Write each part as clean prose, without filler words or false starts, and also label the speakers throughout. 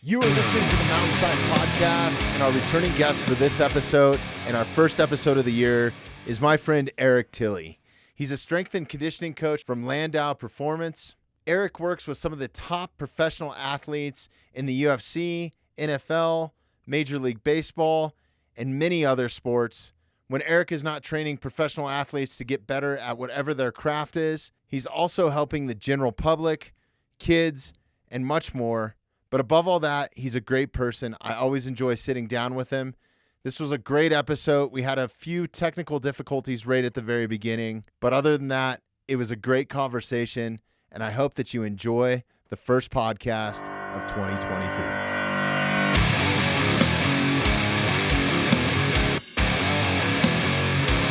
Speaker 1: You are listening to the Mountainside Podcast, and our returning guest for this episode and our first episode of the year is my friend Eric Telly. He's a strength and conditioning coach from Landow Performance. Eric works with some of the top professional athletes in the UFC, NFL, Major League Baseball, and many other sports. When Eric is not training professional athletes to get better at whatever their craft is, he's also helping the general public, kids, and much more. But above all that, he's a great person. I always enjoy sitting down with him. This was a great episode. We had a few technical difficulties right at the very beginning. But other than that, it was a great conversation. And I hope that you enjoy the first podcast of 2023.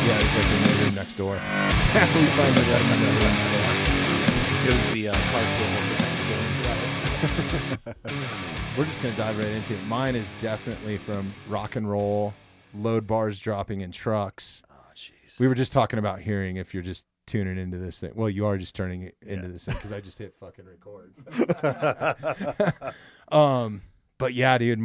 Speaker 1: Yeah, it's like in the room next door. We find it right in the room.
Speaker 2: It was the card table for Thanksgiving.
Speaker 1: We're just going to dive right into it. Mine is definitely from rock and roll, load bars dropping in trucks.
Speaker 2: Oh, jeez.
Speaker 1: We were just talking about hearing if you're just tuning into this thing. Well, you are just turning it into this thing because I just hit fucking records. But yeah, dude,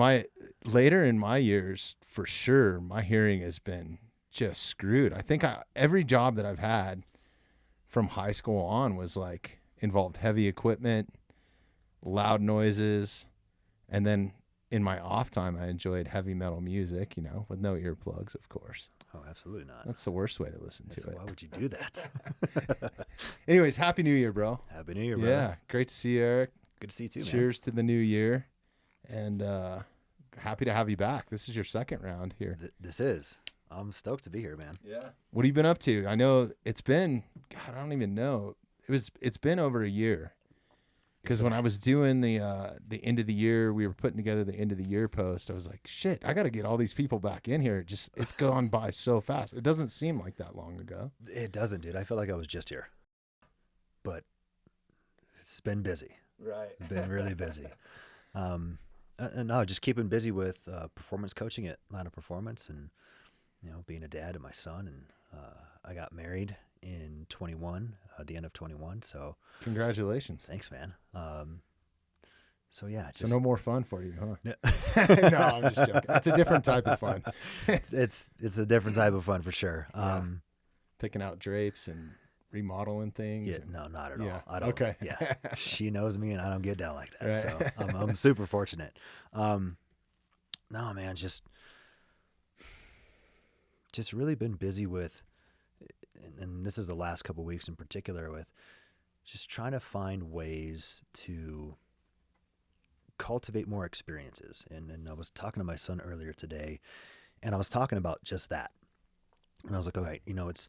Speaker 1: later in my years, for sure, my hearing has been just screwed. I think every job that I've had from high school on was like involved heavy equipment, loud noises, and then in my off time I enjoyed heavy metal music, with no earplugs, of course.
Speaker 2: Oh, absolutely not.
Speaker 1: That's the worst way to listen to it.
Speaker 2: Why would you do that?
Speaker 1: Anyways, Happy New Year, bro.
Speaker 2: Happy New Year, bro.
Speaker 1: Yeah, great to see you, Eric.
Speaker 2: Good to see you too, man.
Speaker 1: Cheers to the new year, and happy to have you back. This is your second round here.
Speaker 2: This is. I'm stoked to be here, man.
Speaker 1: Yeah. What have you been up to? I know it's been, God, I don't even know. It's been over a year. Because when I was doing the end of the year, we were putting together the end of the year post. I was like, shit, I got to get all these people back in here. It's gone by so fast. It doesn't seem like that long ago.
Speaker 2: It doesn't, dude. I feel like I was just here. But it's been busy.
Speaker 1: Right.
Speaker 2: Been really busy. And no, just keeping busy with performance coaching at Landow Performance and, being a dad to my son. And I got married in 21, the end of 21. So
Speaker 1: congratulations.
Speaker 2: Thanks, man. So yeah,
Speaker 1: so no more fun for you, huh? No, I'm just joking. It's a different type of fun.
Speaker 2: it's a different type of fun for sure.
Speaker 1: Picking out drapes and remodeling things.
Speaker 2: Yeah, no, not at all.
Speaker 1: Yeah.
Speaker 2: I don't.
Speaker 1: Okay.
Speaker 2: Yeah, she knows me, and I don't get down like that.
Speaker 1: Right.
Speaker 2: So I'm super fortunate. No, man, just really been busy with. And this is the last couple of weeks in particular with just trying to find ways to cultivate more experiences. And I was talking to my son earlier today, and I was talking about just that. And I was like, all right, it's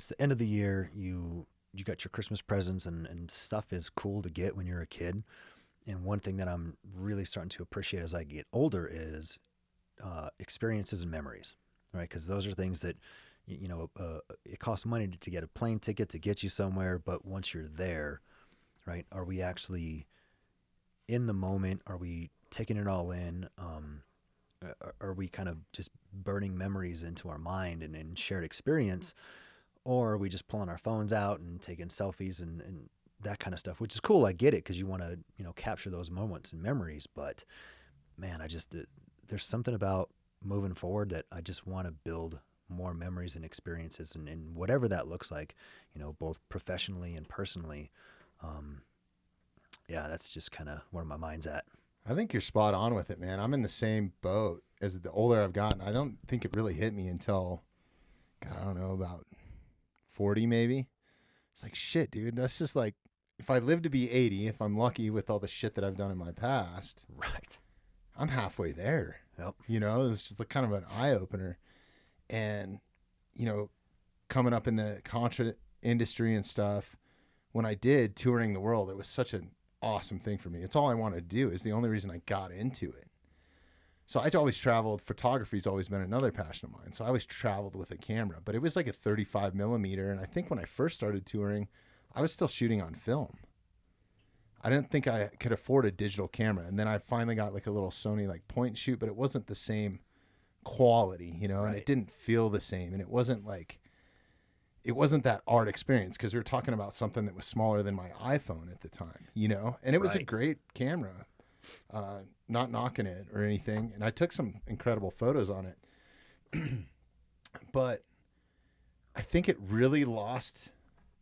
Speaker 2: the end of the year. You got your Christmas presents and stuff is cool to get when you're a kid. And one thing that I'm really starting to appreciate as I get older is experiences and memories, right? Because those are things that it costs money to get a plane ticket to get you somewhere, but once you're there, right, are we actually in the moment? Are we taking it all in? Are we kind of just burning memories into our mind and shared experience? Or are we just pulling our phones out and taking selfies and that kind of stuff, which is cool. I get it because you want to, capture those moments and memories. But man, there's something about moving forward that I just want to build more memories and experiences and whatever that looks like, both professionally and personally. Yeah, that's just kind of where my mind's at.
Speaker 1: I think you're spot on with it, man. I'm in the same boat. As the older I've gotten, I don't think it really hit me until, God, I don't know, about 40 maybe. It's like, shit, dude, that's just like, if I live to be 80, if I'm lucky with all the shit that I've done in my past,
Speaker 2: right,
Speaker 1: I'm halfway there.
Speaker 2: Yep.
Speaker 1: It's just kind of an eye-opener. And, coming up in the concert industry and stuff, when I did touring the world, it was such an awesome thing for me. It's all I wanted to do. It's the only reason I got into it. So I always traveled. Photography's always been another passion of mine. So I always traveled with a camera, but it was like a 35 millimeter. And I think when I first started touring, I was still shooting on film. I didn't think I could afford a digital camera. And then I finally got like a little Sony like point and shoot, but it wasn't the same quality,
Speaker 2: Right.
Speaker 1: And it didn't feel the same. And it wasn't that art experience because we were talking about something that was smaller than my iPhone at the time, And it was a
Speaker 2: Right.
Speaker 1: great camera, not knocking it or anything. And I took some incredible photos on it. But I think it really lost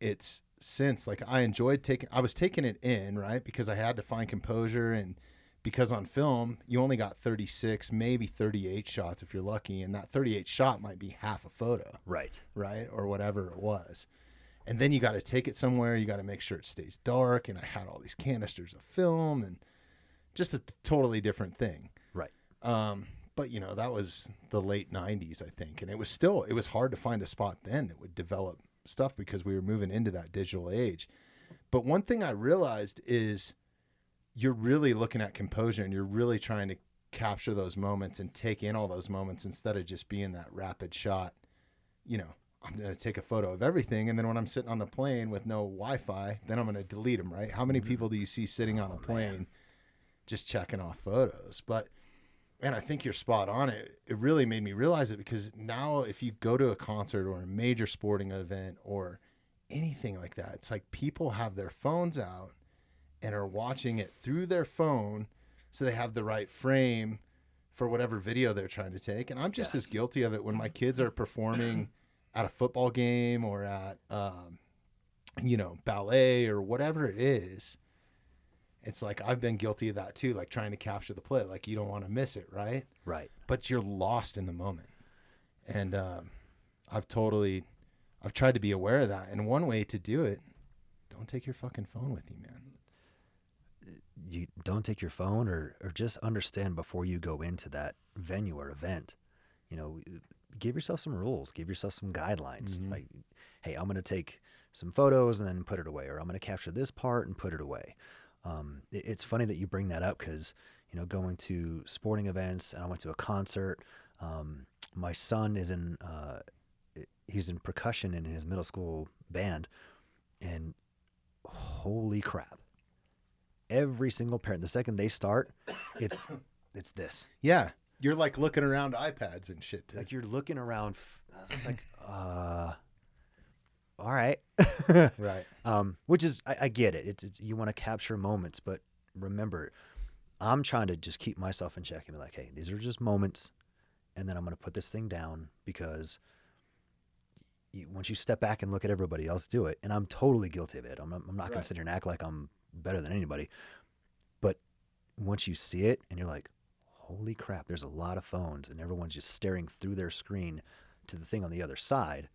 Speaker 1: its sense. Like I was taking it in, right? Because I had to find composure, and because on film, you only got 36, maybe 38 shots if you're lucky. And that 38 shot might be half a photo.
Speaker 2: Right.
Speaker 1: Right. Or whatever it was. And then you got to take it somewhere. You got to make sure it stays dark. And I had all these canisters of film and just a totally different thing.
Speaker 2: Right.
Speaker 1: But you know, that was the late 90s, I think. And it was hard to find a spot then that would develop stuff because we were moving into that digital age. But one thing I realized is you're really looking at composure, and you're really trying to capture those moments and take in all those moments instead of just being that rapid shot. You know, I'm going to take a photo of everything, and then when I'm sitting on the plane with no Wi-Fi, then I'm going to delete them, right? How many people do you see sitting on a plane just checking off photos? But, man, I think you're spot on. It really made me realize it, because now if you go to a concert or a major sporting event or anything like that, it's like people have their phones out and are watching it through their phone so they have the right frame for whatever video they're trying to take. And I'm just as guilty of it when my kids are performing at a football game or at, ballet or whatever it is. It's like I've been guilty of that too, like trying to capture the play. Like you don't want to miss it, right?
Speaker 2: Right.
Speaker 1: But you're lost in the moment. And I've tried to be aware of that. And one way to do it, don't take your fucking phone with you, man.
Speaker 2: You don't take your phone, or just understand before you go into that venue or event, give yourself some rules, give yourself some guidelines.
Speaker 1: Mm-hmm.
Speaker 2: Like, hey, I'm going to take some photos and then put it away, or I'm going to capture this part and put it away. It's funny that you bring that up because, going to sporting events, and I went to a concert. My son is he's in percussion in his middle school band, and holy crap. Every single parent, the second they start, it's this.
Speaker 1: Yeah. You're like looking around iPads and shit.
Speaker 2: Like you're looking around. It's like, all right.
Speaker 1: Right.
Speaker 2: Which is, I get it. It's you want to capture moments, but remember, I'm trying to just keep myself in check and be like, hey, these are just moments. And then I'm going to put this thing down because once you step back and look at everybody else do it, and I'm totally guilty of it. I'm not going to sit here and act like I'm better than anybody. But once you see it and you're like, holy crap, there's a lot of phones and everyone's just staring through their screen to the thing on the other side.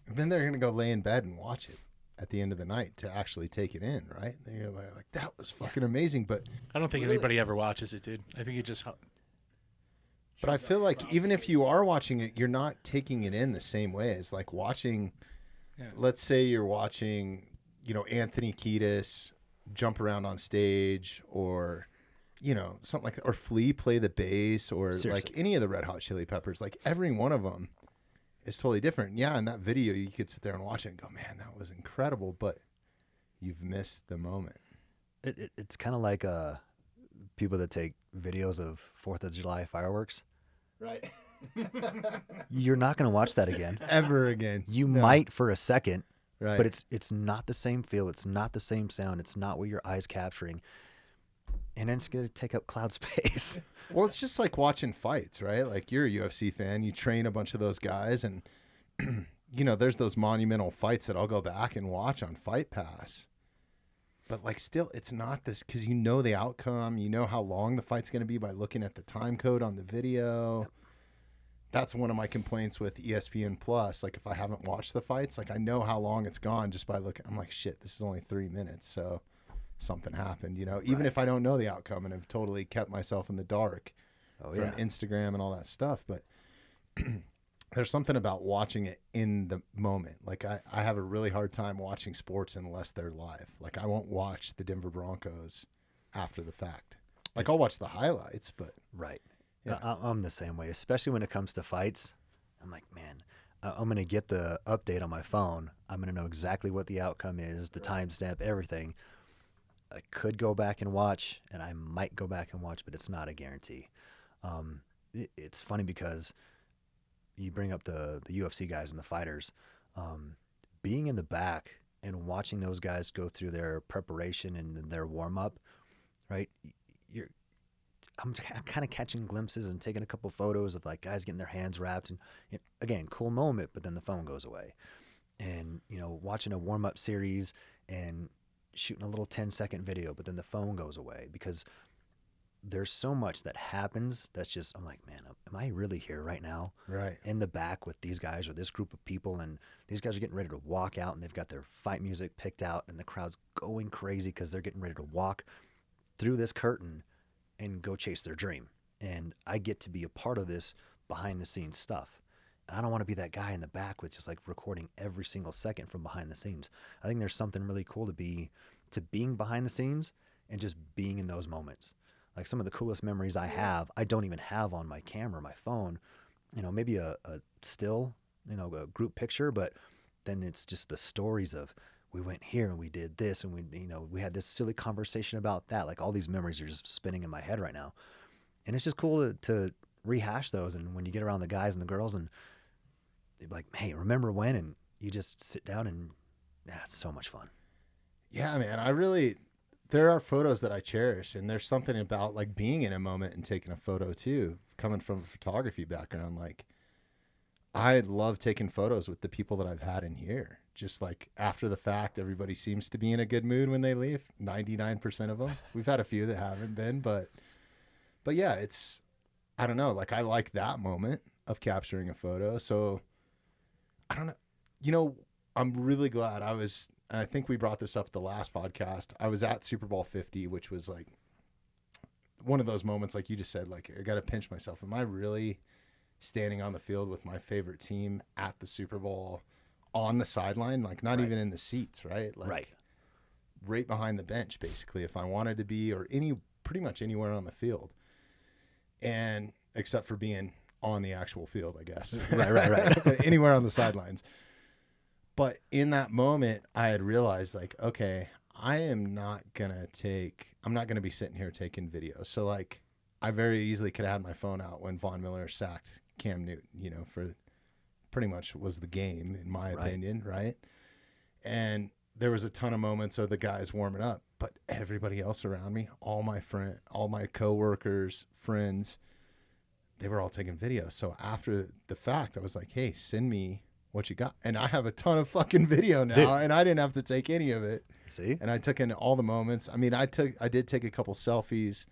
Speaker 1: And then they're going to go lay in bed and watch it at the end of the night to actually take it in, right? And you're like, that was fucking amazing. But
Speaker 3: I don't think anybody ever watches it, dude. I think it just...
Speaker 1: But I feel like even if you are watching it, you're not taking it in the same way as like watching, let's say you're watching, Anthony Kiedis jump around on stage, or, something like that, or Flea play the bass, or like any of the Red Hot Chili Peppers. Like every one of them is totally different. Yeah, in that video, you could sit there and watch it and go, man, that was incredible, but you've missed the moment.
Speaker 2: It's kind of like people that take videos of 4th of July fireworks.
Speaker 1: Right.
Speaker 2: You're not going to watch that again.
Speaker 1: Ever again.
Speaker 2: You might for a second,
Speaker 1: right?
Speaker 2: But it's not the same feel. It's not the same sound. It's not what your eye's capturing. And then it's going to take up cloud space.
Speaker 1: Well, it's just like watching fights, right? Like you're a UFC fan. You train a bunch of those guys, and, there's those monumental fights that I'll go back and watch on Fight Pass. But like still, it's not this, because you know the outcome. You know how long the fight's going to be by looking at the time code on the video. Yep. That's one of my complaints with ESPN Plus. Like if I haven't watched the fights, like I know how long it's gone just by looking. I'm like, shit, this is only 3 minutes. So something happened, even if I don't know the outcome and have totally kept myself in the dark from Instagram and all that stuff. But there's something about watching it in the moment. Like I have a really hard time watching sports unless they're live. Like I won't watch the Denver Broncos after the fact. Like I'll watch the highlights, but
Speaker 2: right. Yeah. I'm the same way, especially when it comes to fights. I'm like, man, I'm going to get the update on my phone. I'm going to know exactly what the outcome is, the timestamp, everything. I could go back and watch, and I might go back and watch, but it's not a guarantee. It's funny because you bring up the UFC guys and the fighters. Being in the back and watching those guys go through their preparation and their warm-up, right? I'm kind of catching glimpses and taking a couple photos of like guys getting their hands wrapped, and again, cool moment, but then the phone goes away. And, watching a warm-up series and shooting a little 10-second video, but then the phone goes away because there's so much that happens that's just, I'm like, man, am I really here right now?
Speaker 1: Right.
Speaker 2: In the back with these guys or this group of people, and these guys are getting ready to walk out, and they've got their fight music picked out, and the crowd's going crazy because they're getting ready to walk through this curtain and go chase their dream. And I get to be a part of this behind-the-scenes stuff. And I don't want to be that guy in the back with just like recording every single second from behind the scenes. I think there's something really cool to being behind the scenes and just being in those moments. Like some of the coolest memories I have, I don't even have on my camera, my phone, maybe a still, a group picture, but then it's just the stories of we went here and we did this and we had this silly conversation about that. Like all these memories are just spinning in my head right now. And it's just cool to rehash those. And when you get around the guys and the girls and they're like, hey, remember when? And you just sit down and it's so much fun.
Speaker 1: Yeah, man, there are photos that I cherish, and there's something about like being in a moment and taking a photo too, coming from a photography background. Like I love taking photos with the people that I've had in here. Just like after the fact, everybody seems to be in a good mood when they leave. 99% of them. We've had a few that haven't been, but yeah, I don't know. Like I like that moment of capturing a photo. So I don't know. I'm really glad I think we brought this up the last podcast. I was at Super Bowl 50, which was like one of those moments, like you just said, like I got to pinch myself. Am I really standing on the field with my favorite team at the Super Bowl on the sideline? Like not even in the seats, right? Like right behind the bench, basically, if I wanted to be, or pretty much anywhere on the field. And except for being on the actual field, I guess. Right. Anywhere on the sidelines. But in that moment, I had realized like, okay, I'm not going to be sitting here taking videos. So like I very easily could have had my phone out when Von Miller sacked Cam Newton, for pretty much was the game in my opinion. Right. And there was a ton of moments of the guys warming up, but everybody else around me, all my coworkers, friends, they were all taking videos. So after the fact, I was like, hey, send me what you got. And I have a ton of fucking video now. Dude. And I didn't have to take any of it.
Speaker 2: See?
Speaker 1: And I took in all the moments. I did take a couple selfies.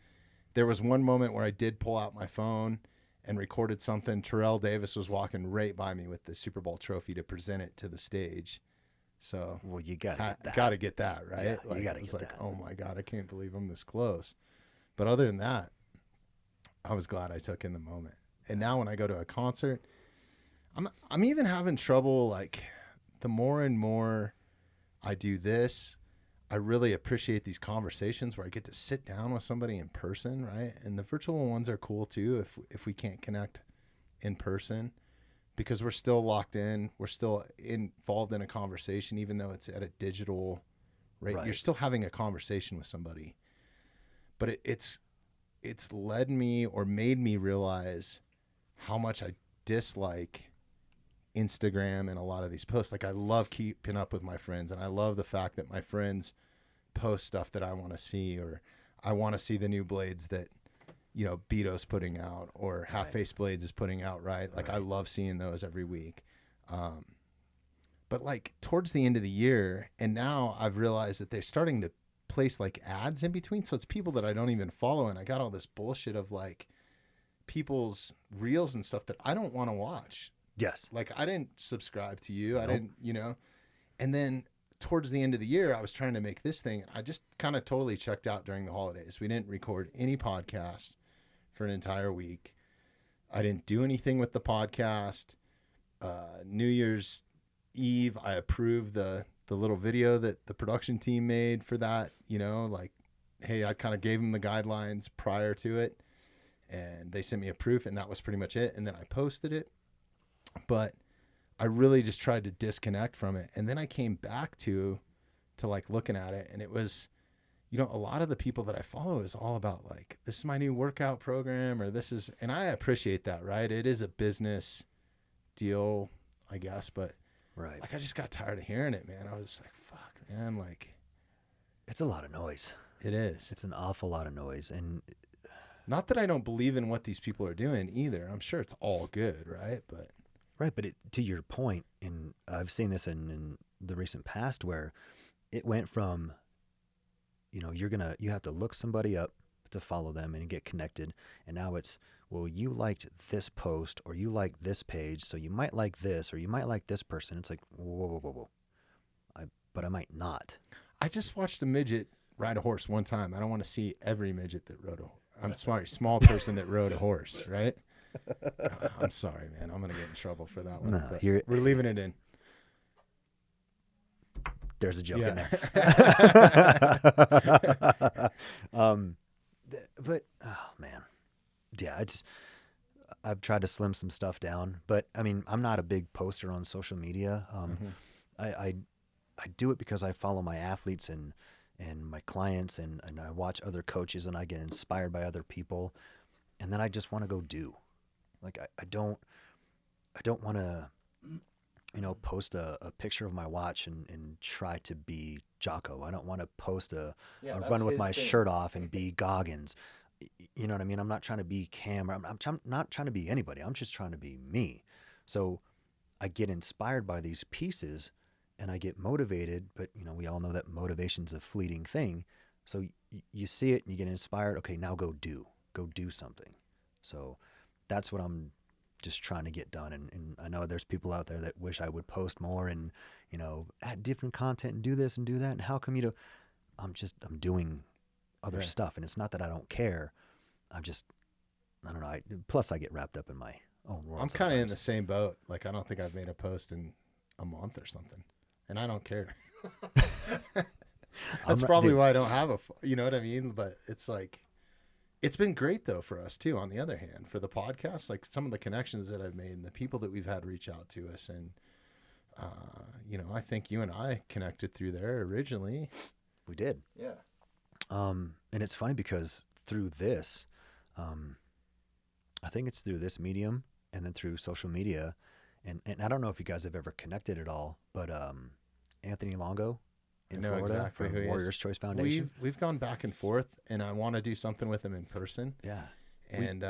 Speaker 1: There was one moment where I did pull out my phone and recorded something. Terrell Davis was walking right by me with the Super Bowl trophy to present it to the stage. So
Speaker 2: well, you gotta
Speaker 1: get that, right?
Speaker 2: Yeah,
Speaker 1: like,
Speaker 2: you gotta
Speaker 1: get
Speaker 2: that.
Speaker 1: Like, oh my God, I can't believe I'm this close. But other than that, I was glad I took in the moment. And now when I go to a concert, I'm even having trouble. Like the more and more I do this, I really appreciate these conversations where I get to sit down with somebody in person, right? And the virtual ones are cool too if we can't connect in person, because we're still locked in. We're still involved in a conversation, even though it's at a digital rate. Right. You're still having a conversation with somebody. But it's led me or made me realize how much I dislike Instagram and a lot of these posts. Like I love keeping up with my friends, and I love the fact that my friends post stuff that I want to see, or I want to see the new blades that Beto's putting out, or Half Face Blades is putting out, right? Like I love seeing those every week. But like towards the end of the year, and now I've realized that they're starting to place like ads in between, so it's people that I don't even follow, and I got all this bullshit of like people's reels and stuff that I don't want to watch.
Speaker 2: Yes.
Speaker 1: Like I didn't subscribe to you. Nope. I didn't, and then towards the end of the year, I was trying to make this thing. I just kind of totally checked out during the holidays. We didn't record any podcast for an entire week. I didn't do anything with the podcast. New Year's Eve, I approved the little video that the production team made for that, like, hey, I kind of gave them the guidelines prior to it, and they sent me a proof, and that was pretty much it. And then I posted it, but I really just tried to disconnect from it. And then I came back to like looking at it, and it was, a lot of the people that I follow is all about like, this is my new workout program, or this is, and I appreciate that, right? It is a business deal, I guess, but
Speaker 2: right.
Speaker 1: Like I just got tired of hearing it, man. I was like, fuck, man, like
Speaker 2: it's a lot of noise.
Speaker 1: It is.
Speaker 2: It's an awful lot of noise. And
Speaker 1: not that I don't believe in what these people are doing either. I'm sure it's all good, right? But
Speaker 2: to your point, and I've seen this in the recent past where it went from, you have to look somebody up to follow them and get connected. And now it's, well, you liked this post or you like this page, so you might like this or you might like this person. It's like, whoa. But I might not.
Speaker 1: I just watched a midget ride a horse one time. I don't want to see every midget that rode a horse. I'm sorry, small person that rode a horse, right? I'm sorry, man. I'm going to get in trouble for that one.
Speaker 2: No,
Speaker 1: we're leaving it in.
Speaker 2: There's a joke in there. But, oh, man. Yeah, I've tried to slim some stuff down. But, I mean, I'm not a big poster on social media. I do it because I follow my athletes and my clients and I watch other coaches and I get inspired by other people. And then I just want to go do. Like, I don't want to, post a picture of my watch and try to be Jocko. I don't want to post a run with my shirt off and be Goggins. You know what I mean? I'm not trying to be Cam. I'm not trying to be anybody. I'm just trying to be me. So I get inspired by these pieces and I get motivated, but we all know that motivation's a fleeting thing. So you see it and you get inspired. Okay, now go do something. So that's what I'm just trying to get done. And I know there's people out there that wish I would post more and, add different content and do this and do that. And how come I'm doing other stuff. And it's not that I don't care. I don't know. Plus I get wrapped up in my own world.
Speaker 1: I'm kind of in the same boat. Like, I don't think I've made a post in a month or something. And I don't care. That's probably why I don't have you know what I mean? But it's like, it's been great though for us too, on the other hand, for the podcast, like some of the connections that I've made and the people that we've had reach out to us. And, I think you and I connected through there originally.
Speaker 2: We did.
Speaker 1: Yeah.
Speaker 2: And it's funny because through this, I think it's through this medium and then through social media. And I don't know if you guys have ever connected at all, but, Anthony Landow in Florida
Speaker 1: exactly
Speaker 2: from Warriors Choice Foundation.
Speaker 1: We've gone back and forth, and I want to do something with him in person.
Speaker 2: Yeah.
Speaker 1: And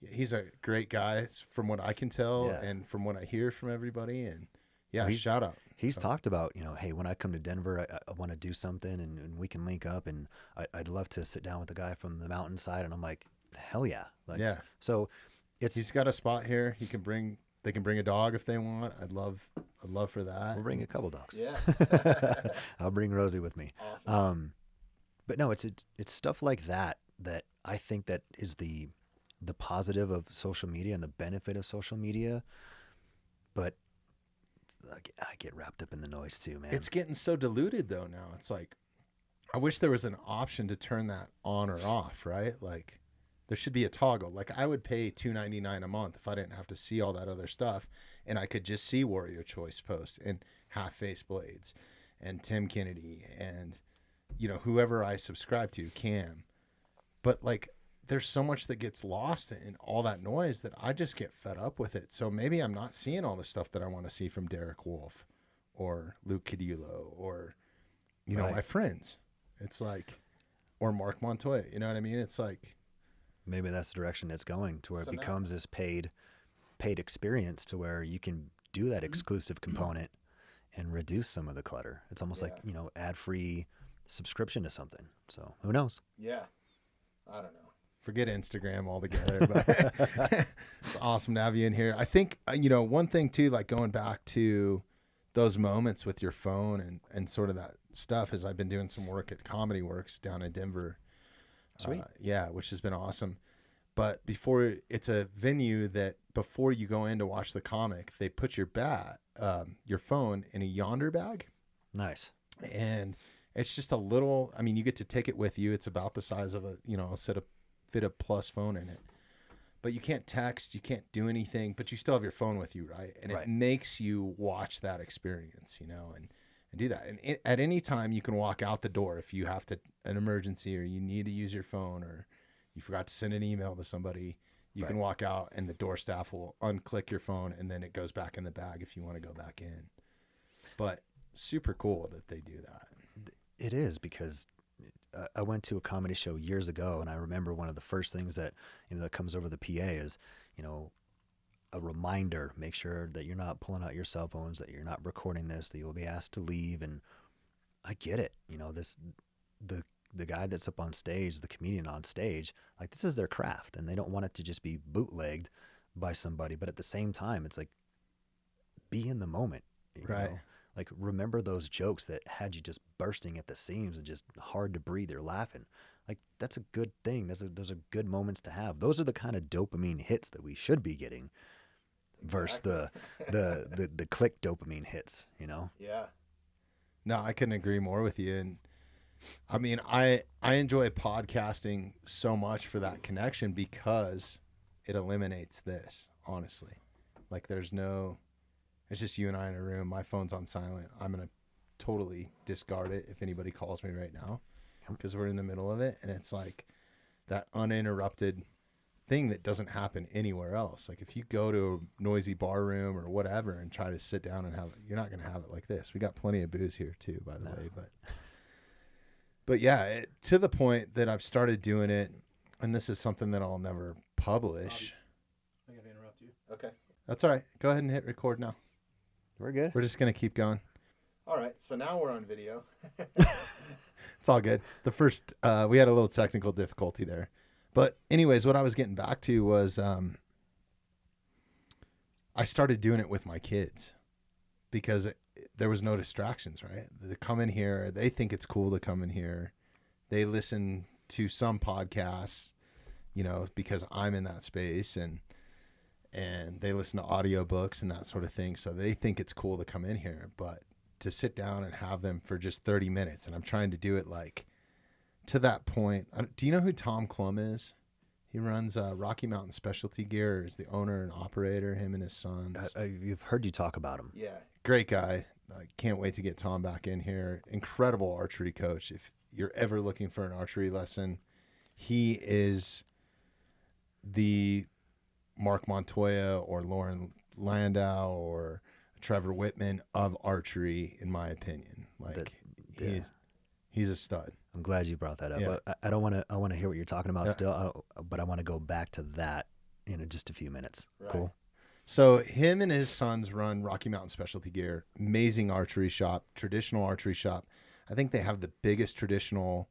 Speaker 1: he's a great guy from what I can tell and from what I hear from everybody. And shout out.
Speaker 2: He's talked about, hey, when I come to Denver, I want to do something and we can link up and I'd love to sit down with the guy from the mountainside. And I'm like, hell yeah. So he's
Speaker 1: got a spot here. They can bring a dog if they want. I'd love for that.
Speaker 2: We'll bring a couple dogs.
Speaker 1: Yeah.
Speaker 2: I'll bring Rosie with me.
Speaker 1: Awesome.
Speaker 2: But no, it's stuff like that I think that is the positive of social media and the benefit of social media. But I get wrapped up in the noise too, man.
Speaker 1: It's getting so diluted though now. It's like, I wish there was an option to turn that on or off, right? Like, there should be a toggle. Like, I would pay $2.99 a month if I didn't have to see all that other stuff, and I could just see Warrior Choice posts and Half Face Blades and Tim Kennedy and whoever I subscribe to, Cam. But like, there's so much that gets lost in all that noise that I just get fed up with it. So maybe I'm not seeing all the stuff that I want to see from Derek Wolf or Luke Cadillo or my friends. It's like, or Mark Montoya. You know what I mean? It's like,
Speaker 2: maybe that's the direction it's going, to where it becomes this paid experience, to where you can do that exclusive component and reduce some of the clutter. It's almost like, ad-free subscription to something. So who knows?
Speaker 1: Yeah. I don't know. Forget Instagram altogether, but it's awesome to have you in here. I think, one thing too, like going back to those moments with your phone and sort of that stuff, is I've been doing some work at Comedy Works down in Denver.
Speaker 2: Sweet.
Speaker 1: Which has been awesome. But it's a venue that before you go in to watch the comic, they put your phone in a Yonder bag.
Speaker 2: Nice.
Speaker 1: And it's just a little, you get to take it with you. It's about the size of fit a plus phone in it. But you can't text, you can't do anything, but you still have your phone with you, right? And it makes you watch that experience, and do that. And at any time you can walk out the door if you have an emergency or you need to use your phone or you forgot to send an email to somebody. You can walk out and the door staff will unclick your phone and then it goes back in the bag if you want to go back in. But super cool that they do that.
Speaker 2: It is, because I went to a comedy show years ago, and I remember one of the first things that that comes over the PA is a reminder. Make sure that you're not pulling out your cell phones, that you're not recording this, that you'll be asked to leave. And I get it. The guy that's up on stage, the comedian on stage, like, this is their craft, and they don't want it to just be bootlegged by somebody. But at the same time, it's like, be in the moment,
Speaker 1: Right.
Speaker 2: Like, remember those jokes that had you just bursting at the seams and just hard to breathe or laughing. Like, that's a good thing. Those are good moments to have. Those are the kind of dopamine hits that we should be getting versus the click dopamine hits,
Speaker 1: Yeah. No, I couldn't agree more with you. And I mean, I enjoy podcasting so much for that connection because it eliminates this, honestly. Like, it's just you and I in a room. My phone's on silent. I'm going to totally discard it if anybody calls me right now because we're in the middle of it. And it's like that uninterrupted thing that doesn't happen anywhere else. Like, if you go to a noisy bar room or whatever and try to sit down and have it, you're not going to have it like this. We got plenty of booze here too, by the way. But yeah, to the point that I've started doing it, and this is something that I'll never publish.
Speaker 3: I gotta interrupt you.
Speaker 1: Okay. That's all right. Go ahead and hit record now.
Speaker 2: We're good.
Speaker 1: We're just going to keep going. All right. So now we're on video. It's all good. The first, we had a little technical difficulty there. But anyways, what I was getting back to was I started doing it with my kids because there was no distractions, right? They come in here. They think it's cool to come in here. They listen to some podcasts, because I'm in that space, and they listen to audiobooks and that sort of thing. So they think it's cool to come in here, but to sit down and have them for just 30 minutes. And I'm trying to do it like to that point. Do you know who Tom Klum is? He runs Rocky Mountain Specialty Gear. He's the owner and operator, him and his sons.
Speaker 2: I've heard you talk about him.
Speaker 1: Yeah. Great guy. I can't wait to get Tom back in here. Incredible archery coach. If you're ever looking for an archery lesson, he is the Mark Montoya or Lauren Landau or Trevor Whitman of archery, in my opinion. Like, he's a stud.
Speaker 2: I'm glad you brought that up.
Speaker 1: Yeah.
Speaker 2: But I want to hear what you're talking about still, but I want to go back to that in just a few minutes.
Speaker 1: Right.
Speaker 2: Cool.
Speaker 1: So him and his sons run Rocky Mountain Specialty Gear, amazing archery shop, traditional archery shop. I think they have the biggest traditional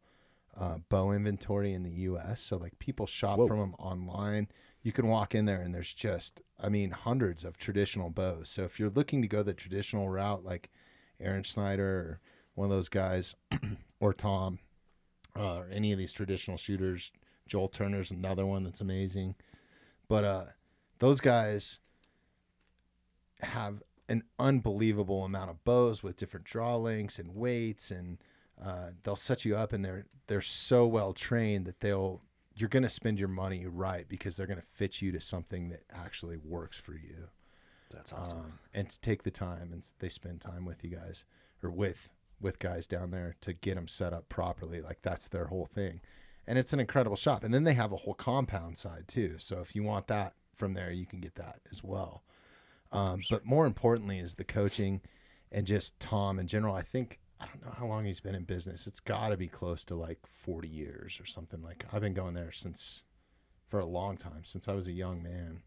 Speaker 1: bow inventory in the U.S. So like people shop from them online. You can walk in there and there's just, hundreds of traditional bows. So if you're looking to go the traditional route, like Aaron Snyder or one of those guys, or Tom, or any of these traditional shooters, Joel Turner's another one that's amazing. But those guys have an unbelievable amount of bows with different draw lengths and weights, and they'll set you up, and they're so well trained that you're going to spend your money right because they're going to fit you to something that actually works for you.
Speaker 2: That's awesome.
Speaker 1: And to take the time, and they spend time with you guys, or with guys down there to get them set up properly. Like, that's their whole thing. And it's an incredible shop. And then they have a whole compound side too. So if you want that from there, you can get that as well. But more importantly is the coaching and just Tom in general. I don't know how long he's been in business. It's got to be close to like 40 years or something. Like, I've been going there for a long time, since I was a young man.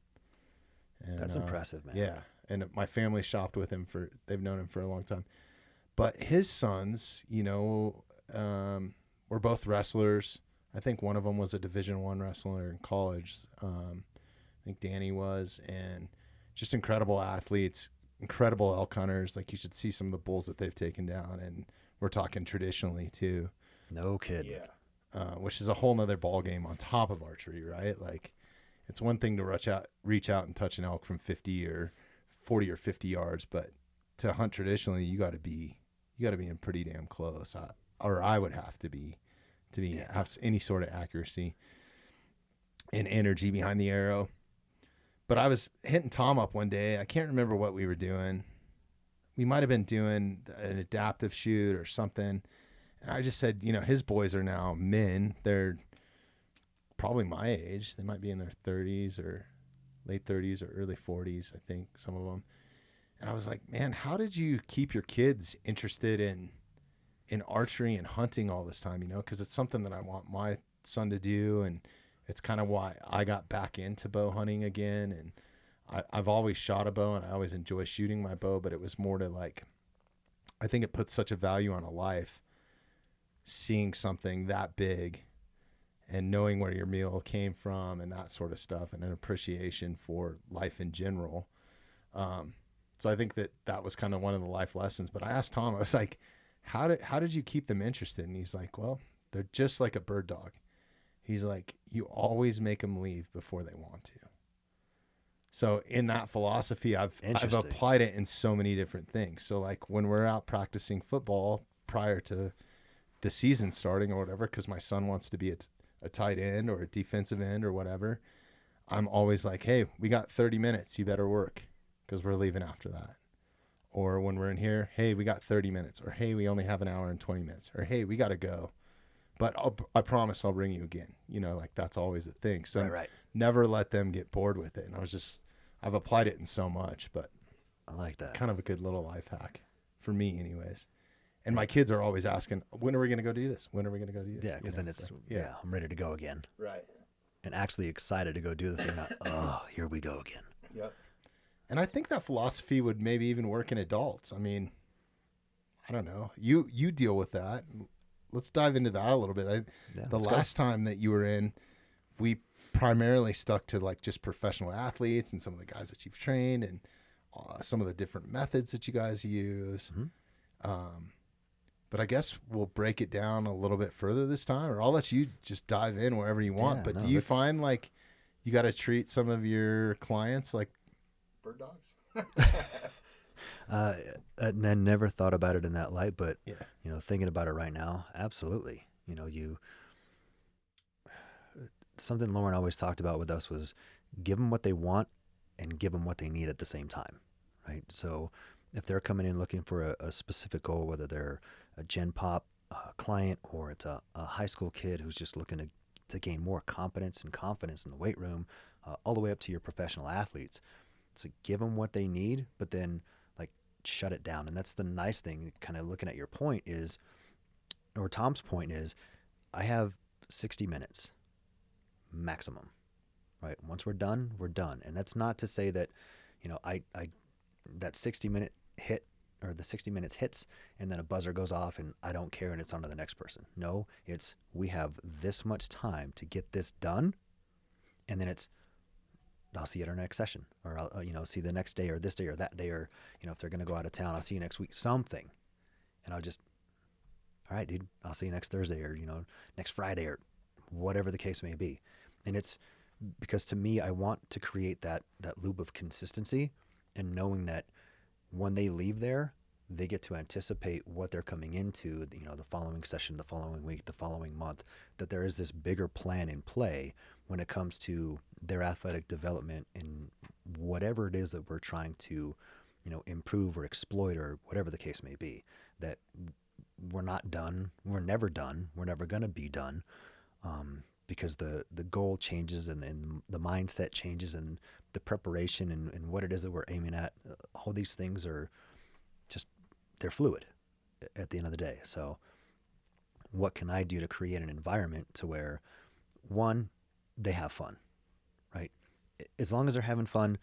Speaker 1: And,
Speaker 2: that's impressive, man.
Speaker 1: Yeah. And my family shopped with him they've known him for a long time. But his sons, were both wrestlers. I think one of them was a Division I wrestler in college. I think Danny was, and just incredible athletes, incredible elk hunters. Like, you should see some of the bulls that they've taken down, and we're talking traditionally too.
Speaker 2: No kidding.
Speaker 1: Yeah. Which is a whole nother ball game on top of archery, right? Like, it's one thing to reach out and touch an elk from 40 or 50 yards, but to hunt traditionally, you got to be in pretty damn close. I would have to be have any sort of accuracy and energy behind the arrow. But I was hitting Tom up one day. I can't remember what we were doing. We might have been doing an adaptive shoot or something. And I just said, his boys are now men. They're probably my age. They might be in their 30s or late 30s or early 40s, I think, some of them. And I was like, man, how did you keep your kids interested in in archery and hunting all this time, because it's something that I want my son to do. And it's kind of why I got back into bow hunting again. And I've always shot a bow and I always enjoy shooting my bow, but it was more to like, I think it puts such a value on a life, seeing something that big and knowing where your meal came from and that sort of stuff, and an appreciation for life in general. So I think that was kind of one of the life lessons. But I asked Tom, I was like, how did you keep them interested? And he's like, well, they're just like a bird dog. He's like, you always make them leave before they want to. So in that philosophy, I've applied it in so many different things. So like when we're out practicing football prior to the season starting or whatever, because my son wants to be a tight end or a defensive end or whatever, I'm always like, hey, we got 30 minutes. You better work because we're leaving after that. Or when we're in here, hey, we got 30 minutes. Or, hey, we only have an hour and 20 minutes. Or, hey, we got to go. But I promise I'll bring you again. Like that's always the thing. So
Speaker 2: right.
Speaker 1: Never let them get bored with it. And I've applied it in so much, but
Speaker 2: I like that.
Speaker 1: Kind of a good little life hack for me anyways. And my kids are always asking, when are we going to go do this? When are we going to go do this?
Speaker 2: Yeah, because then it's, I'm ready to go again.
Speaker 1: Right.
Speaker 2: And actually excited to go do the thing. Not, here we go again.
Speaker 1: Yep. And I think that philosophy would maybe even work in adults. I mean, I don't know. You deal with that. Let's dive into that a little bit. The last time that you were in, we primarily stuck to like just professional athletes and some of the guys that you've trained and some of the different methods that you guys use. Mm-hmm. But I guess we'll break it down a little bit further this time, or I'll let you just dive in wherever you want. But do you find like you got to treat some of your clients like bird dogs?
Speaker 2: I never thought about it in that light, but thinking about it right now, absolutely. Something Lauren always talked about with us was give them what they want and give them what they need at the same time, right? So if they're coming in looking for a specific goal, whether they're a Gen Pop client or it's a high school kid who's just looking to gain more competence and confidence in the weight room, all the way up to your professional athletes. So give them what they need, but then like shut it down. And that's the nice thing, kind of looking at your point is, or Tom's point is, I have 60 minutes maximum, right? Once we're done, we're done. And that's not to say that, I that 60-minute hit or the 60 minutes hits and then a buzzer goes off and I don't care and it's on to the next person. No, it's we have this much time to get this done, and then it's I'll see you at our next session, or I'll see the next day or this day or that day, or if they're going to go out of town, I'll see you next week, something. And I'll just, all right, dude, I'll see you next Thursday or next Friday or whatever the case may be. And it's because to me, I want to create that loop of consistency and knowing that when they leave there, they get to anticipate what they're coming into, the following session, the following week, the following month, that there is this bigger plan in play when it comes to their athletic development and whatever it is that we're trying to, improve or exploit or whatever the case may be, that we're not done. We're never done. We're never going to be done. Because the goal changes and the mindset changes and the preparation and what it is that we're aiming at, all these things are just, they're fluid at the end of the day. So what can I do to create an environment to where, one, they have fun, right? As long as they're having fun,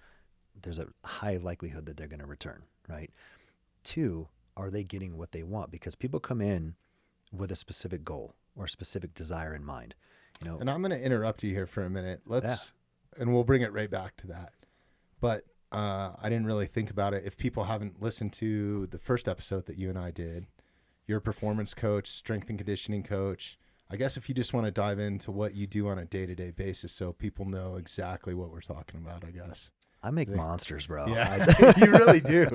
Speaker 2: there's a high likelihood that they're going to return, right? Two, are they getting what they want? Because people come in with a specific goal or a specific desire in mind.
Speaker 1: And I'm going to interrupt you here for a minute. And we'll bring it right back to that. But I didn't really think about it. If people haven't listened to the first episode that you and I did, you're a performance coach, strength and conditioning coach. I guess if you just want to dive into what you do on a day-to-day basis so people know exactly what we're talking about, I guess.
Speaker 2: I make monsters, bro.
Speaker 1: Yeah, you really do.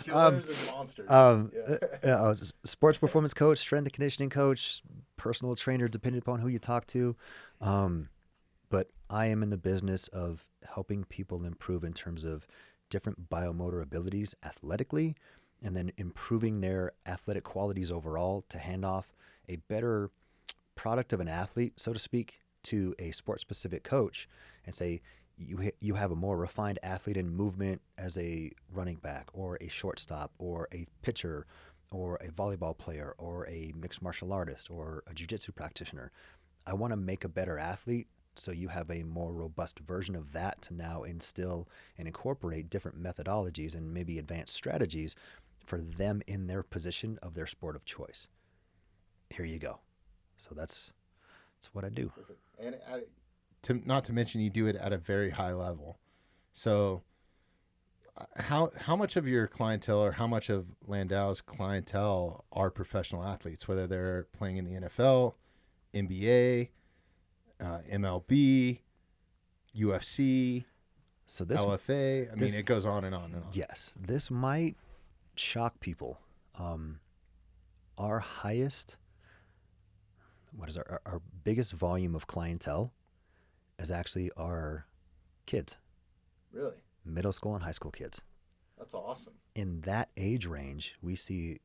Speaker 1: Killers and monsters.
Speaker 2: Sports performance coach, strength and conditioning coach, personal trainer, depending upon who you talk to. But I am in the business of helping people improve in terms of different biomotor abilities athletically, and then improving their athletic qualities overall to hand off a better product of an athlete, so to speak, to a sports-specific coach and say, you have a more refined athlete in movement as a running back or a shortstop or a pitcher or a volleyball player or a mixed martial artist or a jiu-jitsu practitioner. I want to make a better athlete, so you have a more robust version of that to now instill and incorporate different methodologies and maybe advanced strategies for them in their position of their sport of choice. Here you go. So that's what I do.
Speaker 1: And not to mention, you do it at a very high level. So how much of your clientele, or how much of Landow's clientele, are professional athletes, whether they're playing in the NFL, NBA, MLB, UFC,
Speaker 2: so this
Speaker 1: LFA? I mean, it goes on and on and on.
Speaker 2: Yes, this might shock people. Our highest, our biggest volume of clientele is actually our kids.
Speaker 1: Really?
Speaker 2: Middle school and high school kids.
Speaker 1: That's awesome.
Speaker 2: In that age range, we see,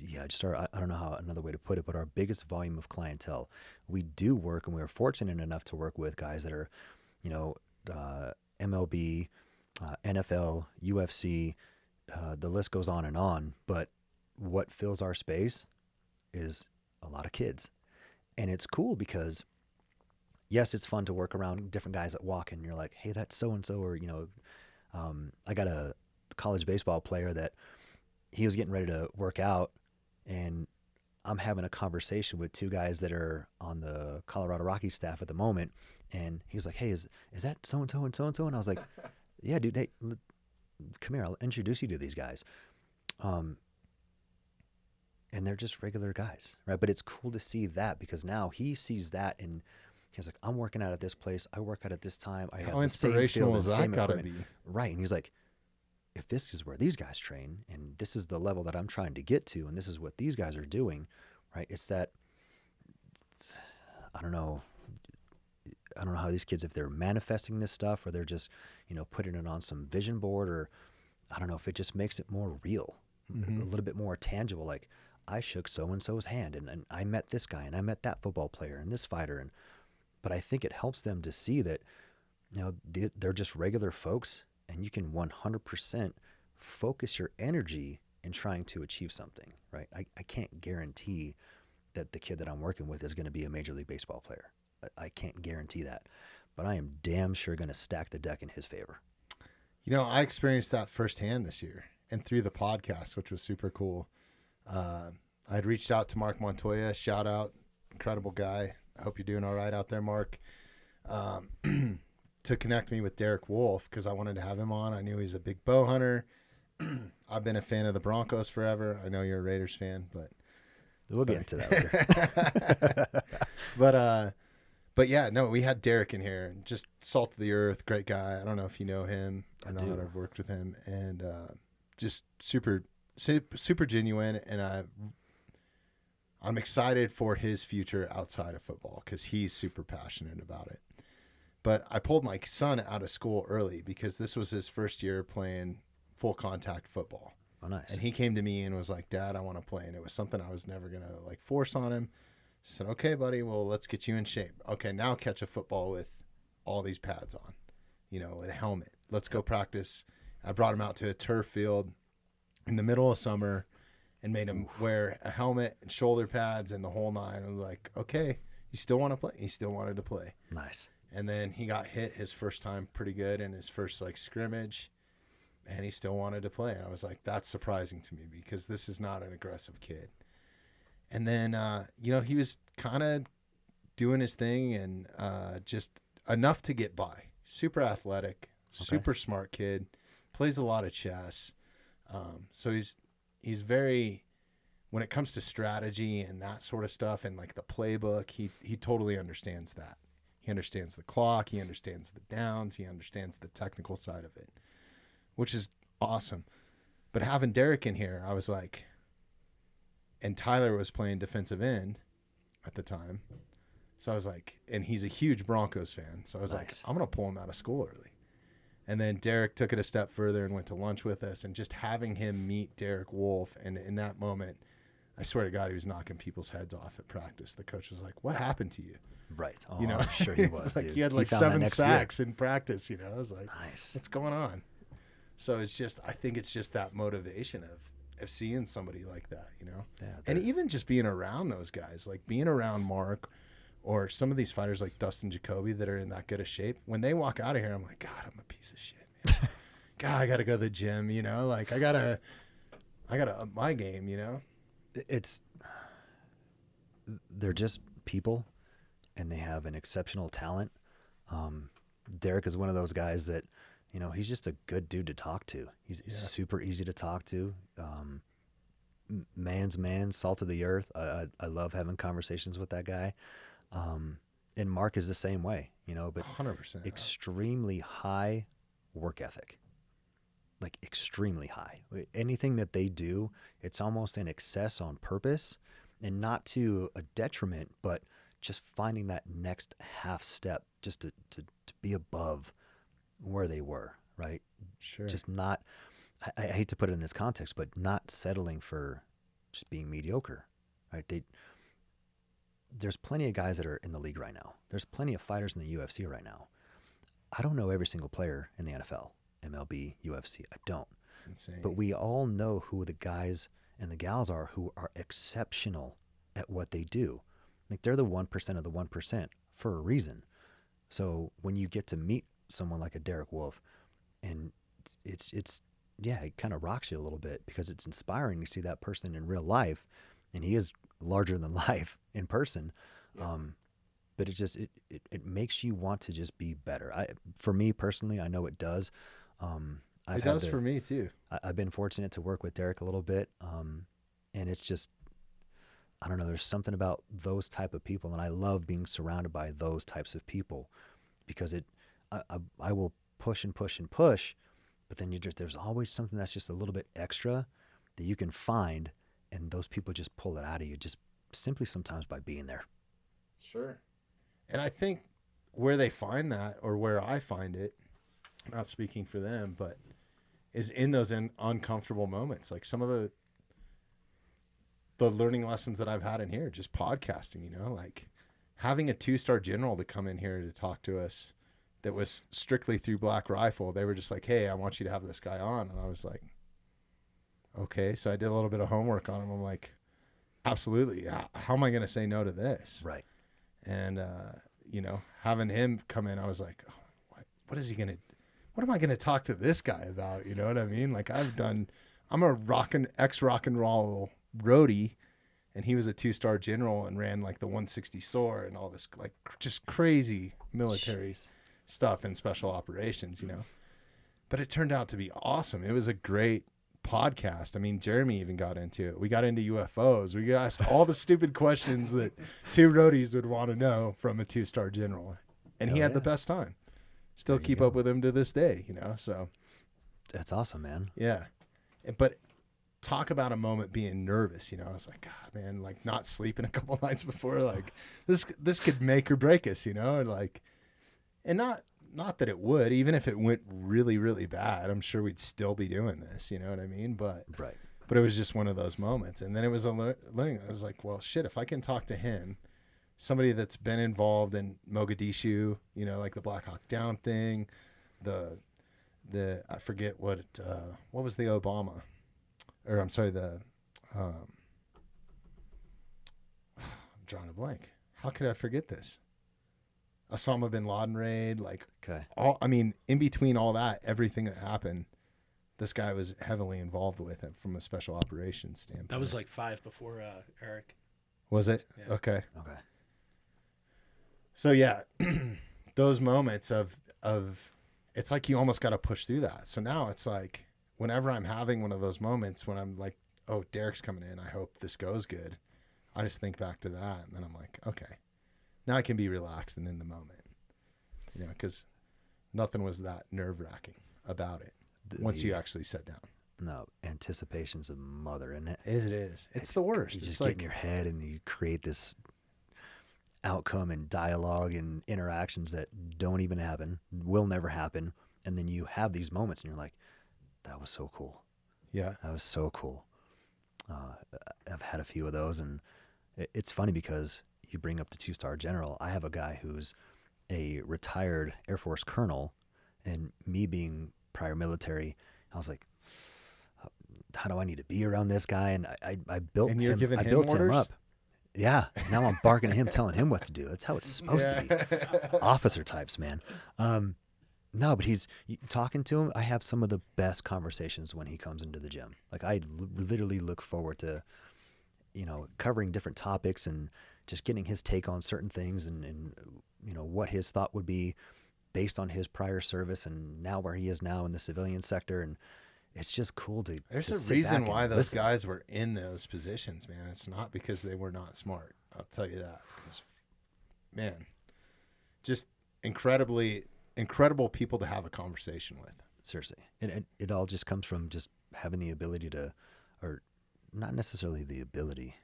Speaker 2: I don't know how another way to put it, but our biggest volume of clientele. We do work, and we are fortunate enough to work with guys that are, MLB, NFL, UFC, the list goes on and on. But what fills our space is a lot of kids. And it's cool because, yes, it's fun to work around different guys that walk in, and you're like, hey, that's so-and-so, or, I got a college baseball player that he was getting ready to work out, and I'm having a conversation with two guys that are on the Colorado Rockies staff at the moment, and he's like, hey, is that so-and-so and so-and-so? And I was like, yeah, dude, hey, come here, I'll introduce you to these guys. And they're just regular guys, right? But it's cool to see that, because now he sees that, and he's like, I'm working out at this place. I work out at this time. I have
Speaker 1: How
Speaker 2: the same field
Speaker 1: inspirational
Speaker 2: and
Speaker 1: has
Speaker 2: same
Speaker 1: that got to
Speaker 2: equipment.
Speaker 1: be?
Speaker 2: Right. And he's like, if this is where these guys train, and this is the level that I'm trying to get to, and this is what these guys are doing, right? It's that, I don't know how these kids, if they're manifesting this stuff, or they're just, putting it on some vision board, or I don't know if it just makes it more real, a little bit more tangible. Like, I shook so-and-so's hand, and I met this guy, and I met that football player and this fighter. But I think it helps them to see that, they're just regular folks, and you can 100% focus your energy in trying to achieve something, right? I can't guarantee that the kid that I'm working with is going to be a Major League Baseball player. I can't guarantee that, but I am damn sure going to stack the deck in his favor.
Speaker 1: I experienced that firsthand this year, and through the podcast, which was super cool. I had reached out to Mark Montoya, shout out, incredible guy. I hope you're doing all right out there, Mark. To connect me with Derek Wolf, because I wanted to have him on. I knew he's a big bow hunter. I've been a fan of the Broncos forever. I know you're a Raiders fan, but
Speaker 2: we'll get into that later.
Speaker 1: But yeah, no, we had Derek in here, just salt of the earth, great guy. I don't know if you know him. I know that I've worked with him, and just super genuine, and I'm excited for his future outside of football, because he's super passionate about it. But I pulled my son out of school early, because this was his first year playing full contact football.
Speaker 2: Oh, nice.
Speaker 1: And he came to me and was like, Dad, I want to play. And it was something I was never going to force on him. I said, okay, buddy, well, let's get you in shape. Okay, now catch a football with all these pads on, with a helmet. Let's go practice. I brought him out to a turf field in the middle of summer and made him wear a helmet and shoulder pads and the whole nine. I was like, okay, you still want to play? He still wanted to play.
Speaker 2: Nice.
Speaker 1: And then he got hit his first time pretty good in his first scrimmage, and he still wanted to play. And I was like, that's surprising to me, because this is not an aggressive kid. And then, he was kind of doing his thing, and just enough to get by. Super athletic, super smart kid, plays a lot of chess. So he's very, when it comes to strategy and that sort of stuff, and the playbook, he totally understands that. He understands the clock. He understands the downs. He understands the technical side of it, which is awesome. But having Derek in here, I was like, and Tyler was playing defensive end at the time. So I was like, and he's a huge Broncos fan. So I was like, I'm going to pull him out of school early. And then Derek took it a step further and went to lunch with us, and just having him meet Derek Wolf. And in that moment, I swear to God, he was knocking people's heads off at practice. The coach was like, what happened to you?
Speaker 2: Right. Oh, I'm sure he was,
Speaker 1: dude. He had 7 sacks in practice, I was like,
Speaker 2: nice.
Speaker 1: What's going on? So it's just, I think it's just that motivation of of seeing somebody like that, you know?
Speaker 2: Yeah,
Speaker 1: and even just being around those guys, like being around Mark or some of these fighters like Dustin Jacoby that are in that good of shape, when they walk out of here, I'm like, God, I'm a piece of shit, man. God, I got to go to the gym, you know? Like, I got to up my game, you know?
Speaker 2: They're just people, and they have an exceptional talent. Derek is one of those guys that, you know, he's just a good dude to talk to. He's super easy to talk to. Man's man, salt of the earth. I love having conversations with that guy. And Mark is the same way, you know, but
Speaker 1: 100%.
Speaker 2: Extremely high work ethic. Like extremely high. Anything that they do, it's almost in excess on purpose, and not to a detriment, but just finding that next half step just to be above where they were, right?
Speaker 1: Sure.
Speaker 2: Just not, I hate to put it in this context, but not settling for just being mediocre, right? There's plenty of guys that are in the league right now. There's plenty of fighters in the UFC right now. I don't know every single player in the NFL, MLB, UFC. I don't.
Speaker 1: It's insane.
Speaker 2: But we all know who the guys and the gals are who are exceptional at what they do. Like they're the 1% of the 1% for a reason. So when you get to meet someone like a Derek Wolf, and it kind of rocks you a little bit because it's inspiring to see that person in real life, and he is larger than life in person.
Speaker 1: Yeah.
Speaker 2: But it makes you want to just be better. For me personally, I know it does.
Speaker 1: It does for me too.
Speaker 2: I've been fortunate to work with Derek a little bit. And it's just, I don't know, there's something about those type of people. And I love being surrounded by those types of people because I will push and push and push, but then there's always something that's just a little bit extra that you can find. And those people just pull it out of you just simply sometimes by being there.
Speaker 1: Sure. And I think where they find that, or where I find it, not speaking for them, but is in those uncomfortable moments. Like some of the learning lessons that I've had in here, just podcasting, you know, like having a 2-star general to come in here to talk to us that was strictly through Black Rifle. They were just like, hey, I want you to have this guy on. And I was like, okay. So I did a little bit of homework on him. I'm like, absolutely. How am I going to say no to this?
Speaker 2: Right.
Speaker 1: And, you know, having him come in, I was like, oh, what is he going to, what am I going to talk to this guy about? You know what I mean? Like I'm a ex-rock and roll roadie, and he was a 2-star general and ran like the 160 SOAR and all this, like just crazy military stuff and special operations, you know, but it turned out to be awesome. It was a great podcast. I mean, Jeremy even got into it. We got into UFOs. We asked all the stupid questions that 2 roadies would want to know from a 2-star general. And he had the best time. Still keep up with him to this day, you know? So
Speaker 2: that's awesome, man.
Speaker 1: Yeah. But talk about a moment being nervous, you know? I was like, God, man, like not sleeping a couple nights before, like this could make or break us, you know? And like, and not that it would, even if it went really, really bad, I'm sure we'd still be doing this, you know what I mean? But
Speaker 2: right.
Speaker 1: But it was just one of those moments. And then it was a learning. I was like, well, shit, if I can talk to him, somebody that's been involved in Mogadishu, you know, like the Black Hawk Down thing, the I forget what was the Obama, or I'm sorry, I'm drawing a blank. How could I forget this? Osama bin Laden raid, like in between all that, everything that happened, this guy was heavily involved with it from a special operations standpoint.
Speaker 3: That was like 5 before Eric.
Speaker 1: Was it?
Speaker 3: Yeah.
Speaker 1: Okay.
Speaker 2: So
Speaker 1: yeah, those moments of it's like you almost got to push through that. So now it's like whenever I'm having one of those moments when I'm like, oh, Derek's coming in, I hope this goes good, I just think back to that, and then I'm like, okay, now I can be relaxed and in the moment, you know, because nothing was that nerve-wracking about it once you actually sat down.
Speaker 2: No, anticipation's a mother, isn't it?
Speaker 1: It is. It's the worst.
Speaker 2: You just
Speaker 1: it's
Speaker 2: get
Speaker 1: like
Speaker 2: in your head and you create this outcome and dialogue and interactions that don't even happen, will never happen. And then you have these moments and you're like, that was so cool.
Speaker 1: Yeah.
Speaker 2: That was so cool. I've had a few of those, and it's funny because you bring up the 2-star general. I have a guy who's a retired Air Force colonel, and me being prior military, I was like, how do I need to be around this guy? And I built
Speaker 1: And you're
Speaker 2: him.
Speaker 1: giving
Speaker 2: I
Speaker 1: him
Speaker 2: built
Speaker 1: orders?
Speaker 2: him up. Yeah. Now I'm barking at him, telling him what to do. That's how it's supposed to be. Officer types, man. No, but talking to him. I have some of the best conversations when he comes into the gym. Like I literally look forward to, covering different topics and just getting his take on certain things and what his thought would be based on his prior service and now where he is now in the civilian sector. And it's just cool to
Speaker 1: There's
Speaker 2: just
Speaker 1: a
Speaker 2: sit
Speaker 1: reason
Speaker 2: back
Speaker 1: why
Speaker 2: and
Speaker 1: those
Speaker 2: listen.
Speaker 1: guys were in those positions, man. It's not because they were not smart. I'll tell you that. 'Cause, man, just incredible people to have a conversation with.
Speaker 2: Seriously. It all just comes from just having the ability to, or not necessarily the ability,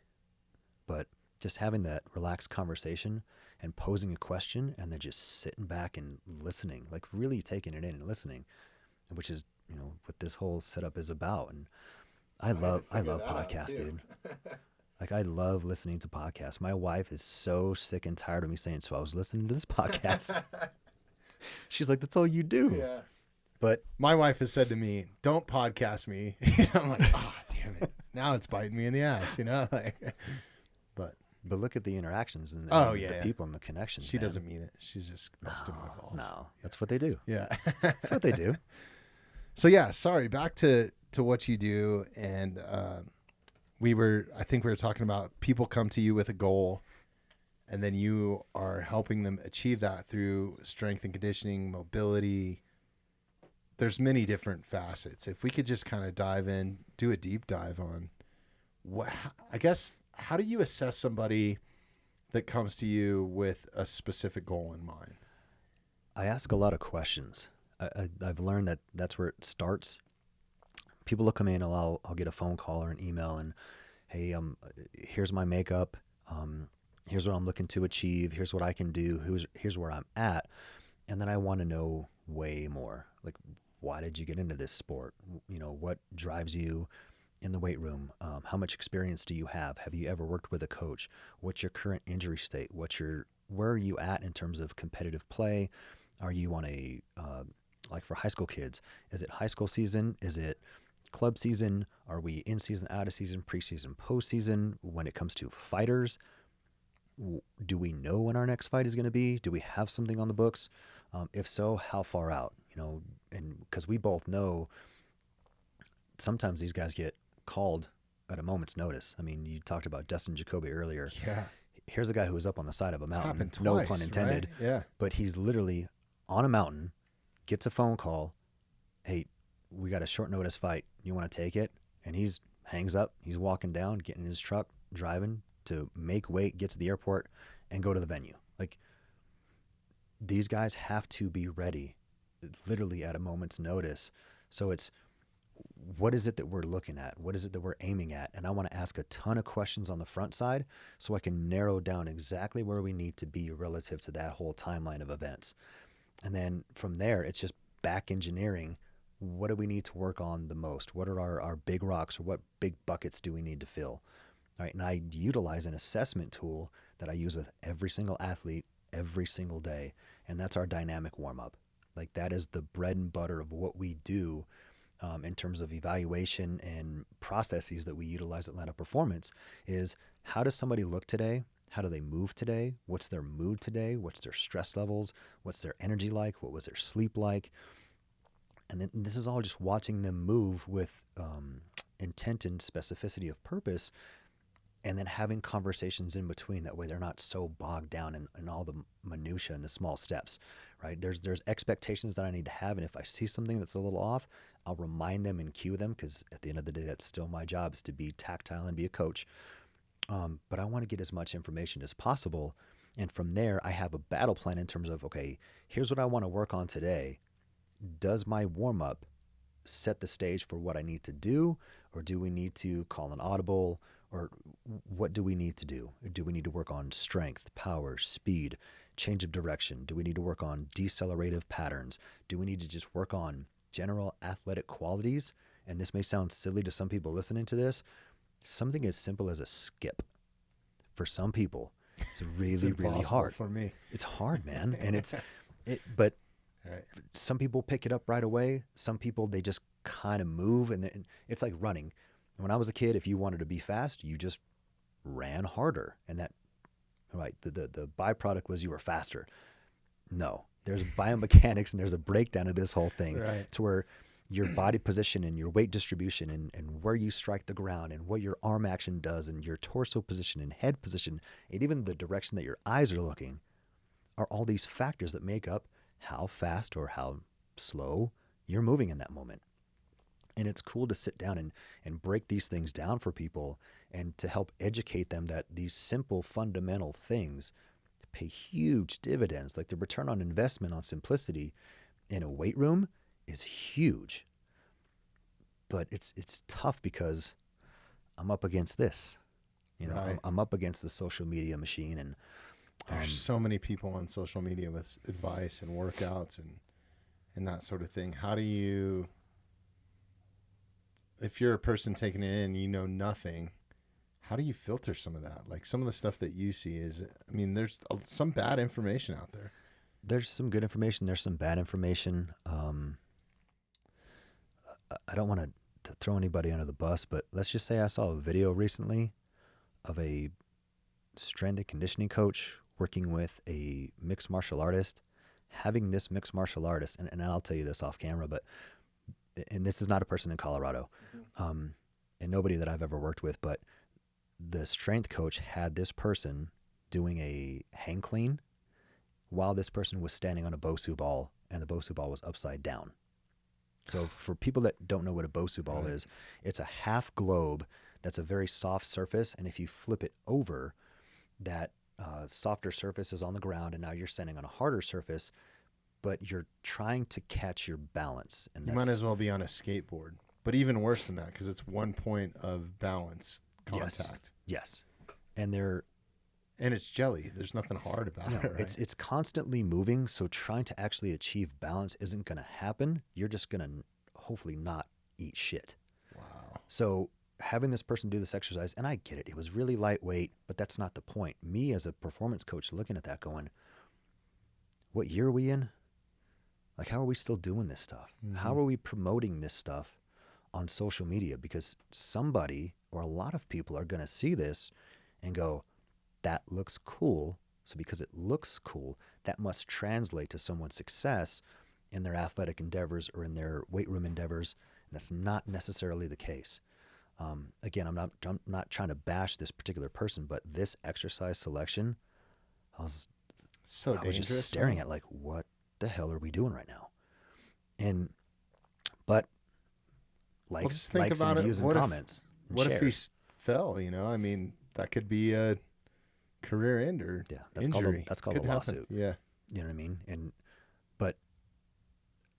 Speaker 2: but just having that relaxed conversation and posing a question and then just sitting back and listening, like really taking it in and listening, which is, what this whole setup is about. And I love podcasts, dude. Like I love listening to podcasts. My wife is so sick and tired of me saying, so I was listening to this podcast. She's like, that's all you do.
Speaker 1: Yeah.
Speaker 2: But
Speaker 1: My wife has said to me, don't podcast me. I'm like, oh, damn it. Now it's biting me in the ass, But
Speaker 2: look at the interactions and
Speaker 1: yeah.
Speaker 2: people and the connections.
Speaker 1: she
Speaker 2: man.
Speaker 1: doesn't mean it. She's just busting my balls.
Speaker 2: No, that's what they do.
Speaker 1: Yeah.
Speaker 2: That's what they do.
Speaker 1: So yeah, sorry, back to what you do. And I think we were talking about people come to you with a goal and then you are helping them achieve that through strength and conditioning, mobility. There's many different facets. If we could just kind of dive in, do a deep dive on how do you assess somebody that comes to you with a specific goal in mind?
Speaker 2: I ask a lot of questions. I've learned that that's where it starts. People will come in and I'll get a phone call or an email and, hey, here's my makeup. Here's what I'm looking to achieve. Here's what I can do. Here's where I'm at. And then I want to know way more. Like, why did you get into this sport? What drives you in the weight room? How much experience do you have? Have you ever worked with a coach? What's your current injury state? Where are you at in terms of competitive play? Are you on a, like for high school kids, is it high school season? Is it club season? Are we in season, out of season, preseason, postseason? When it comes to fighters, do we know when our next fight is going to be? Do we have something on the books? If so, how far out? And because we both know sometimes these guys get called at a moment's notice. I mean, you talked about Dustin Jacoby earlier.
Speaker 1: Yeah.
Speaker 2: Here's a guy who was up on the side of a mountain.
Speaker 1: Happened
Speaker 2: No
Speaker 1: twice,
Speaker 2: pun intended.
Speaker 1: right? Yeah.
Speaker 2: But he's literally on a mountain, gets a phone call. Hey, we got a short notice fight. You want to take it? And he's hangs up. He's walking down, getting in his truck, driving to make weight, get to the airport, and go to the venue. Like, these guys have to be ready literally at a moment's notice. So it's, what is it that we're looking at? What is it that we're aiming at? And I want to ask a ton of questions on the front side so I can narrow down exactly where we need to be relative to that whole timeline of events. And then from there, it's just back engineering. What do we need to work on the most? What are our big rocks, or what big buckets do we need to fill? All right. And I utilize an assessment tool that I use with every single athlete every single day. And that's our dynamic warm-up. Like, that is the bread and butter of what we do in terms of evaluation and processes that we utilize at Landow Performance. Is, how does somebody look today? How do they move today? What's their mood today? What's their stress levels? What's their energy like? What was their sleep like? And then this is all just watching them move with intent and specificity of purpose, and then having conversations in between. That way they're not so bogged down in all the minutia and the small steps, right? There's expectations that I need to have, and if I see something that's a little off, I'll remind them and cue them, because at the end of the day, that's still my job, is to be tactile and be a coach. But I want to get as much information as possible. And from there, I have a battle plan in terms of, okay, here's what I want to work on today. Does my warm-up set the stage for what I need to do? Or do we need to call an audible? Or what do we need to do? Do we need to work on strength, power, speed, change of direction? Do we need to work on decelerative patterns? Do we need to just work on general athletic qualities? And this may sound silly to some people listening to this. Something as simple as a skip, for some people, it's really, really hard
Speaker 1: for me.
Speaker 2: It's hard, man. And but
Speaker 1: Right.
Speaker 2: Some people pick it up right away. Some people, they just kind of move, and then it's like running. When I was a kid, if you wanted to be fast, you just ran harder, and that, right, the byproduct was you were faster. No, there's biomechanics and there's a breakdown of this whole thing.
Speaker 1: Right.
Speaker 2: It's where your body position and your weight distribution and where you strike the ground and what your arm action does and your torso position and head position and even the direction that your eyes are looking are all these factors that make up how fast or how slow you're moving in that moment. And it's cool to sit down and break these things down for people and to help educate them that these simple fundamental things pay huge dividends. Like the return on investment on simplicity in a weight room is huge. But it's tough because I'm up against this.
Speaker 1: Right.
Speaker 2: I'm up against the social media machine, and
Speaker 1: there's so many people on social media with advice and workouts and that sort of thing. How do you, if you're a person taking it in, you know nothing, how do you filter some of that? Like some of the stuff that you see is, I mean, there's some bad information out there.
Speaker 2: There's some good information. There's some bad information. I don't want to throw anybody under the bus, but let's just say I saw a video recently of a strength and conditioning coach working with a mixed martial artist, having this mixed martial artist, and I'll tell you this off camera, and this is not a person in Colorado, and nobody that I've ever worked with, but the strength coach had this person doing a hang clean while this person was standing on a Bosu ball, and the Bosu ball was upside down. So for people that don't know what a Bosu ball is, it's a half globe that's a very soft surface, and if you flip it over, that softer surface is on the ground, and now you're standing on a harder surface, but you're trying to catch your balance. And
Speaker 1: you might as well be on a skateboard, but even worse than that because it's 1 point of balance contact.
Speaker 2: Yes. And
Speaker 1: it's jelly. There's nothing hard about it. Right?
Speaker 2: It's constantly moving, so trying to actually achieve balance isn't going to happen. You're just going to hopefully not eat shit.
Speaker 1: Wow.
Speaker 2: So having this person do this exercise, and I get it, it was really lightweight, but that's not the point. Me as a performance coach looking at that going, what year are we in? Like, how are we still doing this stuff? Mm-hmm. How are we promoting this stuff on social media? Because somebody or a lot of people are going to see this and go, that looks cool. So because it looks cool, that must translate to someone's success in their athletic endeavors or in their weight room endeavors. And that's not necessarily the case. Again, I'm not trying to bash this particular person, but this exercise selection, I was just staring at like, what the hell are we doing right now? But likes and views and comments.
Speaker 1: What if he fell? I mean, that could be a career end or injury.
Speaker 2: That's called a lawsuit.
Speaker 1: Yeah.
Speaker 2: You know what I mean? But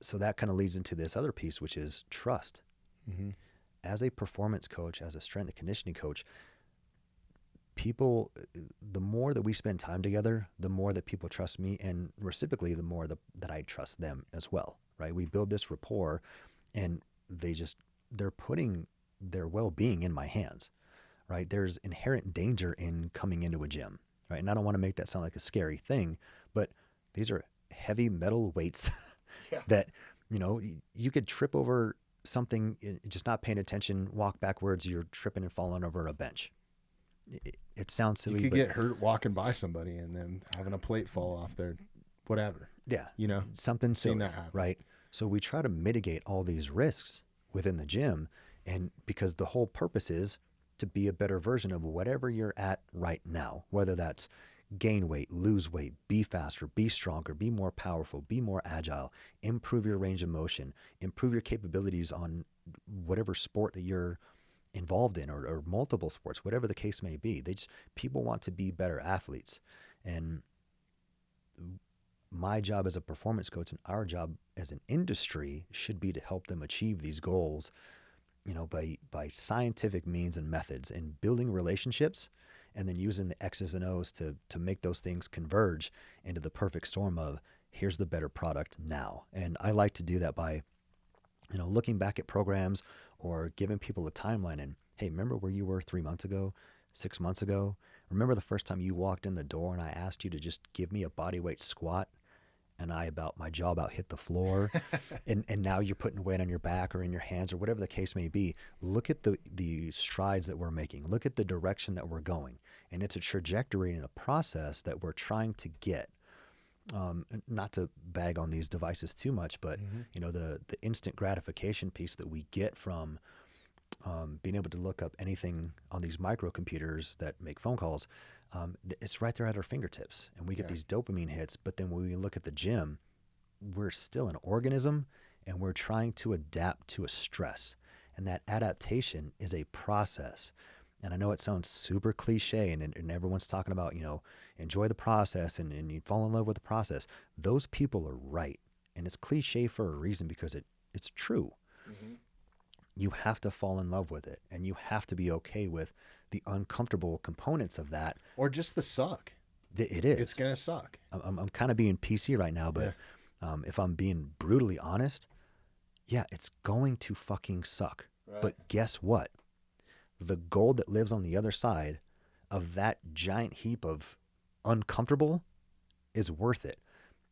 Speaker 2: so that kind of leads into this other piece, which is trust.
Speaker 1: Mm-hmm.
Speaker 2: As a performance coach, as a strength and conditioning coach, people, the more that we spend time together, the more that people trust me, and reciprocally, the more that I trust them as well, right? We build this rapport, and they're putting their well-being in my hands, right? There's inherent danger in coming into a gym, right? And I don't want to make that sound like a scary thing, but these are heavy metal weights that, you could trip over something, just not paying attention, walk backwards, you're tripping and falling over a bench. It sounds silly.
Speaker 1: You could get hurt walking by somebody and then having a plate fall off there, whatever.
Speaker 2: Yeah. Something silly,
Speaker 1: seen that happen.
Speaker 2: Right? So we try to mitigate all these risks within the gym, and because the whole purpose is to be a better version of whatever you're at right now, whether that's gain weight, lose weight, be faster, be stronger, be more powerful, be more agile, improve your range of motion, improve your capabilities on whatever sport that you're involved in, or multiple sports, whatever the case may be. People want to be better athletes. And my job as a performance coach and our job as an industry should be to help them achieve these goals, by scientific means and methods, and building relationships, and then using the X's and O's to make those things converge into the perfect storm of, here's the better product now. And I like to do that by, looking back at programs or giving people a timeline and, hey, remember where you were 3 months ago, 6 months ago? Remember the first time you walked in the door and I asked you to just give me a bodyweight squat? and my jaw about hit the floor, and now you're putting weight on your back or in your hands or whatever the case may be. Look at the strides that we're making. Look at the direction that we're going. And it's a trajectory and a process that we're trying to get. Not to bag on these devices too much, but the instant gratification piece that we get from being able to look up anything on these microcomputers that make phone calls, it's right there at our fingertips, and we get these dopamine hits. But then when we look at the gym, we're still an organism, and we're trying to adapt to a stress, and that adaptation is a process. And I know it sounds super cliche, and everyone's talking about, enjoy the process and you fall in love with the process. Those people are right. And it's cliche for a reason, because it's true. Mm-hmm. You have to fall in love with it, and you have to be okay with the uncomfortable components of that.
Speaker 1: Or just the suck.
Speaker 2: It is.
Speaker 1: It's going to suck.
Speaker 2: I'm kind of being PC right now, but if I'm being brutally honest, it's going to fucking suck. Right. But guess what? The gold that lives on the other side of that giant heap of uncomfortable is worth it.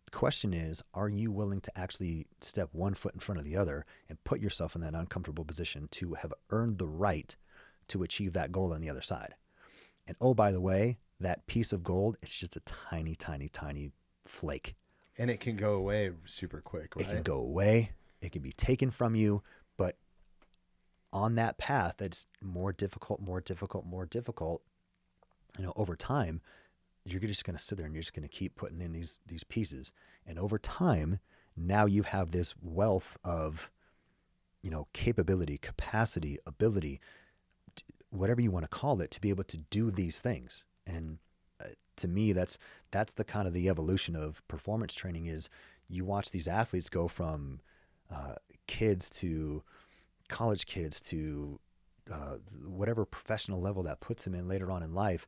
Speaker 2: The question is, are you willing to actually step one foot in front of the other and put yourself in that uncomfortable position to have earned the right to achieve that goal on the other side? And oh, by the way, that piece of gold, it's just a tiny, tiny, tiny flake.
Speaker 1: And it can go away super quick, right?
Speaker 2: It can go away. It can be taken from you. But on that path, that's more difficult, over time, you're just going to sit there and you're just going to keep putting in these pieces. And over time, now you have this wealth of, capability, capacity, ability, whatever you want to call it, to be able to do these things. And to me, that's the kind of the evolution of performance training. Is you watch these athletes go from kids to college kids to whatever professional level that puts him in later on in life.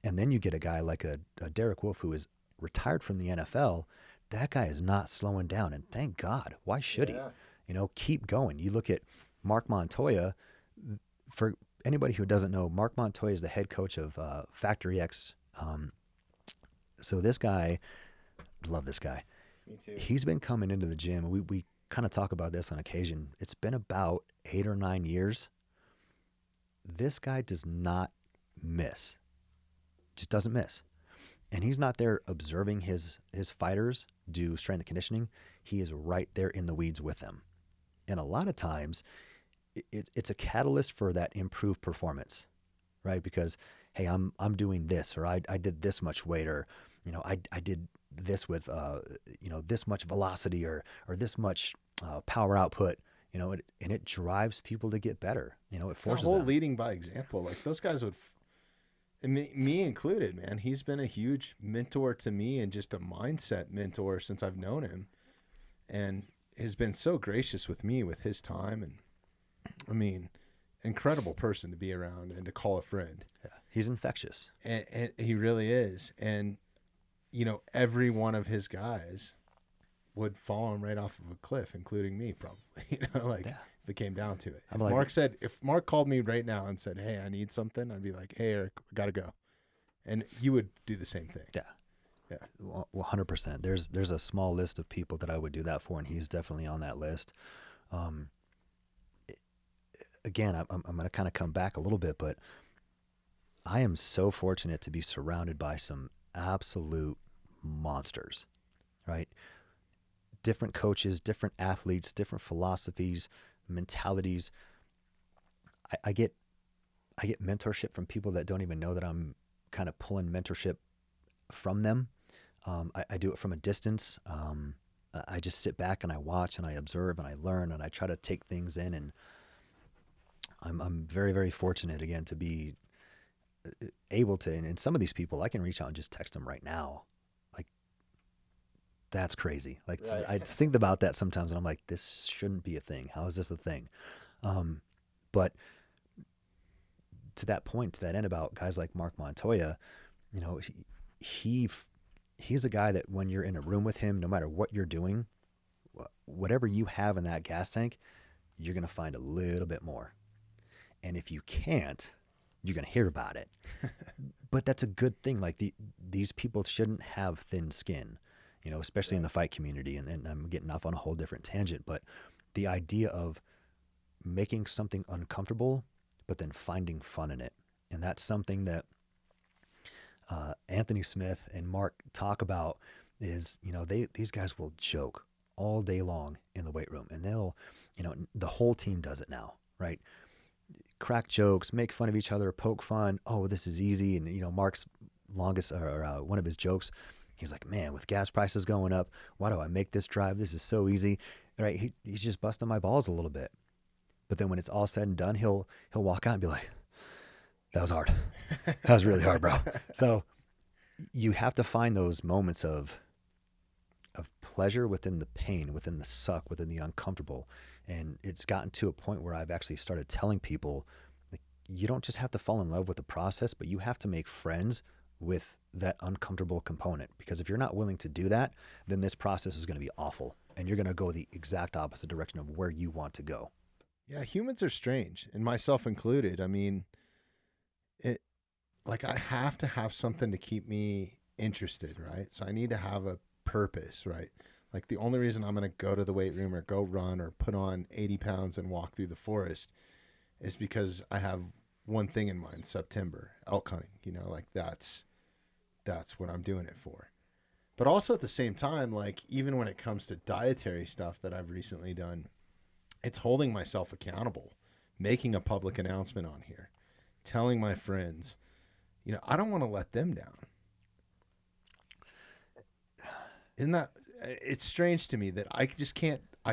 Speaker 2: And then you get a guy like a Derek Wolfe, who is retired from the NFL. That guy is not slowing down, and thank God. Why should he? Keep going. You look at Mark Montoya. For anybody who doesn't know, Mark Montoya is the head coach of Factory X. So this guy, love this guy.
Speaker 1: Me too.
Speaker 2: He's been coming into the gym. We kind of talk about this on occasion. It's been about 8 or 9 years. This guy does not miss. Just doesn't miss. And he's not there observing his fighters do strength and conditioning. He is right there in the weeds with them. And a lot of times it's a catalyst for that improved performance, right? Because, hey, I'm doing this, or I did this much weight, or, I did this with, this much velocity or this much power output, and it drives people to get better. It forces
Speaker 1: the whole
Speaker 2: them.
Speaker 1: leading by example. Like those guys would, me included, man. He's been a huge mentor to me, and just a mindset mentor since I've known him, and has been so gracious with me with his time. And incredible person to be around and to call a friend.
Speaker 2: Yeah, he's infectious.
Speaker 1: And he really is. And, every one of his guys would fall right off of a cliff, including me, probably, if it came down to it. If Mark called me right now and said, hey, I need something, I'd be like, hey, Eric, I got to go. And you would do the same thing.
Speaker 2: Yeah. Yeah. 100%. There's a small list of people that I would do that for, and he's definitely on that list. Again, I'm going to kind of come back a little bit, but I am so fortunate to be surrounded by some absolute monsters, right? Different coaches, different athletes, different philosophies, mentalities. I get mentorship from people that don't even know that I'm kind of pulling mentorship from them. I do it from a distance. I just sit back and I watch and I observe and I learn and I try to take things in, and I'm very, very fortunate, again, to be able to, and some of these people, I can reach out and just text them right now. Like, that's crazy. Like, right. I think about that sometimes, and I'm like, this shouldn't be a thing. How is this a thing? But to that point, to that end about guys like Mark Montoya, he's a guy that when you're in a room with him, no matter what you're doing, whatever you have in that gas tank, you're going to find a little bit more. And if you can't, you're going to hear about it. But that's a good thing. Like these people shouldn't have thin skin. especially in the fight community. And I'm getting off on a whole different tangent, but the idea of making something uncomfortable, but then finding fun in it. And that's something that Anthony Smith and Mark talk about is, these guys will joke all day long in the weight room, and they'll, the whole team does it now, right? Crack jokes, make fun of each other, poke fun. Oh, this is easy. And, Mark's longest or one of his jokes, he's like, man, with gas prices going up, why do I make this drive? This is so easy, right? He's just busting my balls a little bit. But then when it's all said and done, he'll walk out and be like, that was hard. That was really hard, bro. So you have to find those moments of pleasure within the pain, within the suck, within the uncomfortable. And it's gotten to a point where I've actually started telling people, like, you don't just have to fall in love with the process, but you have to make friends with that uncomfortable component. Because if you're not willing to do that, then this process is going to be awful. And you're going to go the exact opposite direction of where you want to go.
Speaker 1: Yeah, humans are strange, and myself included. I mean, I have to have something to keep me interested, right? So I need to have a purpose, right? Like the only reason I'm going to go to the weight room or go run or put on 80 pounds and walk through the forest is because I have one thing in mind, September, elk hunting, that's what I'm doing it for. But also at the same time, like even when it comes to dietary stuff that I've recently done, it's holding myself accountable, making a public announcement on here, telling my friends, I don't want to let them down. Isn't that, it's strange to me that I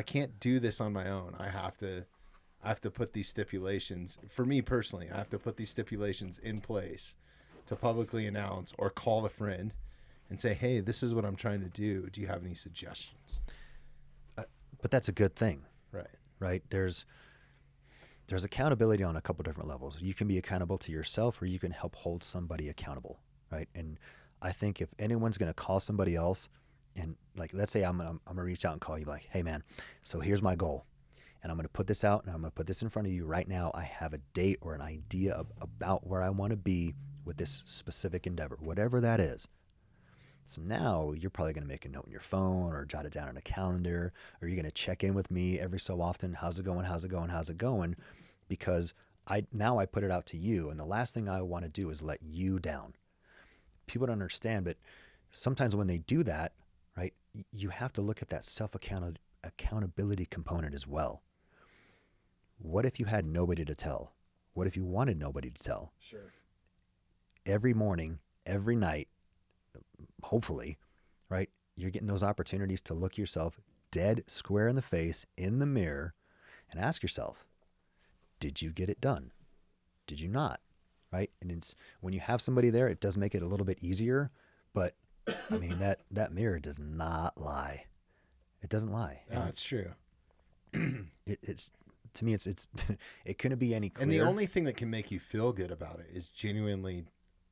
Speaker 1: can't do this on my own. I have to put these stipulations, for me personally, I have to put these stipulations in place to publicly announce or call a friend and say, hey, this is what I'm trying to do. Do you have any suggestions?
Speaker 2: But that's a good thing.
Speaker 1: Right.
Speaker 2: There's accountability on a couple different levels. You can be accountable to yourself, or you can help hold somebody accountable, right? And I think if anyone's going to call somebody else, and like, let's say I'm gonna reach out and call you, like, hey man, so here's my goal, and I'm going to put this out, and I'm going to put this in front of you right now. I have a date or an idea about where I want to be with this specific endeavor, whatever that is. So now you're probably going to make a note in your phone or jot it down on a calendar, or you're going to check in with me every so often. How's it going? How's it going? How's it going? Because I put it out to you. And the last thing I want to do is let you down. People don't understand, but sometimes when they do that, right, you have to look at that accountability component as well. What if you had nobody to tell? What if you wanted nobody to tell?
Speaker 1: Sure.
Speaker 2: Every morning, every night, hopefully, right, you're getting those opportunities to look yourself dead square in the face in the mirror and ask yourself, did you get it done? Did you not? Right? And it's when you have somebody there, it does make it a little bit easier, but I mean, that mirror does not lie. It doesn't lie.
Speaker 1: No, it's true.
Speaker 2: It's to me, it's it couldn't be any clearer.
Speaker 1: And the only thing that can make you feel good about it is genuinely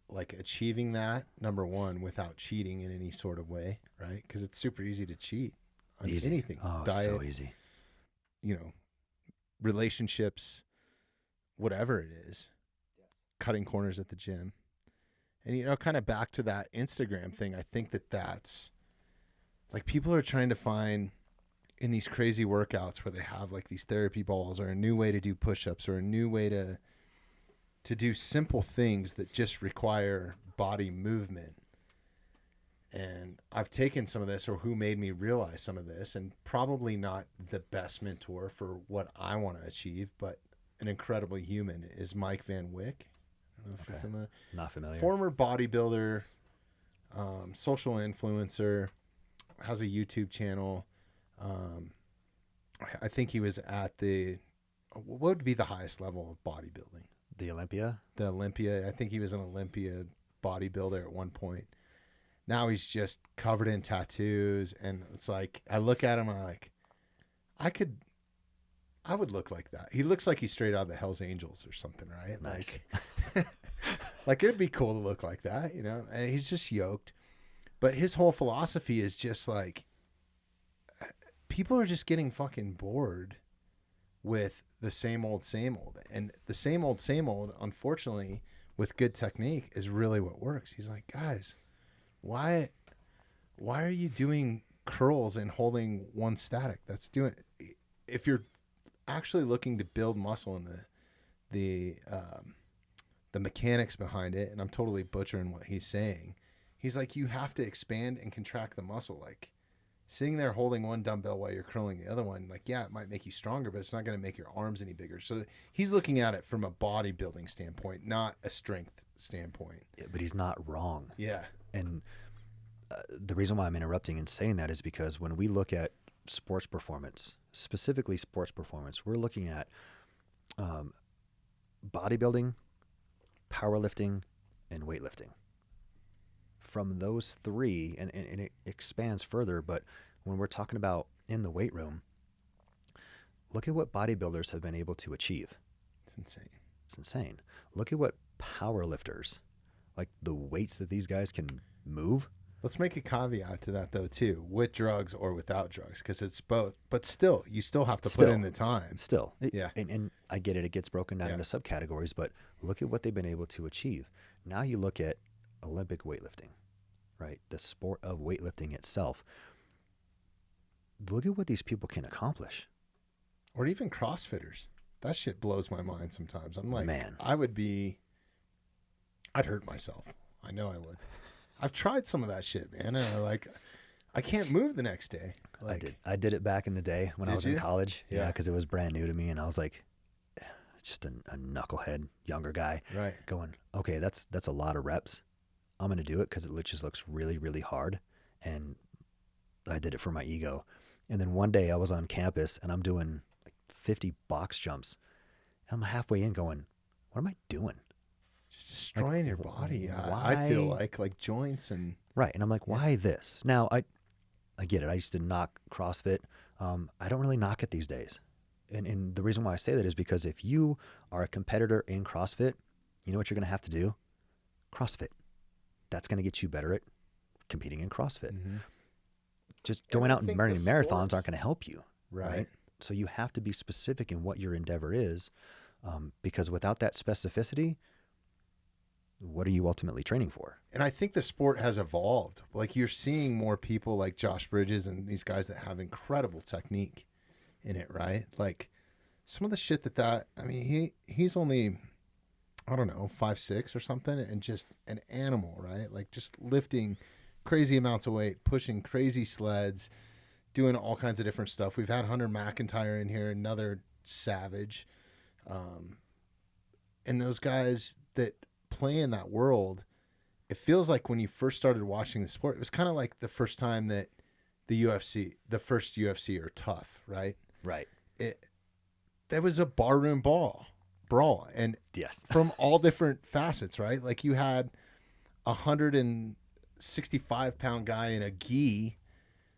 Speaker 1: like achieving that, number one, without cheating in any sort of way, right? Because it's super easy to cheat on anything.
Speaker 2: Oh,
Speaker 1: diet,
Speaker 2: so easy.
Speaker 1: Relationships, whatever it is, cutting corners at the gym. And, kind of back to that Instagram thing, I think that's like people are trying to find in these crazy workouts where they have like these therapy balls or a new way to do push-ups or a new way to do simple things that just require body movement. And I've taken some of this, or who made me realize some of this, and probably not the best mentor for what I want to achieve, but an incredibly human is Mike Van Wyck. I don't know if you're familiar.
Speaker 2: Not familiar.
Speaker 1: Former bodybuilder, social influencer, has a YouTube channel. I think he was at what would be the highest level of bodybuilding?
Speaker 2: The Olympia?
Speaker 1: The Olympia. I think he was an Olympia bodybuilder at one point. Now he's just covered in tattoos, and it's like I look at him and I'm like, I would look like that. He looks like he's straight out of the Hells Angels or something, right?
Speaker 2: Nice.
Speaker 1: Like it'd be cool to look like that, And he's just yoked. But his whole philosophy is just like people are just getting fucking bored with the same old, and the same old, unfortunately, with good technique is really what works. He's like, guys, why why are you doing curls and holding one static? That's doing, if you're actually looking to build muscle in the mechanics behind it, and I'm totally butchering what he's saying. He's like, you have to expand and contract the muscle. Like sitting there holding one dumbbell while you're curling the other one, like, yeah, it might make you stronger, but it's not going to make your arms any bigger. So he's looking at it from a bodybuilding standpoint, not a strength standpoint.
Speaker 2: Yeah, but he's not wrong.
Speaker 1: Yeah.
Speaker 2: And the reason why I'm interrupting and saying that is because when we look at sports performance, specifically sports performance, we're looking at bodybuilding, powerlifting, and weightlifting. From those three, and it expands further, but when we're talking about in the weight room, look at what bodybuilders have been able to achieve.
Speaker 1: It's insane.
Speaker 2: It's insane. Look at what powerlifters, like the weights that these guys can move.
Speaker 1: Let's make a caveat to that, though, too, with drugs or without drugs, because it's both. But still, you still have to put in the time.
Speaker 2: Still.
Speaker 1: Yeah.
Speaker 2: And I get it. It gets broken down into subcategories, but look at what they've been able to achieve. Now you look at Olympic weightlifting, right? The sport of weightlifting itself. Look at what these people can accomplish.
Speaker 1: Or even CrossFitters. That shit blows my mind sometimes. I'm like,
Speaker 2: man,
Speaker 1: I'd hurt myself. I know I would. I've tried some of that shit, man, and I can't move the next day. Like,
Speaker 2: I did it back in the day when I was in college.
Speaker 1: Yeah,
Speaker 2: because it was brand new to me, and I was like, just a knucklehead younger guy.
Speaker 1: Right.
Speaker 2: Going, okay, that's a lot of reps. I'm gonna do it because it just looks really, really hard, and I did it for my ego. And then one day I was on campus and I'm doing like 50 box jumps, and I'm halfway in going, what am I doing?
Speaker 1: Just destroying your body.
Speaker 2: Why?
Speaker 1: I feel like joints and
Speaker 2: right. And I'm like, why this? Now I get it. I used to knock CrossFit. I don't really knock it these days. And the reason why I say that is because if you are a competitor in CrossFit, you know what you're going to have to do? CrossFit. That's going to get you better at competing in CrossFit. Mm-hmm. Just going out and running marathons aren't going to help you. Right. So you have to be specific in what your endeavor is, because without that specificity, what are you ultimately training for?
Speaker 1: And I think the sport has evolved. Like you're seeing more people like Josh Bridges and these guys that have incredible technique in it, right? Like some of the shit he's only, I don't know, 5'6" or something, and just an animal, right? Like just lifting crazy amounts of weight, pushing crazy sleds, doing all kinds of different stuff. We've had Hunter McIntyre in here, another savage. And those guys that play in that world, it feels like when you first started watching the sport, it was kind of like the first time that the first UFC or Tough, right?
Speaker 2: Right.
Speaker 1: There was a barroom brawl, and
Speaker 2: yes,
Speaker 1: from all different facets, right? Like you had 165-pound guy in a gi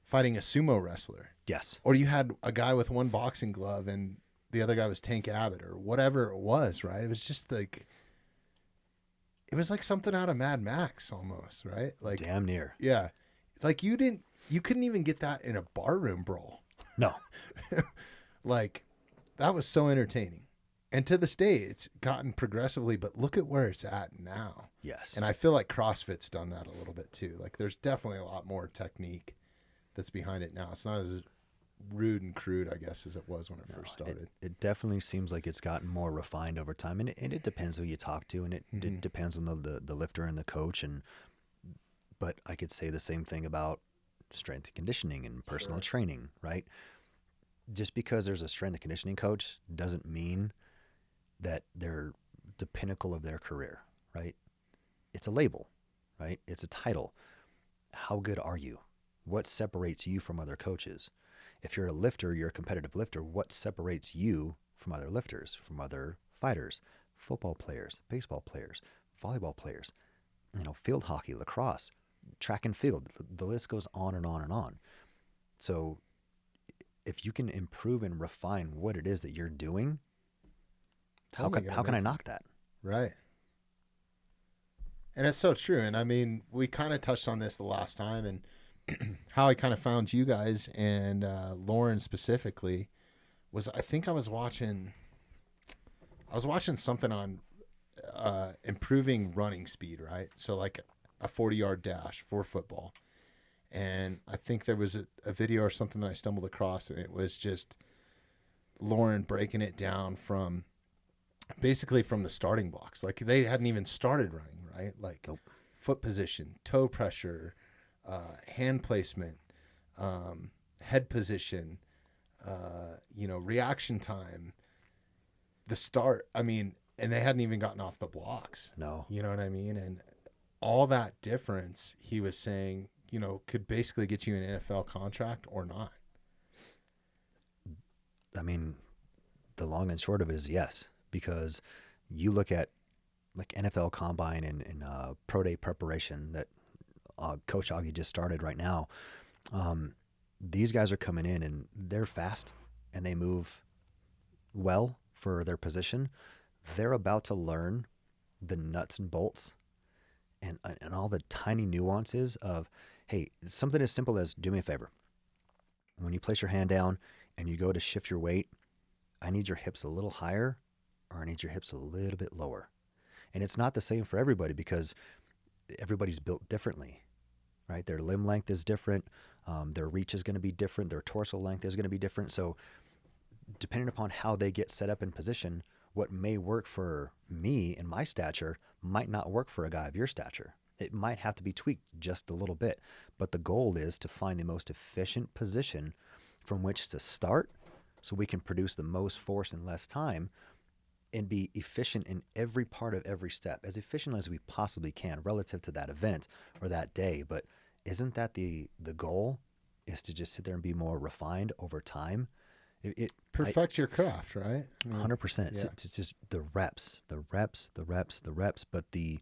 Speaker 1: fighting a sumo wrestler.
Speaker 2: Yes.
Speaker 1: Or you had a guy with one boxing glove and the other guy was Tank Abbott or whatever it was, right? It was just like, it was like something out of Mad Max almost, right? Like
Speaker 2: damn near.
Speaker 1: Yeah. Like you couldn't even get that in a barroom brawl.
Speaker 2: No.
Speaker 1: Like that was so entertaining. And to this day, it's gotten progressively, but look at where it's at now.
Speaker 2: Yes.
Speaker 1: And I feel like CrossFit's done that a little bit too. Like there's definitely a lot more technique that's behind it now. It's not as rude and crude, I guess, as it was when it first started.
Speaker 2: It definitely seems like it's gotten more refined over time, and it depends who you talk to, and it depends on the lifter and the coach. But I could say the same thing about strength and conditioning and personal training, right? Just because there's a strength and conditioning coach doesn't mean that they're the pinnacle of their career, right? It's a label, right? It's a title. How good are you? What separates you from other coaches? If you're a lifter, you're a competitive lifter, what separates you from other lifters, from other fighters, football players, baseball players, volleyball players, field hockey, lacrosse, track and field, the list goes on and on and on. So if you can improve and refine what it is that you're doing, how can I knock that?
Speaker 1: Right. And it's so true. And I mean, we kind of touched on this the last time, and how I kind of found you guys and Lauren specifically was, I think I was watching something on improving running speed, right? So like a 40-yard dash for football. And I think there was a video or something that I stumbled across, and it was just Lauren breaking it down from basically from the starting blocks. Like they hadn't even started running, right? Like
Speaker 2: Nope.
Speaker 1: foot position, toe pressure, hand placement, head position, reaction time, the start. I mean, and they hadn't even gotten off the blocks.
Speaker 2: No.
Speaker 1: You know what I mean? And all that difference, he was saying, could basically get you an NFL contract or not.
Speaker 2: I mean, the long and short of it is yes, because you look at like NFL Combine and Pro Day preparation that Coach Augie just started right now. These guys are coming in and they're fast and they move well for their position. They're about to learn the nuts and bolts and all the tiny nuances of, hey, something as simple as do me a favor. When you place your hand down and you go to shift your weight, I need your hips a little higher or I need your hips a little bit lower. And it's not the same for everybody because everybody's built differently, right? Their limb length is different. Their reach is going to be different. Their torso length is going to be different. So depending upon how they get set up in position, what may work for me and my stature might not work for a guy of your stature. It might have to be tweaked just a little bit. But the goal is to find the most efficient position from which to start so we can produce the most force in less time and be efficient in every part of every step, as efficient as we possibly can relative to that event or that day. But isn't that the goal, is to just sit there and be more refined over time?
Speaker 1: Perfect your craft, right?
Speaker 2: 100%.
Speaker 1: Yeah.
Speaker 2: It's just the reps, but the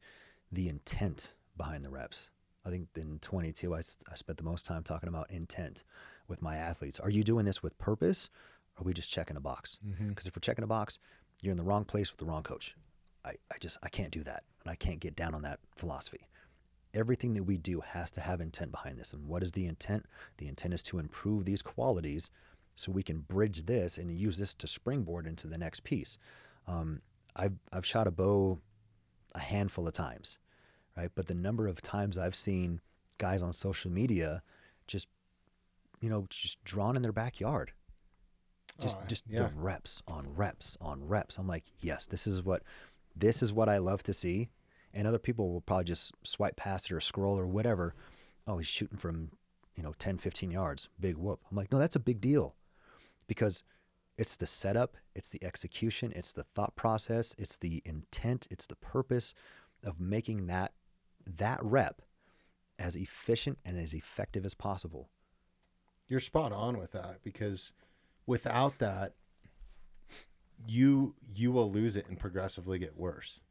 Speaker 2: intent behind the reps. I think in 22, I spent the most time talking about intent with my athletes. Are you doing this with purpose? Or are we just checking a box? Because if we're checking a box, you're in the wrong place with the wrong coach. I can't do that. And I can't get down on that philosophy. Everything that we do has to have intent behind this. And what is the intent? The intent is to improve these qualities so we can bridge this and use this to springboard into the next piece. I've shot a bow a handful of times, right? But the number of times I've seen guys on social media just drawn in their backyard. The reps on reps on reps. I'm like, yes, this is what I love to see. And other people will probably just swipe past it or scroll or whatever. Oh, he's shooting from, 10, 15 yards. Big whoop. I'm like, no, that's a big deal. Because it's the setup, it's the execution, it's the thought process, it's the intent, it's the purpose of making that rep as efficient and as effective as possible.
Speaker 1: You're spot on with that, because without that, you will lose it and progressively get worse.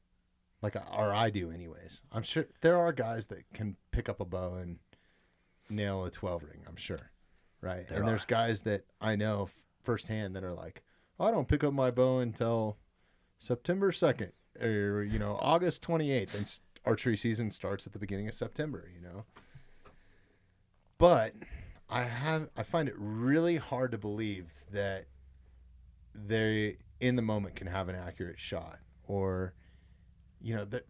Speaker 1: Or I do anyways. I'm sure there are guys that can pick up a bow and nail a 12 ring, I'm sure. Right. There's guys that I know firsthand that are like, I don't pick up my bow until September 2nd or, August 28th. And archery season starts at the beginning of September, But I find it really hard to believe that they in the moment can have an accurate shot, or,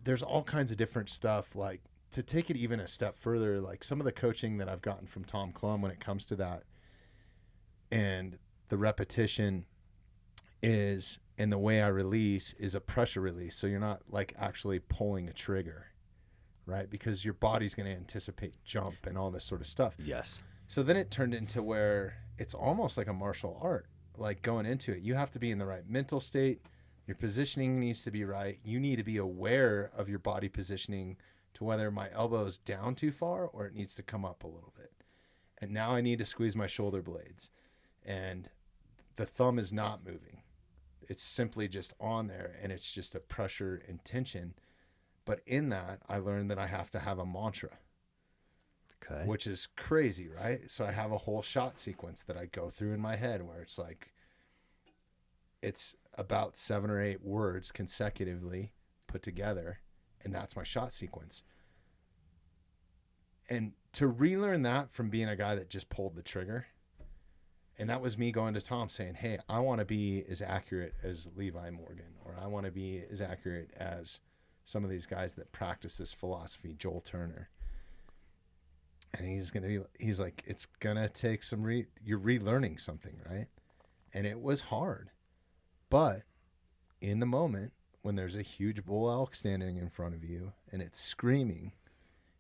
Speaker 1: there's all kinds of different stuff. Like, to take it even a step further, like some of the coaching that I've gotten from Tom Klum when it comes to that, and the repetition is, and the way I release is a pressure release. So you're not like actually pulling a trigger, right? Because your body's going to anticipate jump and all this sort of stuff.
Speaker 2: Yes.
Speaker 1: So then it turned into where it's almost like a martial art, like going into it. You have to be in the right mental state. Your positioning needs to be right. You need to be aware of your body positioning to whether my elbow is down too far or it needs to come up a little bit. And now I need to squeeze my shoulder blades. And the thumb is not moving. It's simply just on there, and it's just a pressure and tension. But in that, I learned that I have to have a mantra.
Speaker 2: Okay.
Speaker 1: Which is crazy, right? So I have a whole shot sequence that I go through in my head where it's like, it's about 7 or 8 words consecutively put together, and that's my shot sequence. And to relearn that from being a guy that just pulled the trigger, and that was me going to Tom saying, hey, I want to be as accurate as Levi Morgan, or I want to be as accurate as some of these guys that practice this philosophy, Joel Turner. And he's like, it's going to take you're relearning something, right? And it was hard. But in the moment, when there's a huge bull elk standing in front of you and it's screaming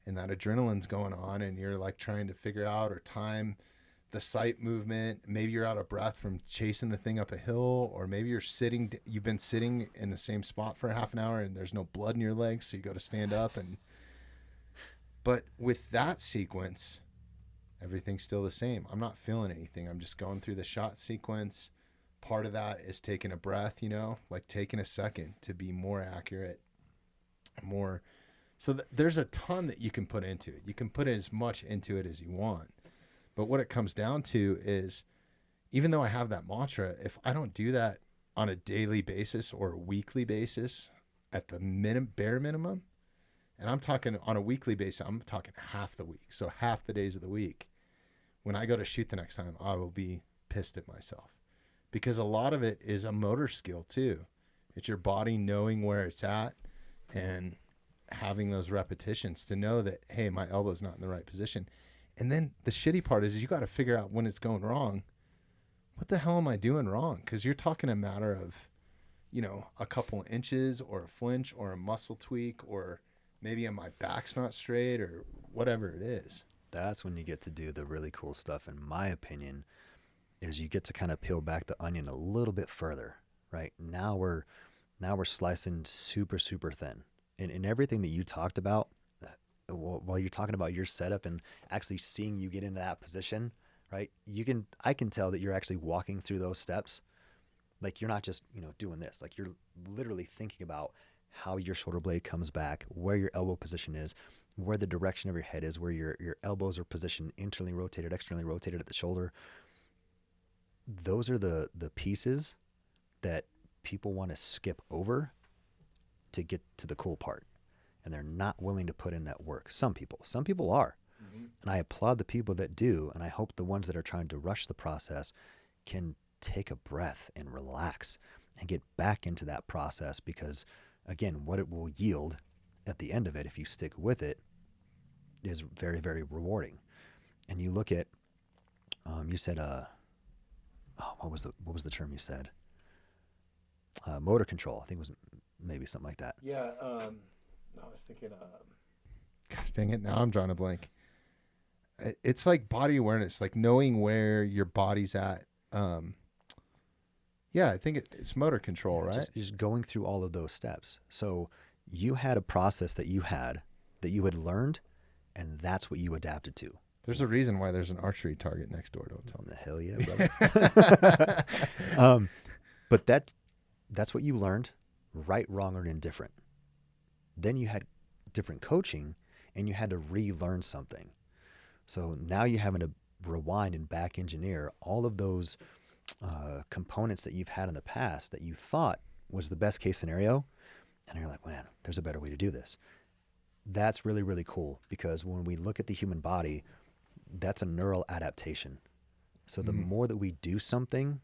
Speaker 1: and that adrenaline's going on and you're like trying to figure out or time the sight movement, maybe you're out of breath from chasing the thing up a hill, or maybe you've been sitting in the same spot for half an hour and there's no blood in your legs, so you go to stand up. But with that sequence, everything's still the same. I'm not feeling anything. I'm just going through the shot sequence. Part of that is taking a breath, like taking a second to be more accurate, more. So there's a ton that you can put into it. You can put as much into it as you want. But what it comes down to is, even though I have that mantra, if I don't do that on a daily basis or a weekly basis at the bare minimum, and I'm talking on a weekly basis, I'm talking half the week. So half the days of the week, when I go to shoot the next time, I will be pissed at myself, because a lot of it is a motor skill too. It's your body knowing where it's at and having those repetitions to know that, hey, my elbow's not in the right position. And then the shitty part is you got to figure out when it's going wrong. What the hell am I doing wrong? Because you're talking a matter of, a couple inches or a flinch or a muscle tweak, or maybe my back's not straight or whatever it is.
Speaker 2: That's when you get to do the really cool stuff, in my opinion, is you get to kind of peel back the onion a little bit further, right? Now we're slicing super, super thin. And everything that you talked about, while you're talking about your setup and actually seeing you get into that position, right? I can tell that you're actually walking through those steps. Like, you're not just, doing this. Like, you're literally thinking about how your shoulder blade comes back, where your elbow position is, where the direction of your head is, where your elbows are positioned internally rotated, externally rotated at the shoulder. Those are the pieces that people want to skip over to get to the cool part. And they're not willing to put in that work. Some people are. Mm-hmm. And I applaud the people that do. And I hope the ones that are trying to rush the process can take a breath and relax and get back into that process, because again, what it will yield at the end of it, if you stick with it, is very, very rewarding. And you look at, you said, what was the term you said? Motor control. I think it was maybe something like that.
Speaker 1: Yeah. I was thinking, gosh dang it, now I'm drawing a blank. It's like body awareness, like knowing where your body's at. Yeah, I think it's motor control, right?
Speaker 2: Just going through all of those steps. So you had a process that you had learned, and that's what you adapted to.
Speaker 1: There's a reason why there's an archery target next door. Don't tell me.
Speaker 2: The hell yeah, brother. But that's what you learned, right, wrong, or indifferent. Then you had different coaching, and you had to relearn something. So now you're having to rewind and back engineer all of those components that you've had in the past that you thought was the best case scenario. And you're like, man, there's a better way to do this. That's really, really cool, because when we look at the human body, that's a neural adaptation. So the more that we do something,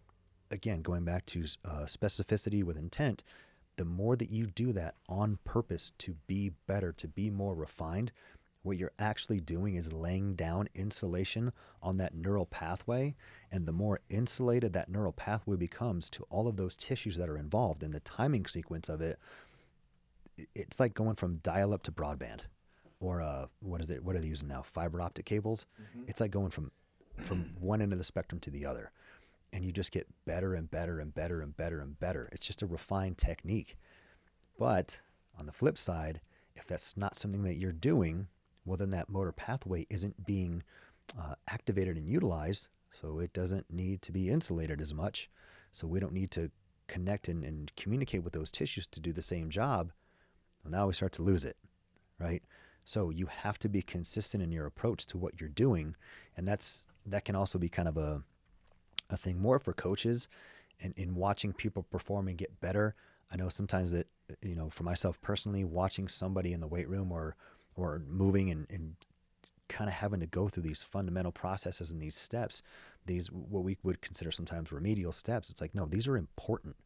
Speaker 2: again, going back to specificity with intent, the more that you do that on purpose to be better, to be more refined, what you're actually doing is laying down insulation on that neural pathway. And the more insulated that neural pathway becomes to all of those tissues that are involved in the timing sequence of it, it's like going from dial-up to broadband, or what are they using now? Fiber optic cables. Mm-hmm. It's like going from one end of the spectrum to the other. And you just get better and better and better and better and better. It's just a refined technique. But on the flip side, if that's not something that you're doing, well, then that motor pathway isn't being activated and utilized, so it doesn't need to be insulated as much. So we don't need to connect and communicate with those tissues to do the same job. Well, now we start to lose it, right? So you have to be consistent in your approach to what you're doing, and that can also be kind of a thing more for coaches, and in watching people perform and get better. I know sometimes that, for myself personally, watching somebody in the weight room or moving and kind of having to go through these fundamental processes and these steps, these what we would consider sometimes remedial steps. It's like, no, these are important.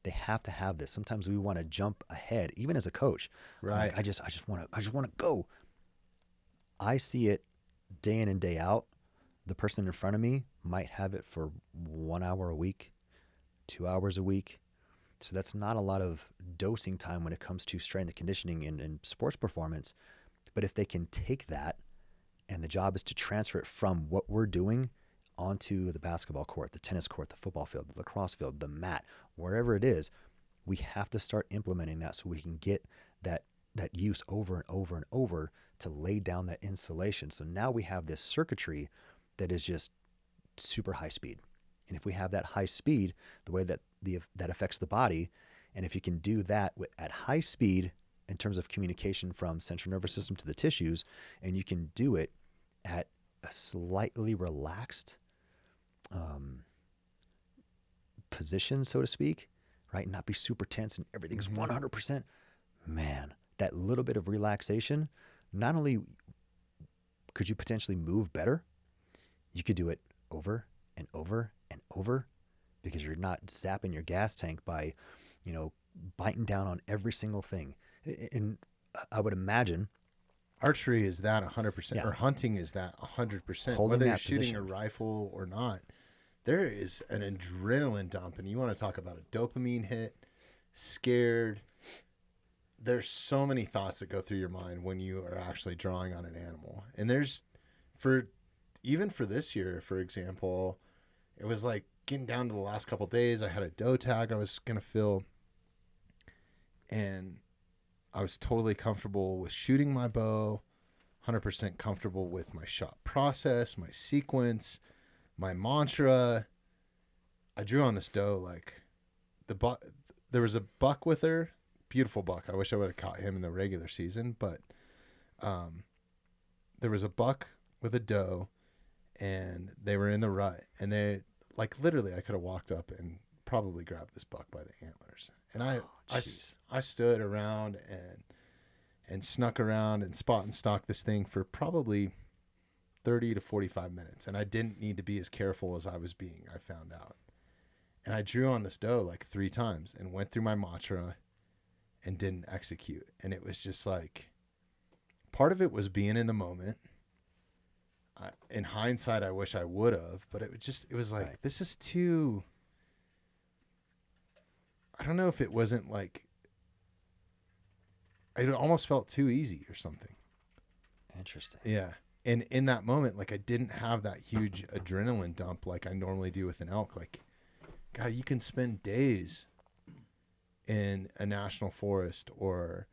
Speaker 2: They have to have this. Sometimes we want to jump ahead, even as a coach.
Speaker 1: Right.
Speaker 2: Like, I just want to go. I see it day in and day out, the person in front of me might have it for 1 hour a week, 2 hours a week. So that's not a lot of dosing time when it comes to strength and conditioning and sports performance. But if they can take that, and the job is to transfer it from what we're doing onto the basketball court, the tennis court, the football field, the lacrosse field, the mat, wherever it is, we have to start implementing that so we can get that use over and over and over to lay down that insulation. So now we have this circuitry that is just super high speed. And if we have that high speed, the way that that affects the body, and if you can do that at high speed in terms of communication from central nervous system to the tissues, and you can do it at a slightly relaxed position, so to speak, right? Not be super tense and everything's 100%. Man, that little bit of relaxation, not only could you potentially move better, you could do it over and over and over because you're not zapping your gas tank by, biting down on every single thing. And I would imagine
Speaker 1: archery is that 100%,
Speaker 2: Yeah.
Speaker 1: or hunting is that 100%.
Speaker 2: Holding
Speaker 1: Whether you're
Speaker 2: that
Speaker 1: shooting a
Speaker 2: position.
Speaker 1: rifle or not, there is an adrenaline dump, and you want to talk about a dopamine hit, scared. There's so many thoughts that go through your mind when you are actually drawing on an animal. And there's, even for this year, for example, it was like getting down to the last couple of days. I had a doe tag I was going to fill, and I was totally comfortable with shooting my bow, 100% comfortable with my shot process, my sequence, my mantra. I drew on this doe, like there was a buck with her, beautiful buck. I wish I would have caught him in the regular season, but there was a buck with a doe, and they were in the rut, and they, like, literally I could have walked up and probably grabbed this buck by the antlers. And I stood around and snuck around and spot and stalk this thing for probably 30 to 45 minutes. And I didn't need to be as careful as I was being, I found out. And I drew on this doe like 3 times and went through my mantra and didn't execute. And it was just like, part of it was being in the moment. In hindsight, I wish I would have, but it was like,
Speaker 2: Right.
Speaker 1: This is too, I don't know if it wasn't like, it almost felt too easy or something.
Speaker 2: Interesting.
Speaker 1: Yeah. And in that moment, like, I didn't have that huge adrenaline dump like I normally do with an elk. Like, God, you can spend days in a national forest or,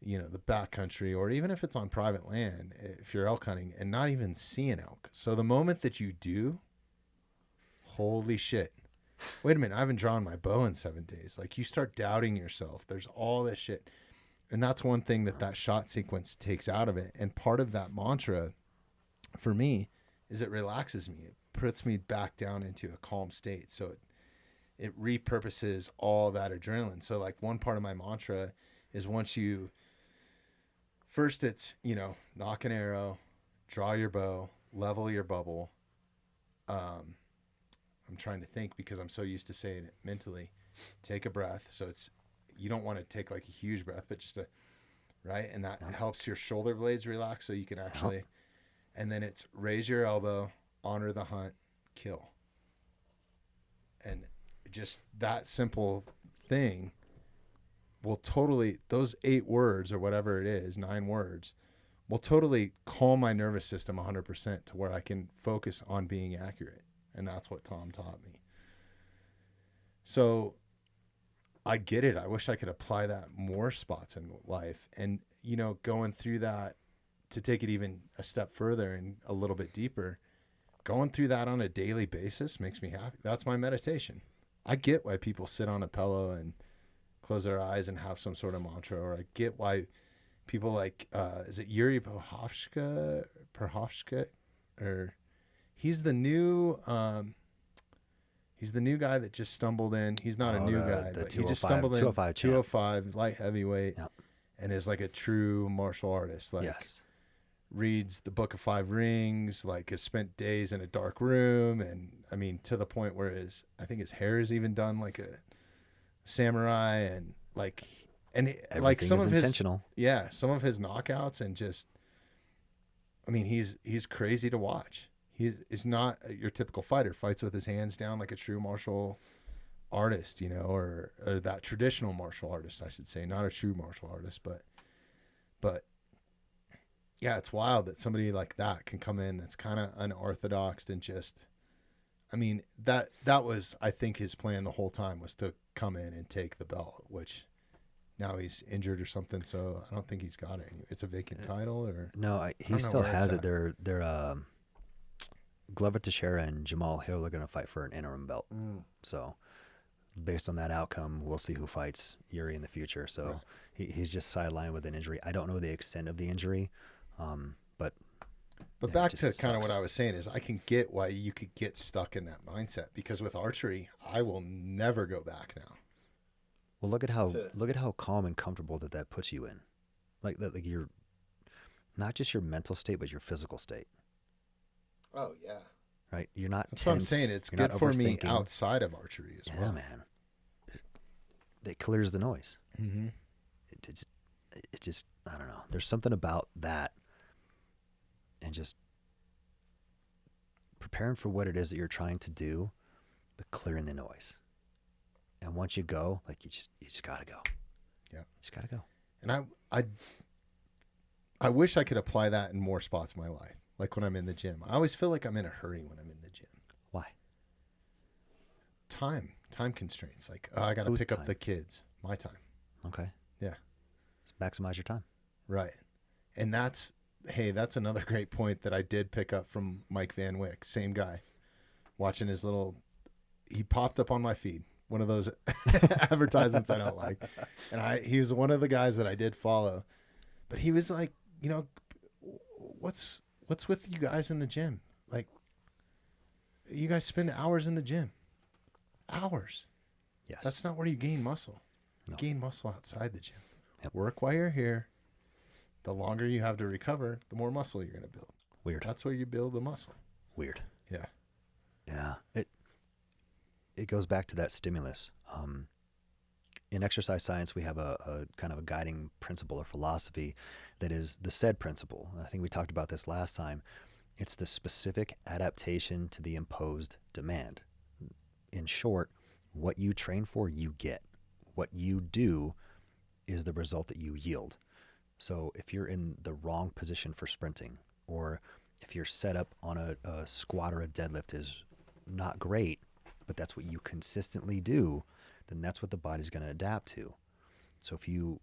Speaker 1: the backcountry, or even if it's on private land, if you're elk hunting, and not even see an elk. So the moment that you do, holy shit. Wait a minute, I haven't drawn my bow in 7 days. Like, you start doubting yourself. There's all this shit. And that's one thing that shot sequence takes out of it. And part of that mantra for me is it relaxes me. It puts me back down into a calm state. So it repurposes all that adrenaline. So, like, one part of my mantra is first it's, knock an arrow, draw your bow, level your bubble. I'm trying to think because I'm so used to saying it mentally. Take a breath. So you don't want to take like a huge breath, but just right? And that helps your shoulder blades relax so you can actually, and then it's raise your elbow, honor the hunt, kill. And just that simple thing will totally, those 8 words or whatever it is, 9 words, will totally calm my nervous system 100% to where I can focus on being accurate. And that's what Tom taught me. So I get it. I wish I could apply that more spots in life. And, going through that, to take it even a step further and a little bit deeper, going through that on a daily basis makes me happy. That's my meditation. I get why people sit on a pillow and close their eyes and have some sort of mantra, or I get why people like, is it Yuri Perhovska, or he's the new guy that just stumbled in. He's not a new guy, but he just stumbled in 205 light heavyweight,
Speaker 2: Yep.
Speaker 1: and is like a true martial artist. Like,
Speaker 2: Yes.
Speaker 1: reads the Book of 5 Rings, like has spent days in a dark room, and I mean, to the point where I think his hair is even done like a samurai, and like, and
Speaker 2: Everything
Speaker 1: like some
Speaker 2: is
Speaker 1: of
Speaker 2: intentional.
Speaker 1: some of his knockouts, and just I mean, he's crazy to watch. He's not your typical fighter. Fights with his hands down like a true martial artist, you know, or that traditional martial artist, I should say, not a true martial artist, but yeah, it's wild that somebody like that can come in that's kind of unorthodox and just, I mean, that was, I think, his plan the whole time was to come in and take the belt, which now he's injured or something, so I don't think he's got it. It's a vacant title, or
Speaker 2: no, he still has it. They're Glover Teixeira and Jamal Hill are going to fight for an interim belt. So based on that outcome, we'll see who fights Yuri in the future. So he's just sidelined with an injury. I don't know the extent of the injury, but
Speaker 1: back to kind of what I was saying is I can get why you could get stuck in that mindset, because with archery, I will never go back now.
Speaker 2: Well, look at how calm and comfortable that puts you in, like you're not just your mental state, but your physical state.
Speaker 1: Oh yeah,
Speaker 2: right. You're not.
Speaker 1: That's
Speaker 2: tense.
Speaker 1: What I'm saying. It's good for me outside of archery as well.
Speaker 2: Yeah, man. It clears the noise.
Speaker 1: Mm-hmm.
Speaker 2: It just, I don't know. There's something about that, and just preparing for what it is that you're trying to do, but clearing the noise. And once you go, like you just gotta go.
Speaker 1: Yeah,
Speaker 2: you just gotta go.
Speaker 1: And I wish I could apply that in more spots in my life. Like when I'm in the gym, I always feel like I'm in a hurry when I'm in the gym.
Speaker 2: Why?
Speaker 1: Time constraints. Like, I got to pick up the kids. My time.
Speaker 2: Okay.
Speaker 1: Yeah.
Speaker 2: Just maximize your time.
Speaker 1: Right. And that's another great point that I did pick up from Mike Van Wyck. Same guy. Watching his he popped up on my feed. One of those advertisements I don't like. And he was one of the guys that I did follow. But he was like, you know, what's with you guys in the gym? Like, you guys spend hours in the gym. Hours.
Speaker 2: Yes.
Speaker 1: That's not where you gain muscle.
Speaker 2: No.
Speaker 1: You gain muscle outside the gym.
Speaker 2: Yep. Work
Speaker 1: while you're here. The longer you have to recover, the more muscle you're going to build.
Speaker 2: Weird.
Speaker 1: That's where you build the muscle.
Speaker 2: Weird.
Speaker 1: Yeah.
Speaker 2: Yeah. It goes back to that stimulus. In exercise science, we have a kind of a guiding principle or philosophy that is the SAID principle. I think we talked about this last time. It's the specific adaptation to the imposed demand. In short, what you train for, you get. What you do is the result that you yield. So if you're in the wrong position for sprinting, or if you're set up on a squat or a deadlift is not great, but that's what you consistently do, then that's what the body's going to adapt to. So if you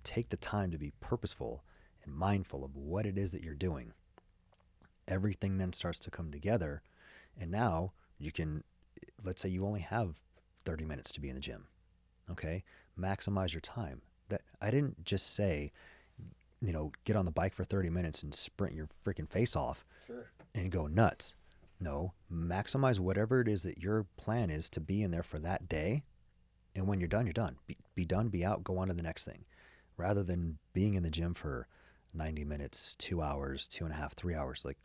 Speaker 2: take the time to be purposeful and mindful of what it is that you're doing, everything then starts to come together. And now you can, let's say you only have 30 minutes to be in the gym. Okay? Maximize your time. That I didn't just say, you know, get on the bike for 30 minutes and sprint your freaking face off and go nuts. No, maximize whatever it is that your plan is to be in there for that day. And when you're done, you're done. Be done, be out, go on to the next thing. Rather than being in the gym for 90 minutes, 2 hours, 2.5, 3 hours. Like,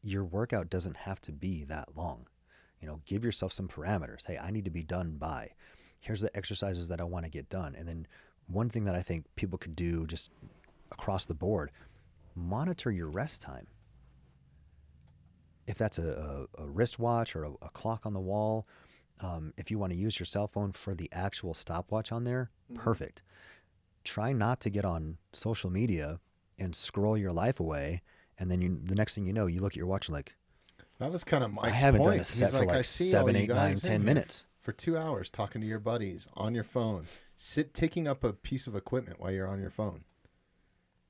Speaker 2: your workout doesn't have to be that long. You know, give yourself some parameters. Hey, I need to be done by. Here's the exercises that I want to get done. And then one thing that I think people could do just across the board, monitor your rest time. If that's a wristwatch or a clock on the wall, if you want to use your cell phone for the actual stopwatch on there, perfect. Try not to get on social media and scroll your life away, and then the next thing you know, you look at your watch and like,
Speaker 1: that was kind of Mike's
Speaker 2: I haven't
Speaker 1: point.
Speaker 2: done a set
Speaker 1: He's
Speaker 2: for
Speaker 1: like,
Speaker 2: like 7, 8, 9, 10 minutes.
Speaker 1: For 2 hours talking to your buddies on your phone. Taking up a piece of equipment while you're on your phone.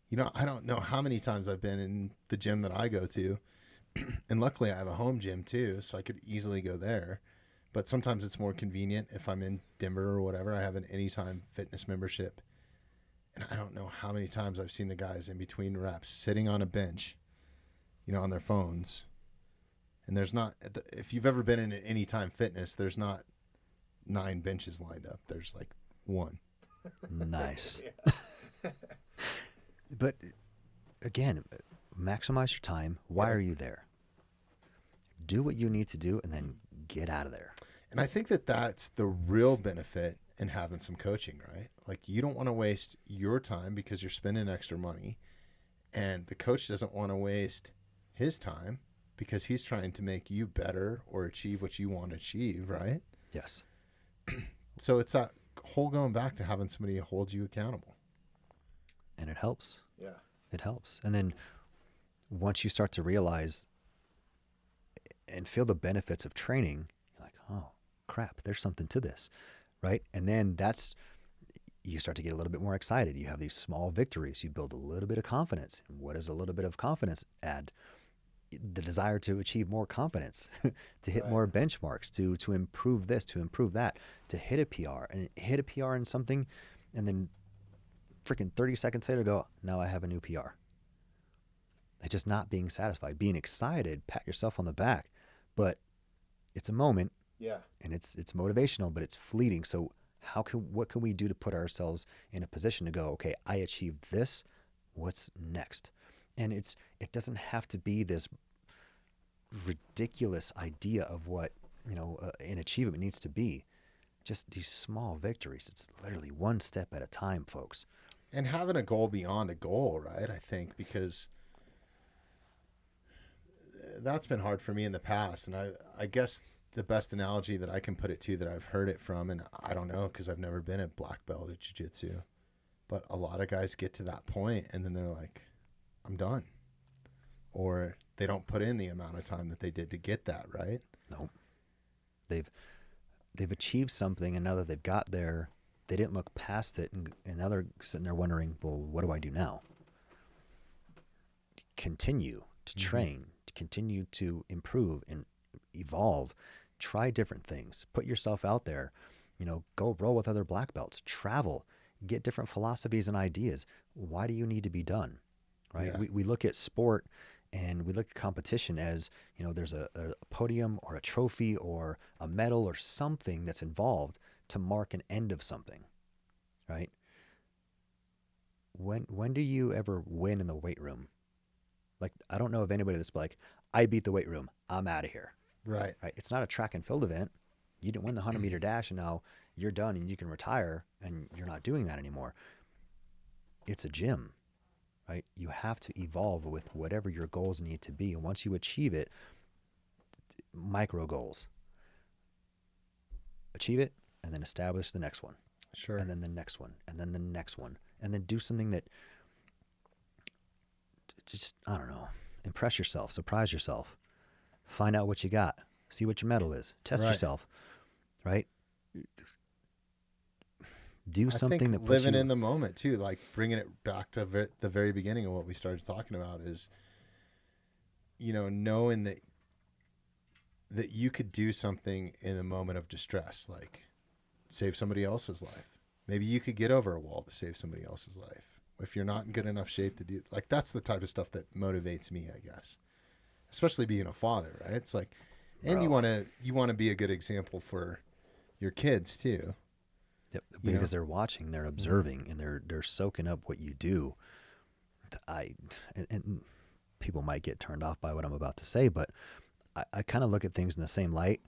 Speaker 1: You know, I don't know how many times I've been in the gym that I go to. And luckily I have a home gym too, so I could easily go there. But sometimes it's more convenient if I'm in Denver or whatever. I have an Anytime Fitness membership. And I don't know how many times I've seen the guys in between reps sitting on a bench, you know, on their phones. And there's not, if you've ever been in an Anytime Fitness, there's not 9 benches lined up. There's like 1.
Speaker 2: Nice. But again, maximize your time. Why are you there? Do what you need to do and then get out of there.
Speaker 1: And I think that that's the real benefit in having some coaching, right? Like, you don't want to waste your time because you're spending extra money, And the coach doesn't want to waste his time because he's trying to make you better or achieve what you want to achieve, right?
Speaker 2: Yes.
Speaker 1: So it's that whole going back to having somebody hold you accountable.
Speaker 2: And it helps.
Speaker 1: Yeah.
Speaker 2: It helps. And then once you start to realize and feel the benefits of training, you're like, oh, crap, there's something to this, right? And then you start to get a little bit more excited. You have these small victories. You build a little bit of confidence. And what does a little bit of confidence add? The desire to achieve more confidence, to hit more benchmarks, to improve this, to improve that, to hit a PR and hit a PR in something, and then freaking 30 seconds later go, now I have a new PR. It's just not being satisfied, being excited, pat yourself on the back, but it's a moment.
Speaker 1: Yeah.
Speaker 2: And it's motivational, but it's fleeting. So what can we do to put ourselves in a position to go, okay, I achieved this, what's next? And it doesn't have to be this ridiculous idea of what, an achievement needs to be. Just these small victories. It's literally one step at a time, folks.
Speaker 1: And having a goal beyond a goal, right? I think because that's been hard for me in the past. And I guess the best analogy that I can put it to that I've heard it from, and I don't know because I've never been a black belt at jiu-jitsu, but a lot of guys get to that point and then they're like, I'm done. Or they don't put in the amount of time that they did to get that, right?
Speaker 2: No. They've achieved something, and now that they've got there, they didn't look past it, and now they're sitting there wondering, well, what do I do now? Continue to train, to continue to improve and evolve, try different things, put yourself out there, go roll with other black belts, travel, get different philosophies and ideas. Why do you need to be done? Right?
Speaker 1: Yeah.
Speaker 2: We look at sport and we look at competition as, there's a podium or a trophy or a medal or something that's involved to mark an end of something, right? When do you ever win in the weight room? Like, I don't know of anybody that's like, I beat the weight room, I'm out of here.
Speaker 1: Right.
Speaker 2: Right? It's not a track and field event. You didn't win the 100-meter dash and now you're done and you can retire and you're not doing that anymore. It's a gym. Right? You have to evolve with whatever your goals need to be. And once you achieve it, micro goals. Achieve it and then establish the next one.
Speaker 1: Sure.
Speaker 2: And then the next one. And then the next one. And then do something that just, I don't know, impress yourself, surprise yourself. Find out what you got. See what your medal is. Test yourself. Right? Do something that puts
Speaker 1: living
Speaker 2: you
Speaker 1: in the moment too, like bringing it back to the very beginning of what we started talking about is, knowing that you could do something in a moment of distress, like save somebody else's life. Maybe you could get over a wall to save somebody else's life. If you're not in good enough shape to do, like, that's the type of stuff that motivates me, I guess, especially being a father, right? It's like, and you want to be a good example for your kids too.
Speaker 2: Yep, because they're watching, they're observing, and they're soaking up what you do. And people might get turned off by what I'm about to say, but I kind of look at things in the same light.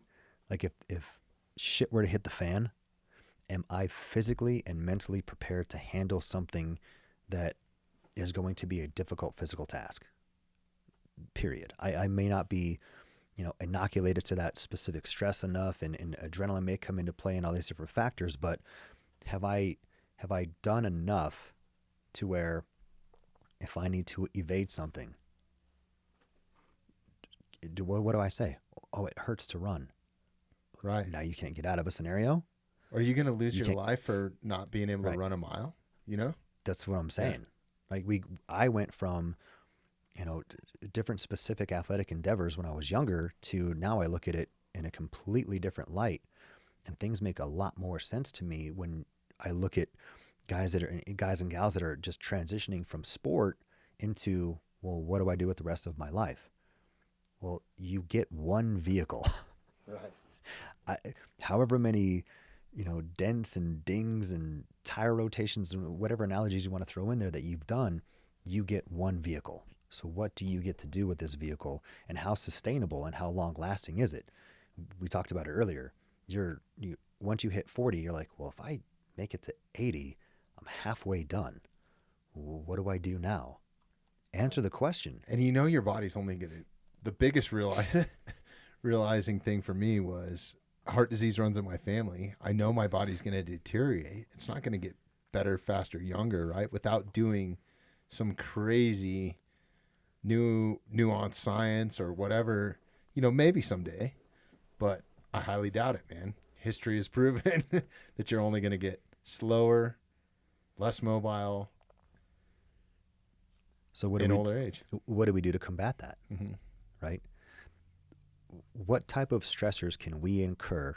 Speaker 2: Like if shit were to hit the fan, am I physically and mentally prepared to handle something that is going to be a difficult physical task? Period. I may not be, inoculated to that specific stress enough, and adrenaline may come into play and all these different factors, but have I done enough to where if I need to evade something, what do I say? Oh, it hurts to run.
Speaker 1: Right.
Speaker 2: Now you can't get out of a scenario.
Speaker 1: Are you going to lose your life for not being able to run a mile?
Speaker 2: That's what I'm saying. Yeah. Like I went from, different specific athletic endeavors when I was younger to now I look at it in a completely different light, and things make a lot more sense to me when I look at guys and gals that are just transitioning from sport into, well, what do I do with the rest of my life? Well, you get one vehicle.
Speaker 1: Right.
Speaker 2: However many, dents and dings and tire rotations and whatever analogies you want to throw in there that you've done, you get one vehicle. So what do you get to do with this vehicle, and how sustainable and how long lasting is it? We talked about it earlier. Once you hit 40, you're like, well, if I make it to 80, I'm halfway done. What do I do now? Answer the question.
Speaker 1: And your body's only going to, the biggest realizing thing for me was heart disease runs in my family. I know my body's going to deteriorate. It's not going to get better, faster, younger, right? Without doing some crazy nuanced science or whatever, maybe someday, but I highly doubt it, man. History has proven that you're only going to get slower, less mobile,
Speaker 2: So
Speaker 1: in older age.
Speaker 2: What do we do to combat that?
Speaker 1: Mm-hmm.
Speaker 2: Right? What type of stressors can we incur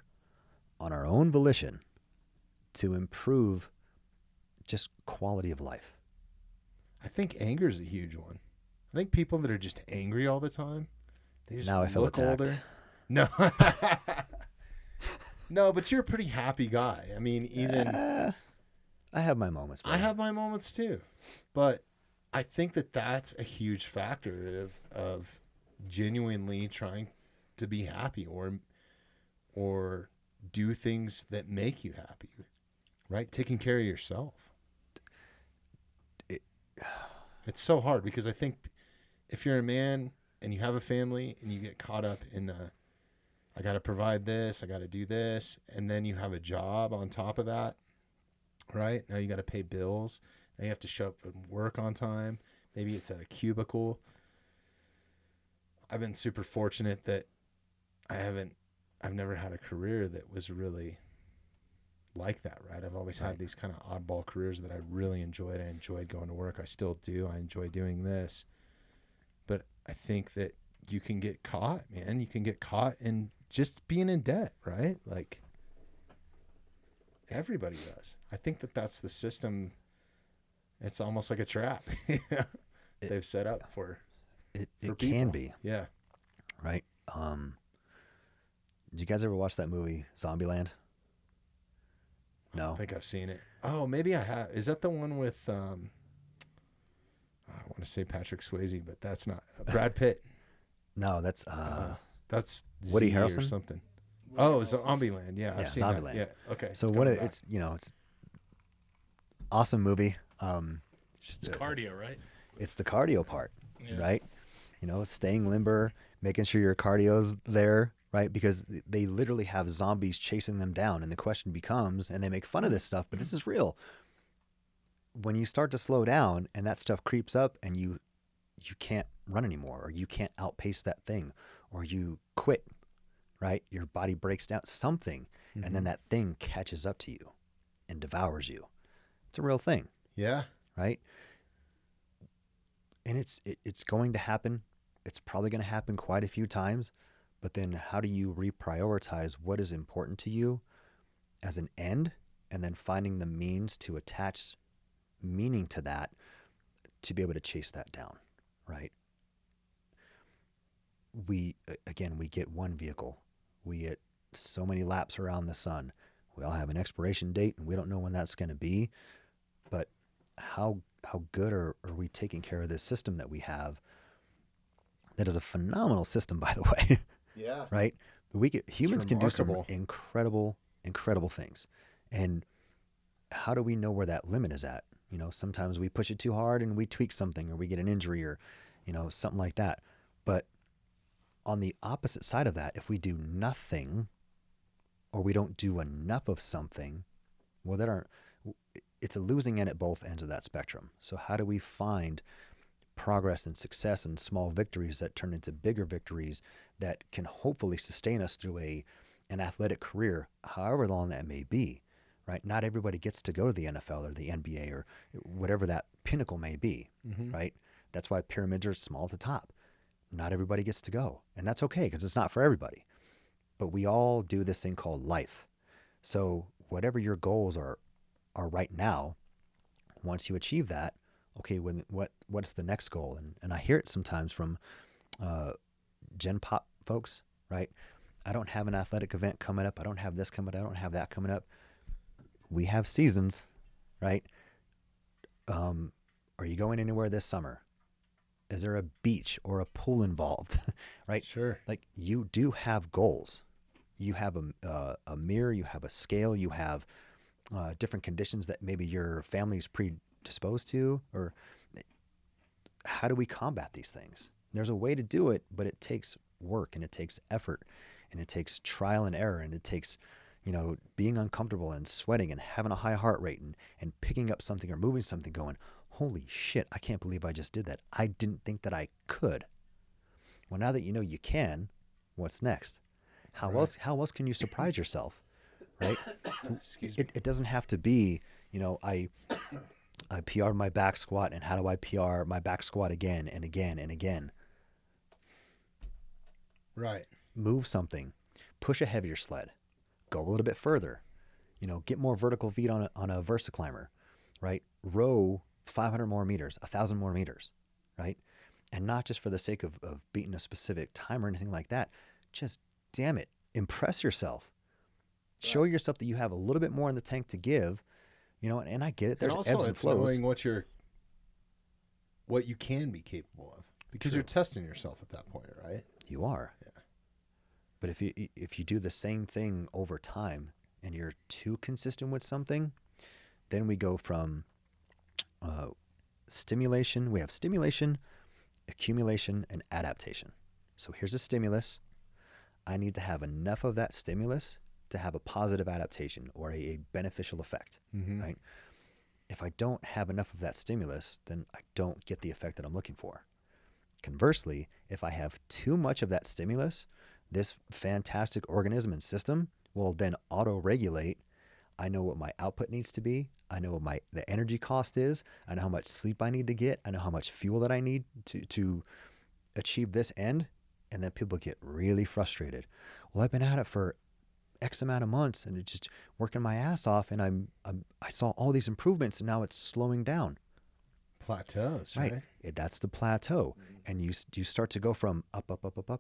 Speaker 2: on our own volition to improve just quality of life?
Speaker 1: I think anger is a huge one. I think people that are just angry all the time, they just
Speaker 2: Now I feel
Speaker 1: look
Speaker 2: attacked.
Speaker 1: older. No. No, but you're a pretty happy guy. I mean, even
Speaker 2: I have my moments.
Speaker 1: I have my moments too. But I think that that's a huge factor of genuinely trying to be happy or do things that make you happy, right? Taking care of yourself. It's so hard because I think if you're a man and you have a family and you get caught up in I got to provide this, I got to do this, and then you have a job on top of that, right? Now you got to pay bills. Now you have to show up and work on time. Maybe it's at a cubicle. I've been super fortunate that I've never had a career that was really like that, right? I've always had these kind of oddball careers that I really enjoyed. I enjoyed going to work. I still do. I enjoy doing this. But I think that you can get caught, man. You can get caught in just being in debt, right? Like everybody does. I think that that's the system. It's almost like a trap they've set up for
Speaker 2: It
Speaker 1: people.
Speaker 2: can be.
Speaker 1: Yeah.
Speaker 2: Right? Did you guys ever watch that movie, Zombieland? No?
Speaker 1: I think I've seen it. Oh, maybe I have. Is that the one with, I want to say Patrick Swayze, but that's not. Brad Pitt.
Speaker 2: No, that's
Speaker 1: That's
Speaker 2: Woody
Speaker 1: Z or
Speaker 2: Harrelson?
Speaker 1: something. Oh, Zombieland. Yeah, I've seen
Speaker 2: Zombieland.
Speaker 1: that. Yeah, okay.
Speaker 2: so
Speaker 1: it's
Speaker 2: what
Speaker 1: coming
Speaker 2: it,
Speaker 1: back.
Speaker 2: it's awesome movie. Just
Speaker 3: It's cardio, right?
Speaker 2: it's the cardio part,
Speaker 3: Yeah.
Speaker 2: right? Staying limber, making sure your cardio's there, right? Because they literally have zombies chasing them down, and the question becomes, and they make fun of this stuff, but this is real. When you start to slow down and that stuff creeps up and you can't run anymore, or you can't outpace that thing, or you quit, right? Your body breaks down, something, and then that thing catches up to you and devours you. It's a real thing,
Speaker 1: Yeah.
Speaker 2: right? And it's going to happen. It's probably going to happen quite a few times, but then how do you reprioritize what is important to you as an end, and then finding the means to attach meaning to that to be able to chase that down, right? We get one vehicle. We get so many laps around the sun. We all have an expiration date, and we don't know when that's going to be. But how good are we taking care of this system that we have? That is a phenomenal system, by the way.
Speaker 1: Yeah.
Speaker 2: Right? Humans can do some
Speaker 1: remarkable.
Speaker 2: incredible things. And how do we know where that limit is at? Sometimes we push it too hard and we tweak something, or we get an injury, or something like that. But on the opposite side of that, if we do nothing, or we don't do enough of something, well, it's a losing end at both ends of that spectrum. So how do we find progress and success and small victories that turn into bigger victories that can hopefully sustain us through an athletic career, however long that may be, right? Not everybody gets to go to the NFL or the NBA or whatever that pinnacle may be, right? That's why pyramids are small at the top. Not everybody gets to go, and that's okay because it's not for everybody. But we all do this thing called life. So whatever your goals are right now, once you achieve that, okay, what's the next goal? And I hear it sometimes from Gen Pop folks, right? I don't have an athletic event coming up. I don't have this coming up. I don't have that coming up. We have seasons, right? Are you going anywhere this summer? Is there a beach or a pool involved, right?
Speaker 1: Sure.
Speaker 2: Like, you do have goals. You have a mirror, you have a scale, you have different conditions that maybe your family's predisposed to, or how do we combat these things? There's a way to do it, but it takes work and it takes effort and it takes trial and error and it takes, being uncomfortable and sweating and having a high heart rate and picking up something or moving something going, holy shit, I can't believe I just did that. I didn't think that I could. Well, now that you know you can, what's next? How else can you surprise yourself? Right?
Speaker 1: Excuse me.
Speaker 2: It doesn't have to be, I PR'd my back squat, and how do I PR my back squat again and again and again?
Speaker 1: Right.
Speaker 2: Move something, push a heavier sled, go a little bit further, get more vertical feet on a VersaClimber, right? Row 500 more meters, 1,000 more meters, right? And not just for the sake of beating a specific time or anything like that. Just, damn it, impress yourself. Right. Show yourself that you have a little bit more in the tank to give, and I get it. There's ebbs and flows.
Speaker 1: Also, it's knowing what you can be capable of, because you're testing yourself at that point, right?
Speaker 2: You are.
Speaker 1: Yeah.
Speaker 2: But if you do the same thing over time and you're too consistent with something, then we go from stimulation. We have stimulation, accumulation, and adaptation. So here's a stimulus. I need to have enough of that stimulus to have a positive adaptation or a beneficial effect, right? If I don't have enough of that stimulus, then I don't get the effect that I'm looking for. Conversely, if I have too much of that stimulus, this fantastic organism and system will then auto-regulate. I know what my output needs to be. I know what the energy cost is. I know how much sleep I need to get. I know how much fuel that I need to achieve this end. And then people get really frustrated. Well, I've been at it for X amount of months and it's just working my ass off, and I saw all these improvements, and now it's slowing down.
Speaker 1: Plateaus, right?
Speaker 2: That's the plateau. And you start to go from up,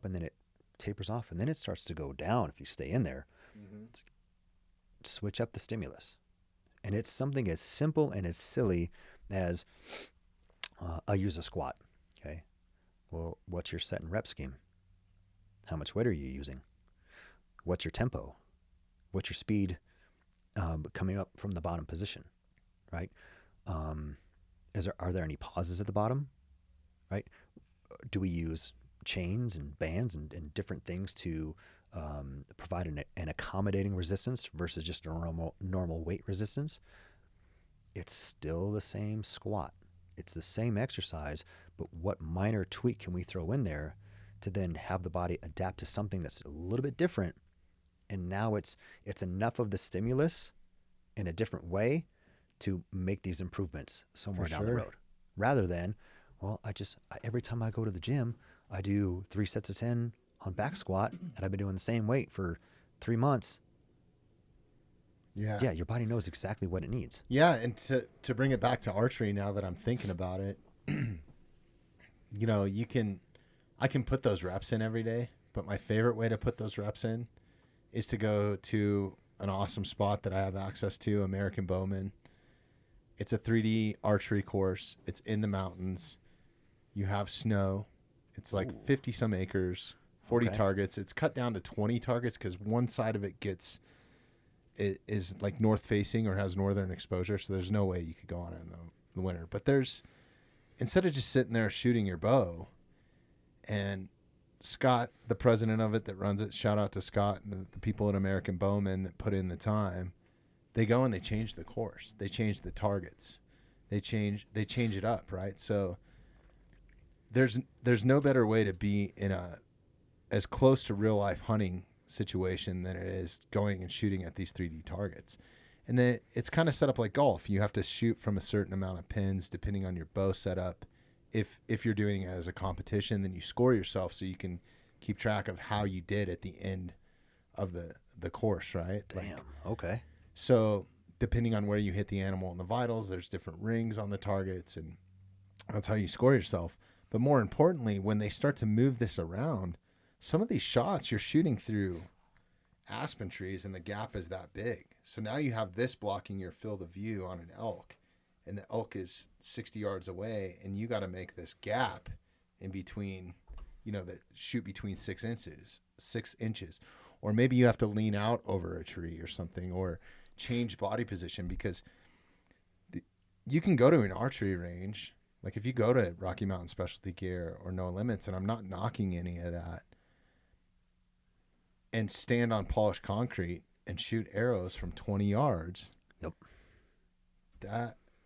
Speaker 2: and then it tapers off, and then it starts to go down if you stay in there. Switch up the stimulus. And it's something as simple and as silly as I use a squat. Okay. Well, what's your set and rep scheme? How much weight are you using? What's your tempo? What's your speed coming up from the bottom position, right? Are there any pauses at the bottom, right? Do we use chains and bands and different things to provide an accommodating resistance versus just normal weight resistance? It's still the same squat. It's the same exercise, but what minor tweak can we throw in there to then have the body adapt to something that's a little bit different? And now it's enough of the stimulus in a different way to make these improvements somewhere down the road. Rather than, well, every time I go to the gym, I do 3 sets of 10 on back squat, and I've been doing the same weight for 3 months. Yeah, your body knows exactly what it needs.
Speaker 1: Yeah, and to bring it back to archery, now that I'm thinking about it, I can put those reps in every day, but my favorite way to put those reps in is to go to an awesome spot that I have access to, American Bowman. It's a 3D archery course. It's in the mountains. You have snow. It's like 50 some acres, 40 targets. It's cut down to 20 targets because one side of it is like north facing or has northern exposure. So there's no way you could go on it in the winter. But instead of just sitting there shooting your bow, and Scott, the president of it that runs it, shout out to Scott and the people at American Bowman that put in the time. They go and they change the course. They change the targets. They change it up, right? So there's no better way to be in as close to real life hunting situation than it is going and shooting at these 3D targets. And then it's kind of set up like golf. You have to shoot from a certain amount of pins depending on your bow setup. If you're doing it as a competition, then you score yourself so you can keep track of how you did at the end of the course, right?
Speaker 2: Damn. Okay.
Speaker 1: So depending on where you hit the animal in the vitals, there's different rings on the targets, and that's how you score yourself. But more importantly, when they start to move this around, some of these shots you're shooting through aspen trees and the gap is that big. So now you have this blocking your field of view on an elk, and the elk is 60 yards away, and you got to make this gap in between, that shoot between 6 inches. Or maybe you have to lean out over a tree or something, or change body position, because you can go to an archery range Like if you go to Rocky Mountain Specialty Gear or No Limits, and I'm not knocking any of that, and stand on polished concrete and shoot arrows from 20 yards.
Speaker 2: Yep.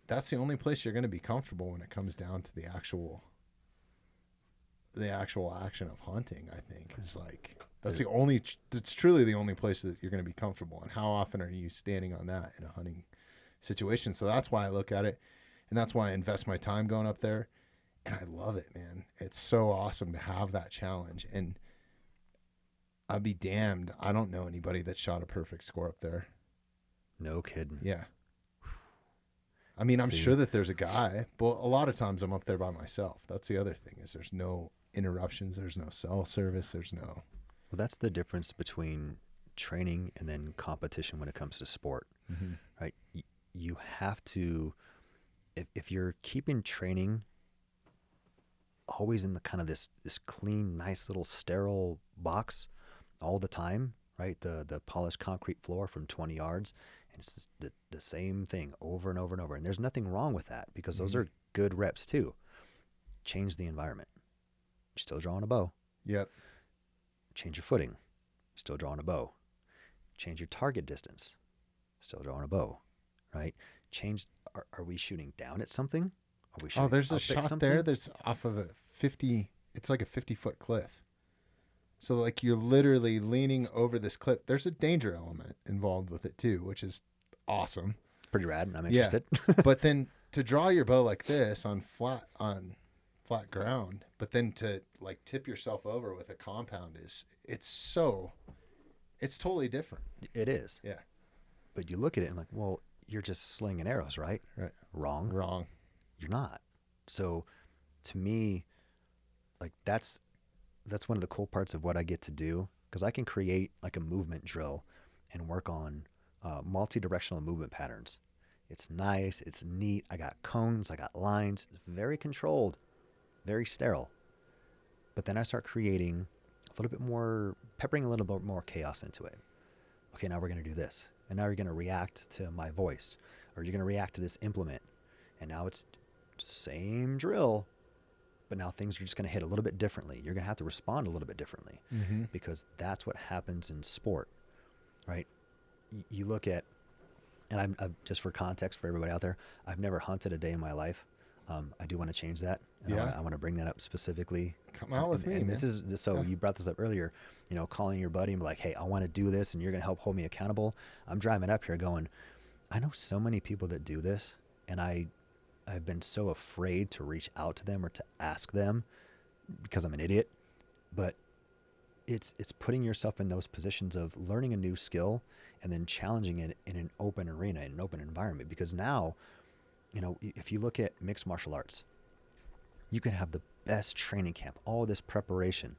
Speaker 1: That's the only place you're going to be comfortable when it comes down to the actual action of hunting. I think is like that's truly the only place that you're going to be comfortable. And how often are you standing on that in a hunting situation? So that's why I look at it, and that's why I invest my time going up there, and I love it, man. It's so awesome to have that challenge. And I'd be damned, I don't know anybody that shot a perfect score up there.
Speaker 2: No kidding.
Speaker 1: Yeah. I mean, I'm sure that there's a guy, but a lot of times I'm up there by myself. That's the other thing, is there's no interruptions. There's no cell service. There's no.
Speaker 2: Well, that's the difference between training and then competition when it comes to sport, right? You have to, if you're keeping training always in the kind of this clean, nice little sterile box all the time, right? The polished concrete floor from 20 yards, and it's just the same thing over and over and over. And there's nothing wrong with that, because those are good reps too. Change the environment. You're still drawing a bow.
Speaker 1: Yep.
Speaker 2: Change your footing. Still drawing a bow. Change your target distance. Still drawing a bow, right? Change. Are we shooting down at something? Are we shooting
Speaker 1: there's a
Speaker 2: up at
Speaker 1: shot
Speaker 2: something?
Speaker 1: there that's off of a 50. It's like a 50-foot cliff. So like you're literally leaning over this cliff. There's a danger element involved with it too, which is awesome.
Speaker 2: Pretty rad. I'm interested.
Speaker 1: But then to draw your bow like this on flat ground, but then to like tip yourself over with a compound it's totally different.
Speaker 2: It is.
Speaker 1: Yeah.
Speaker 2: But you look at it and like, well, you're just slinging arrows, right?
Speaker 1: Right.
Speaker 2: Wrong. You're not. So to me, like that's one of the cool parts of what I get to do, because I can create like a movement drill and work on multi-directional movement patterns. It's nice. It's neat. I got cones. I got lines. It's very controlled, very sterile. But then I start creating a little bit more, peppering a little bit more chaos into it. Okay, now we're going to do this. And now you're going to react to my voice, or you're going to react to this implement. And now it's same drill, but now things are just going to hit a little bit differently. You're going to have to respond a little bit differently, because that's what happens in sport, right? You look at, and I'm just for context for everybody out there, I've never hunted a day in my life. I do want to change that. And I want to bring that up specifically.
Speaker 1: Come out with me.
Speaker 2: And this is so you brought this up earlier, calling your buddy and be like, hey, I want to do this and you're going to help hold me accountable. I'm driving up here going, I know so many people that do this, and I've been so afraid to reach out to them or to ask them because I'm an idiot. But it's putting yourself in those positions of learning a new skill and then challenging it in an open arena, in an open environment. Because now, if you look at mixed martial arts, you can have the best training camp, all this preparation,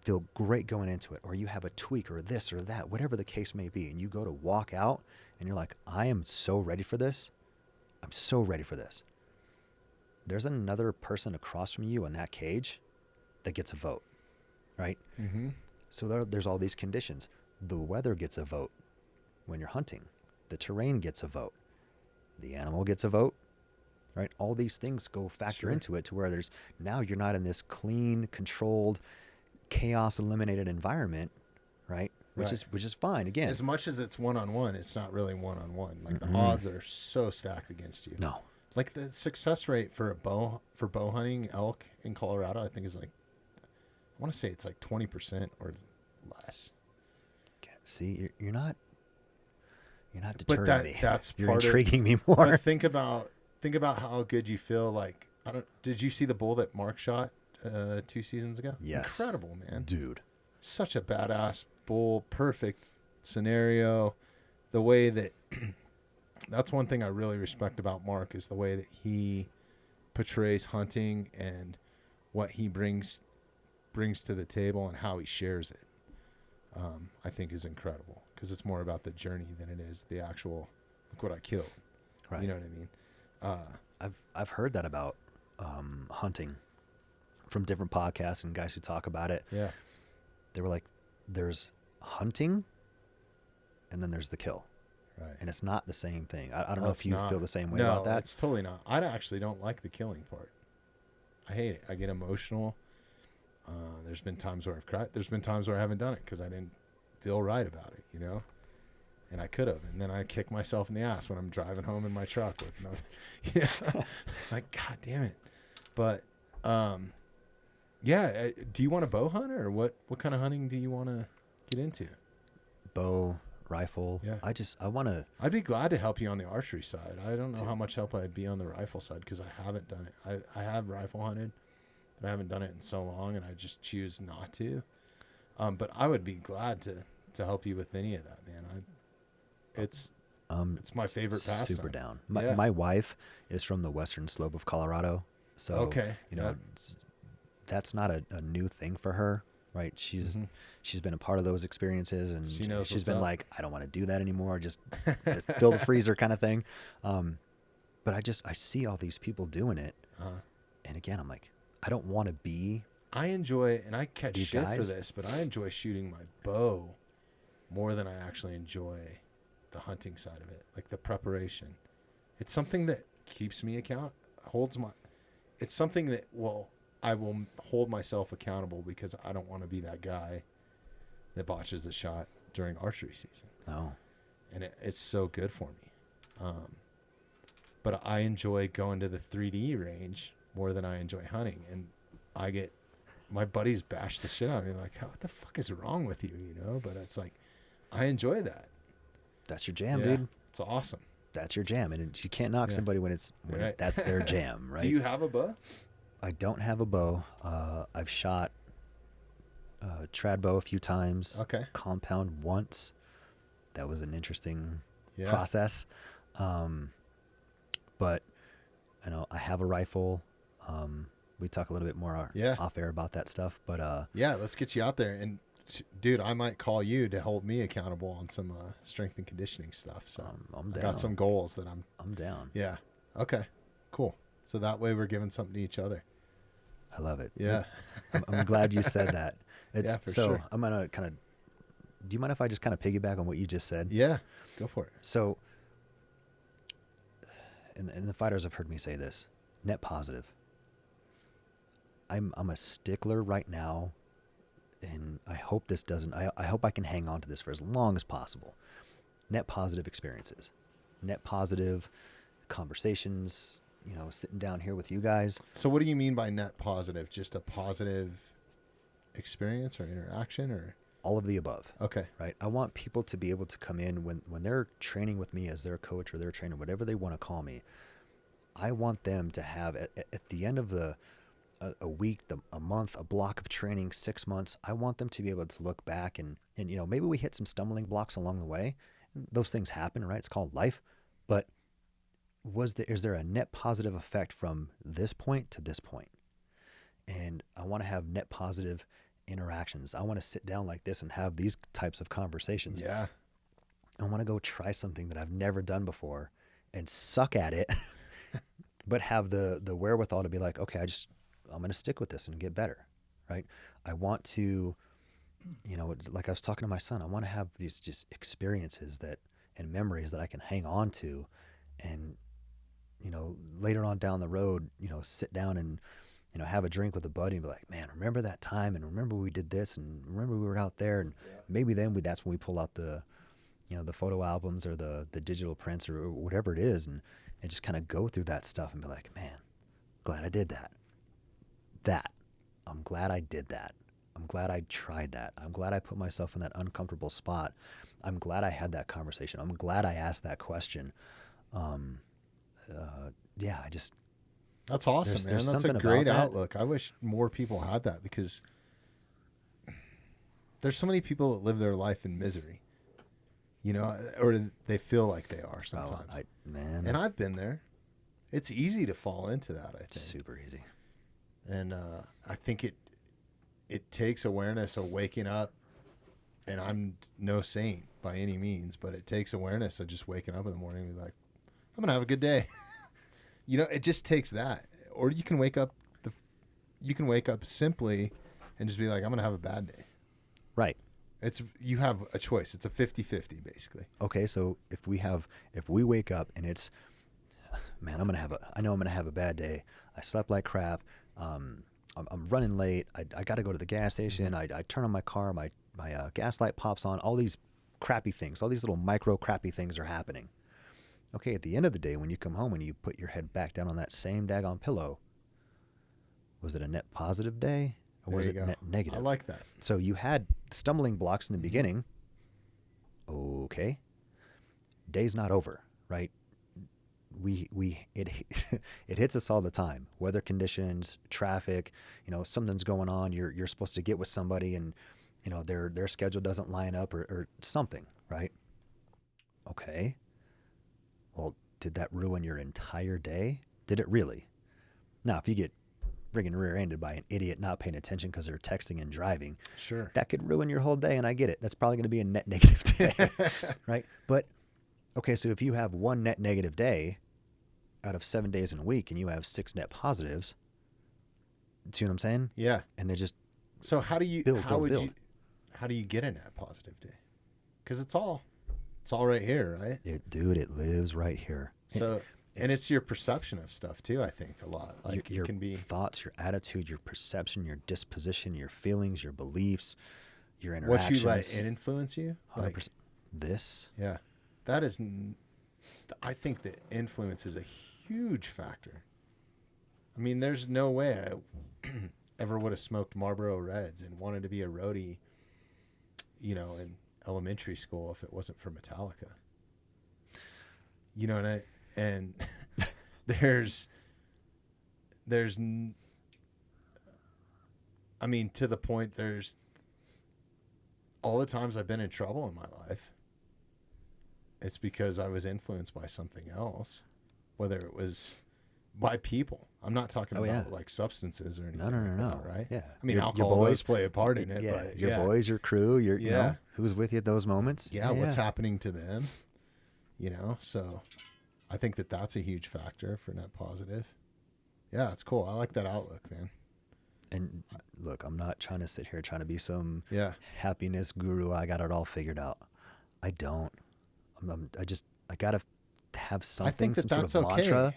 Speaker 2: feel great going into it, or you have a tweak or this or that, whatever the case may be, and you go to walk out and you're like, I am so ready for this. I'm so ready for this. There's another person across from you in that cage that gets a vote, right?
Speaker 1: Mm-hmm.
Speaker 2: So there's all these conditions. The weather gets a vote when you're hunting. The terrain gets a vote. The animal gets a vote, right? All these things go factor into it, to where now you're not in this clean, controlled, chaos eliminated environment, right? Which is fine. Again,
Speaker 1: as much as it's one-on-one, it's not really one-on-one. Like the odds are so stacked against you.
Speaker 2: No.
Speaker 1: Like the success rate for bow hunting elk in Colorado, I think is like, I want to say it's like 20% or less.
Speaker 2: See, you're not deterring me.
Speaker 1: That's
Speaker 2: you're intriguing me more.
Speaker 1: But think about how good you feel. Like, did you see the bull that Mark shot 2 seasons ago?
Speaker 2: Yes.
Speaker 1: Incredible, man.
Speaker 2: Dude.
Speaker 1: Such a badass bull. Perfect scenario. The way that that's one thing I really respect about Mark, is the way that he portrays hunting and what he brings to the table and how he shares it. I think is incredible, because it's more about the journey than it is the actual, look what I killed.
Speaker 2: Right.
Speaker 1: You know what I mean?
Speaker 2: I've heard that about hunting from different podcasts and guys who talk about it.
Speaker 1: Yeah.
Speaker 2: They were like, there's hunting and then there's the kill.
Speaker 1: Right.
Speaker 2: And it's not the same thing. I don't
Speaker 1: No,
Speaker 2: know
Speaker 1: it's
Speaker 2: if you
Speaker 1: not.
Speaker 2: feel the same way
Speaker 1: No,
Speaker 2: about that.
Speaker 1: it's totally not. I actually don't like the killing part. I hate it. I get emotional. There's been times where I've cried. There's been times where I haven't done it because I didn't feel right about it, you know? And I could have. And then I kick myself in the ass when I'm driving home in my truck with nothing. Like, God damn it. But, yeah. Do you want a bow hunter or what kind of hunting do you want to get into?
Speaker 2: Bow, rifle.
Speaker 1: Yeah.
Speaker 2: I want to.
Speaker 1: I'd be glad to help you on the archery side. I don't know how much help I'd be on the rifle side because I haven't done it. I have rifle hunted, but I haven't done it in so long, and I just choose not to. But I would be glad to help you with any of that, man. It's my favorite pastime.
Speaker 2: Super down. My wife is from the western slope of Colorado, so
Speaker 1: Okay,
Speaker 2: you know that's not a new thing for her, right? She's been a part of those experiences, and
Speaker 1: she knows
Speaker 2: she's
Speaker 1: what's
Speaker 2: been
Speaker 1: up.
Speaker 2: like, I don't want to do that anymore. Just fill the freezer kind of thing. But I see all these people doing it, and again, I'm like, I don't want to be.
Speaker 1: I enjoy, and I catch
Speaker 2: these
Speaker 1: shit
Speaker 2: guys.
Speaker 1: for this, but I enjoy shooting my bow more than I actually enjoy the hunting side of it, like the preparation. It's something that keeps me it's something that I will hold myself accountable because I don't want to be that guy that botches a shot during archery season.
Speaker 2: No.
Speaker 1: And it's so good for me. But I enjoy going to the 3D range more than I enjoy hunting. And my buddies bash the shit out of me like, what the fuck is wrong with you? You know, but it's like, I enjoy that.
Speaker 2: That's your jam,
Speaker 1: Yeah,
Speaker 2: dude.
Speaker 1: it's awesome.
Speaker 2: That's your jam, and you can't knock somebody when
Speaker 1: Right.
Speaker 2: that's their jam, right?
Speaker 1: Do you have a bow?
Speaker 2: I don't have a bow. I've shot trad bow a few times.
Speaker 1: Okay.
Speaker 2: Compound once. That was an interesting
Speaker 1: Yeah.
Speaker 2: process. But I know I have a rifle. We talk a little bit more off air about that stuff, but
Speaker 1: Yeah, let's get you out there. And dude, I might call you to hold me accountable on some strength and conditioning stuff. So
Speaker 2: I'm
Speaker 1: I
Speaker 2: down.
Speaker 1: got some goals that I'm
Speaker 2: down.
Speaker 1: Yeah. Okay. Cool. So that way we're giving something to each other.
Speaker 2: I love it.
Speaker 1: Yeah.
Speaker 2: I'm glad you said that.
Speaker 1: Yeah, for
Speaker 2: so
Speaker 1: sure.
Speaker 2: I'm gonna kind of. Do you mind if I just kind of piggyback on what you just said?
Speaker 1: Yeah. Go for it.
Speaker 2: So, and the fighters have heard me say this: net positive. I'm a stickler right now, and I hope this doesn't. I hope I can hang on to this for as long as possible. Net positive experiences, net positive conversations. You know, sitting down here with you guys.
Speaker 1: So what do you mean by net positive? Just a positive experience or interaction or?
Speaker 2: All of the above.
Speaker 1: Okay.
Speaker 2: Right. I want people to be able to come in when they're training with me as their coach or their trainer, whatever they want to call me. I want them to have at the end of a week, a month, a block of training, 6 months. I want them to be able to look back and you know, maybe we hit some stumbling blocks along the way. Those things happen, right? It's called life. But is there a net positive effect from this point to this point? And I want to have net positive interactions. I want to sit down like this and have these types of conversations.
Speaker 1: Yeah.
Speaker 2: I want to go try something that I've never done before and suck at it, but have the wherewithal to be like, okay, I'm going to stick with this and get better. Right. I want to, you know, like I was talking to my son, I want to have these just experiences and memories that I can hang on to and, you know, later on down the road, you know, sit down and, you know, have a drink with a buddy and be like, man, remember that time and remember we did this and remember we were out there and maybe that's when we pull out the, you know, the photo albums or the digital prints or whatever it is and just kind of go through that stuff and be like, man, glad I did that. I'm glad I did that. I'm glad I tried that. I'm glad I put myself in that uncomfortable spot. I'm glad I had that conversation. I'm glad I asked that question.
Speaker 1: That's awesome,
Speaker 2: There's
Speaker 1: man. That's a
Speaker 2: something
Speaker 1: great
Speaker 2: about that.
Speaker 1: outlook. I wish more people had that because there's so many people that live their life in misery, you know, or they feel like they are sometimes. And I've been there. It's easy to fall into that, I think.
Speaker 2: It's super easy.
Speaker 1: And I think it takes awareness of waking up, and I'm no saint by any means, but it takes awareness of just waking up in the morning and be like, I'm going to have a good day. You know, it just takes that. Or you can wake up simply and just be like, I'm going to have a bad day.
Speaker 2: Right.
Speaker 1: You have a choice. It's a 50-50 basically.
Speaker 2: Okay, so if we wake up and it's, man, I know I'm gonna have a bad day. I slept like crap. I'm running late. I got to go to the gas station. I turn on my car. My gas light pops on. All these crappy things, all these little micro crappy things are happening. Okay, at the end of the day, when you come home and you put your head back down on that same daggone pillow, was it a net positive day or was it net negative?
Speaker 1: I like that.
Speaker 2: So you had stumbling blocks in the beginning. Okay. Day's not over, right? It hits us all the time. Weather conditions, traffic, something's going on. You're supposed to get with somebody and, their schedule doesn't line up or something, right? Okay. Well, did that ruin your entire day? Did it really? Now, if you get friggin' rear-ended by an idiot not paying attention because they're texting and driving,
Speaker 1: sure,
Speaker 2: that could ruin your whole day, and I get it. That's probably going to be a net negative day, right? But, okay, so if you have one net negative day out of 7 days in a week and you have 6 net positives, see what I'm saying?
Speaker 1: Yeah.
Speaker 2: And they just
Speaker 1: So how do you
Speaker 2: build.
Speaker 1: how do you get a net positive day? Because it's all right here, right?
Speaker 2: Dude, it lives right here.
Speaker 1: So and it's your perception of stuff too, I think, a lot. Like
Speaker 2: your
Speaker 1: it can be
Speaker 2: thoughts, your attitude, your perception, your disposition, your feelings, your beliefs, your interactions.
Speaker 1: what you let it influence you.
Speaker 2: 100%. This.
Speaker 1: Yeah, that is. I think that influence is a huge factor. I mean, there's no way I ever would have smoked Marlboro Reds and wanted to be a roadie, in elementary school if it wasn't for Metallica. And to the point there's all the times I've been in trouble in my life, it's because I was influenced by something else, whether it was by people. I'm not talking about like substances or anything.
Speaker 2: No.
Speaker 1: Right?
Speaker 2: Yeah.
Speaker 1: I mean,
Speaker 2: your
Speaker 1: alcohol
Speaker 2: boys
Speaker 1: does play a part in it.
Speaker 2: Yeah.
Speaker 1: But
Speaker 2: Your boys, your crew,
Speaker 1: Yeah.
Speaker 2: who's with you at those moments.
Speaker 1: Yeah. What's happening to them? So I think that that's a huge factor for net positive. Yeah, it's cool. I like that outlook, man.
Speaker 2: And look, I'm not trying to sit here trying to be some
Speaker 1: happiness
Speaker 2: guru. I got it all figured out. I don't. I gotta have something.
Speaker 1: I think
Speaker 2: some
Speaker 1: that's
Speaker 2: sort of mantra.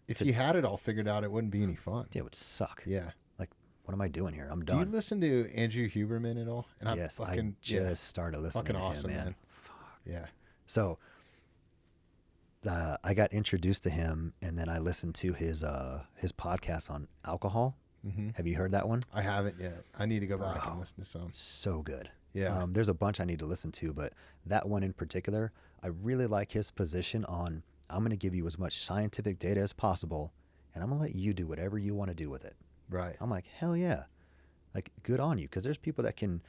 Speaker 1: If you had it all figured out, it wouldn't be any fun.
Speaker 2: Yeah, it would suck.
Speaker 1: Yeah.
Speaker 2: Like, what am I doing here? I'm done.
Speaker 1: Do you listen to Andrew Huberman at all? And
Speaker 2: yes, I just started listening to
Speaker 1: awesome,
Speaker 2: him, man.
Speaker 1: Fuck. Yeah.
Speaker 2: So I got introduced to him, and then I listened to his podcast on alcohol.
Speaker 1: Mm-hmm.
Speaker 2: Have you heard that one?
Speaker 1: I haven't yet. I need to go back and listen to some.
Speaker 2: So good.
Speaker 1: Yeah.
Speaker 2: There's a bunch I need to listen to, but that one in particular, I really like his position on, I'm going to give you as much scientific data as possible, and I'm going to let you do whatever you want to do with it.
Speaker 1: Right.
Speaker 2: I'm like, hell yeah. Like, good on you. Because there's people that can,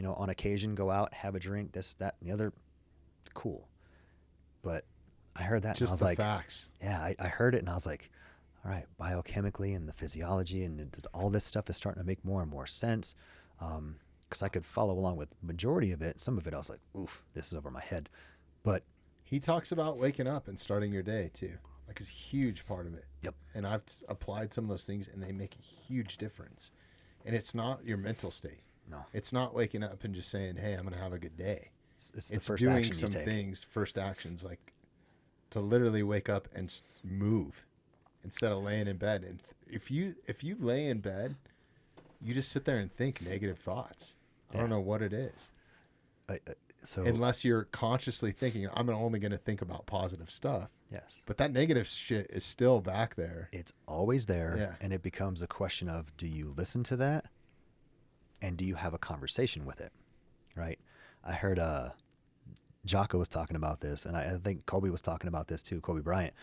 Speaker 2: on occasion go out, have a drink, this, that, and the other. Cool. But I heard that
Speaker 1: Just
Speaker 2: and I was
Speaker 1: the
Speaker 2: like,
Speaker 1: facts.
Speaker 2: Yeah, I heard it and I was like, all right, biochemically and the physiology and all this stuff is starting to make more and more sense. Because I could follow along with the majority of it. Some of it I was like, oof, this is over my head. But
Speaker 1: he talks about waking up and starting your day too. Like, it's a huge part of it.
Speaker 2: Yep.
Speaker 1: And I've applied some of those things and they make a huge difference. And it's not your mental state.
Speaker 2: No.
Speaker 1: It's not waking up and just saying, hey, I'm going to have a good day.
Speaker 2: It's the
Speaker 1: It's
Speaker 2: first
Speaker 1: doing
Speaker 2: action
Speaker 1: some
Speaker 2: you take.
Speaker 1: things, first actions, like to literally wake up and move instead of laying in bed. And if you lay in bed, you just sit there and think negative thoughts. I don't know what it is.
Speaker 2: So
Speaker 1: unless you're consciously thinking, I'm only going to think about positive stuff.
Speaker 2: yes,
Speaker 1: But that negative shit is still back there.
Speaker 2: it's always there.
Speaker 1: Yeah.
Speaker 2: And it becomes a question of, do you listen to that? And do you have a conversation with it? Right. I heard Jocko was talking about this, and I think Kobe was talking about this too, Kobe Bryant.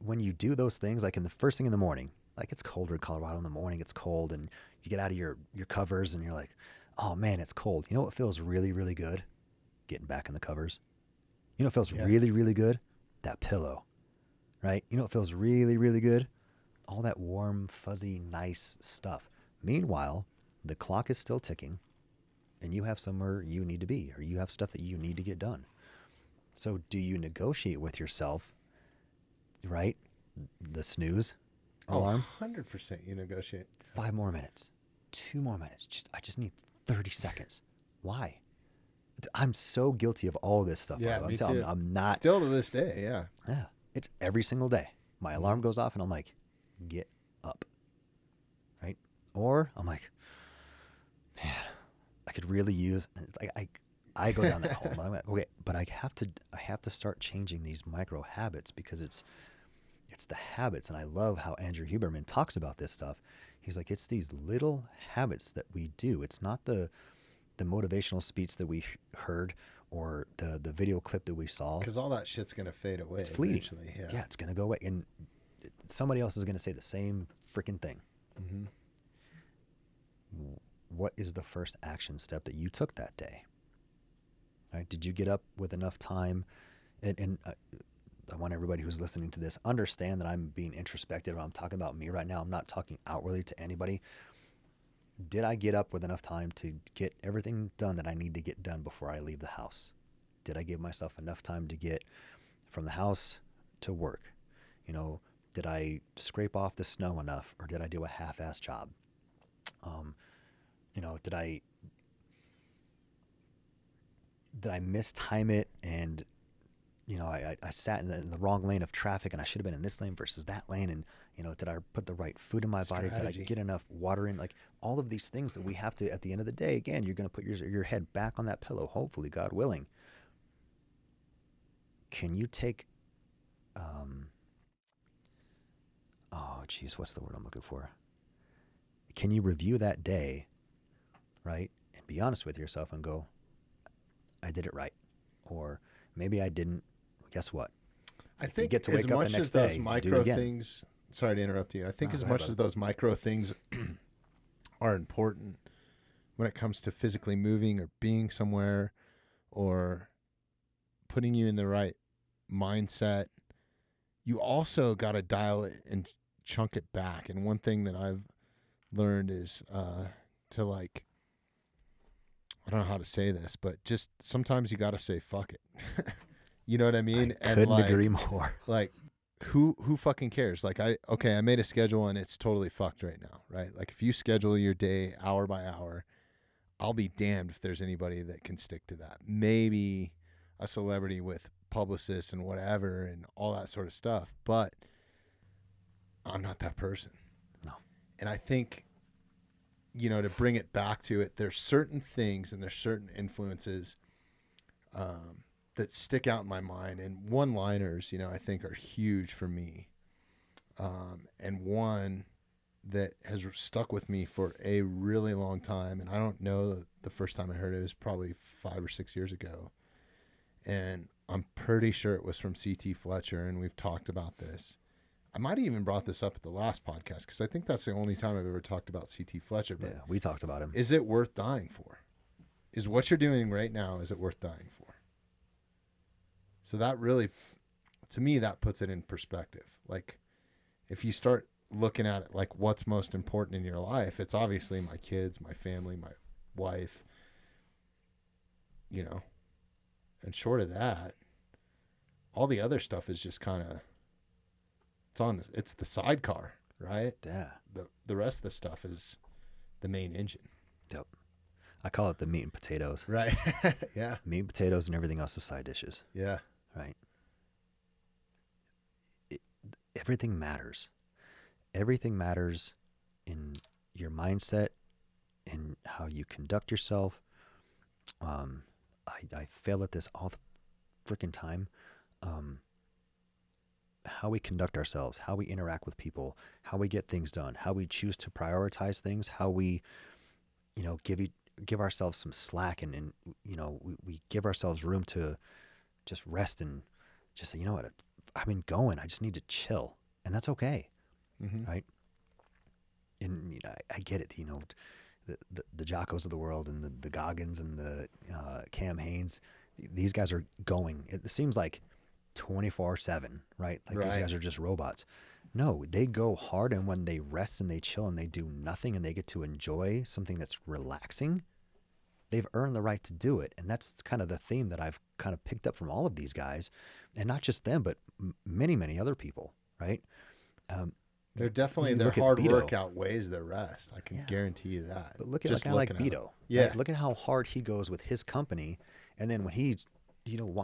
Speaker 2: When you do those things, like in the first thing in the morning, like it's colder in Colorado in the morning, it's cold, and you get out of your covers and you're like, oh man, it's cold. You know what feels really, really good? Getting back in the covers. You know what feels really, really good? That pillow, right? You know what feels really, really good? All that warm, fuzzy, nice stuff. Meanwhile, the clock is still ticking, and you have somewhere you need to be, or you have stuff that you need to get done. So do you negotiate with yourself, right? The snooze alarm.
Speaker 1: 100% you negotiate.
Speaker 2: 5 more minutes, 2 more minutes. I just need 30 seconds. Why? I'm so guilty of all this stuff.
Speaker 1: Yeah,
Speaker 2: I'm
Speaker 1: me
Speaker 2: telling
Speaker 1: too.
Speaker 2: you, I'm not.
Speaker 1: Still to this day, yeah.
Speaker 2: Yeah, it's every single day. My alarm goes off and I'm like, get up. Right? Or I'm like, man, I could really use. It's like I go down that hole. I'm like, okay, but I have to start changing these micro habits because it's the habits. And I love how Andrew Huberman talks about this stuff. He's like, it's these little habits that we do. It's not the motivational speech that we heard or the video clip that we saw.
Speaker 1: Because all that shit's going to fade away.
Speaker 2: It's fleeting.
Speaker 1: Eventually,
Speaker 2: Yeah, it's going to go away. And somebody else is going to say the same freaking thing.
Speaker 1: Mm-hmm.
Speaker 2: What is the first action step that you took that day? Right? Did you get up with enough time? And I want everybody who's listening to this understand that I'm being introspective. I'm talking about me right now. I'm not talking outwardly to anybody. Did I get up with enough time to get everything done that I need to get done before I leave the house? Did I give myself enough time to get from the house to work? You know, did I scrape off the snow enough, or did I do a half-ass job? You know, did I mistime it and, you know, I sat in the wrong lane of traffic and I should have been in this lane versus that lane. And, you know, did I put the right food in my body? Did I get enough water in? Like all of these things that we have to, at the end of the day, again, you're going to put your head back on that pillow, hopefully, God willing. Can you take, oh geez, what's the word I'm looking for? Can you review that day, right? And be honest with yourself and go, I did it right. Or maybe I didn't. Guess what?
Speaker 1: I think
Speaker 2: get to
Speaker 1: as
Speaker 2: wake up
Speaker 1: much
Speaker 2: the next
Speaker 1: as those
Speaker 2: day,
Speaker 1: micro things, sorry to interrupt you. I think as much as those micro things are important when it comes to physically moving or being somewhere or putting you in the right mindset, you also got to dial it and chunk it back. And one thing that I've learned is to like, I don't know how to say this, but just sometimes you got to say fuck it. You know what I mean?
Speaker 2: I couldn't agree more.
Speaker 1: Like who fucking cares? Like I made a schedule and it's totally fucked right now, right? Like if you schedule your day hour by hour, I'll be damned if there's anybody that can stick to that. Maybe a celebrity with publicists and whatever and all that sort of stuff, but I'm not that person.
Speaker 2: No.
Speaker 1: And I think, you know, to bring it back to it, there's certain things and there's certain influences that stick out in my mind, and one-liners, you know, I think are huge for me. And one that has stuck with me for a really long time, and I don't know the first time I heard it was probably 5 or 6 years ago. And I'm pretty sure it was from C.T. Fletcher, and we've talked about this. I might have even brought this up at the last podcast because I think that's the only time I've ever talked about C.T. Fletcher. But
Speaker 2: yeah, we talked about him.
Speaker 1: Is it worth dying for? Is what you're doing right now, is it worth dying for? So that really, to me, that puts it in perspective. Like, if you start looking at it like what's most important in your life, it's obviously my kids, my family, my wife, you know. And short of that, all the other stuff is just kind of, it's the sidecar, right?
Speaker 2: Yeah.
Speaker 1: The rest of the stuff is the main engine.
Speaker 2: Yep. I call it the meat and potatoes.
Speaker 1: Right. Yeah.
Speaker 2: Meat and potatoes and everything else is side dishes.
Speaker 1: Yeah.
Speaker 2: Right. Everything matters. Everything matters in your mindset, in how you conduct yourself. I fail at this all the freaking time. How we conduct ourselves, how we interact with people, how we get things done, how we choose to prioritize things, how we, you know, give ourselves some slack and you know, we give ourselves room to just rest and just say, you know what, I've been going, I just need to chill, and that's okay. Mm-hmm. Right? And you know, I get it, you know, the Jockos of the world and the Goggins and the Cam Hanes, these guys are going, it seems like 24/7, right? Like these guys are just robots. No, they go hard, and when they rest and they chill and they do nothing and they get to enjoy something that's relaxing, they've earned the right to do it. And that's kind of the theme that I've kind of picked up from all of these guys, and not just them, but many, many other people, right?
Speaker 1: They're definitely,
Speaker 2: You
Speaker 1: their
Speaker 2: look at
Speaker 1: hard
Speaker 2: Beto.
Speaker 1: work outweighs their rest. I can
Speaker 2: Yeah.
Speaker 1: guarantee you that.
Speaker 2: But look at
Speaker 1: Just
Speaker 2: a guy like
Speaker 1: looking at
Speaker 2: Beto.
Speaker 1: him. Yeah.
Speaker 2: Like, look at how hard he goes with his company. And then when he,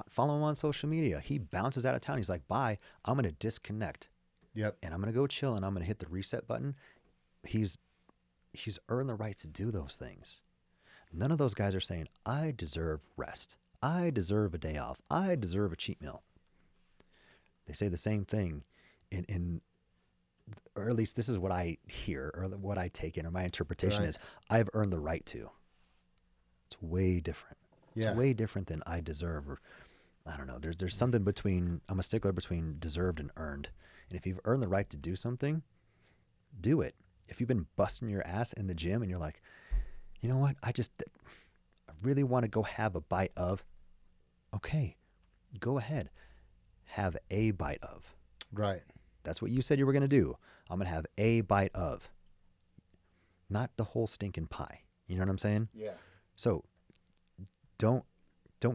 Speaker 2: follow him on social media, he bounces out of town. He's like, bye, I'm going to disconnect.
Speaker 1: Yep.
Speaker 2: And I'm going to go chill and I'm going to hit the reset button. He's earned the right to do those things. None of those guys are saying, I deserve rest. I deserve a day off. I deserve a cheat meal. They say the same thing or at least this is what I hear or what I take in, or my interpretation
Speaker 1: Right.
Speaker 2: is, I've earned the right to. It's way different.
Speaker 1: Yeah.
Speaker 2: It's way different than I deserve, or I don't know. There's something between, I'm a stickler between deserved and earned. And if you've earned the right to do something, do it. If you've been busting your ass in the gym and you're like, you know what, I really want to go have a bite of, okay, go ahead. Have a bite of.
Speaker 1: Right.
Speaker 2: That's what you said you were going to do. I'm going to have a bite of. Not the whole stinking pie. You know what I'm saying?
Speaker 1: Yeah.
Speaker 2: So don't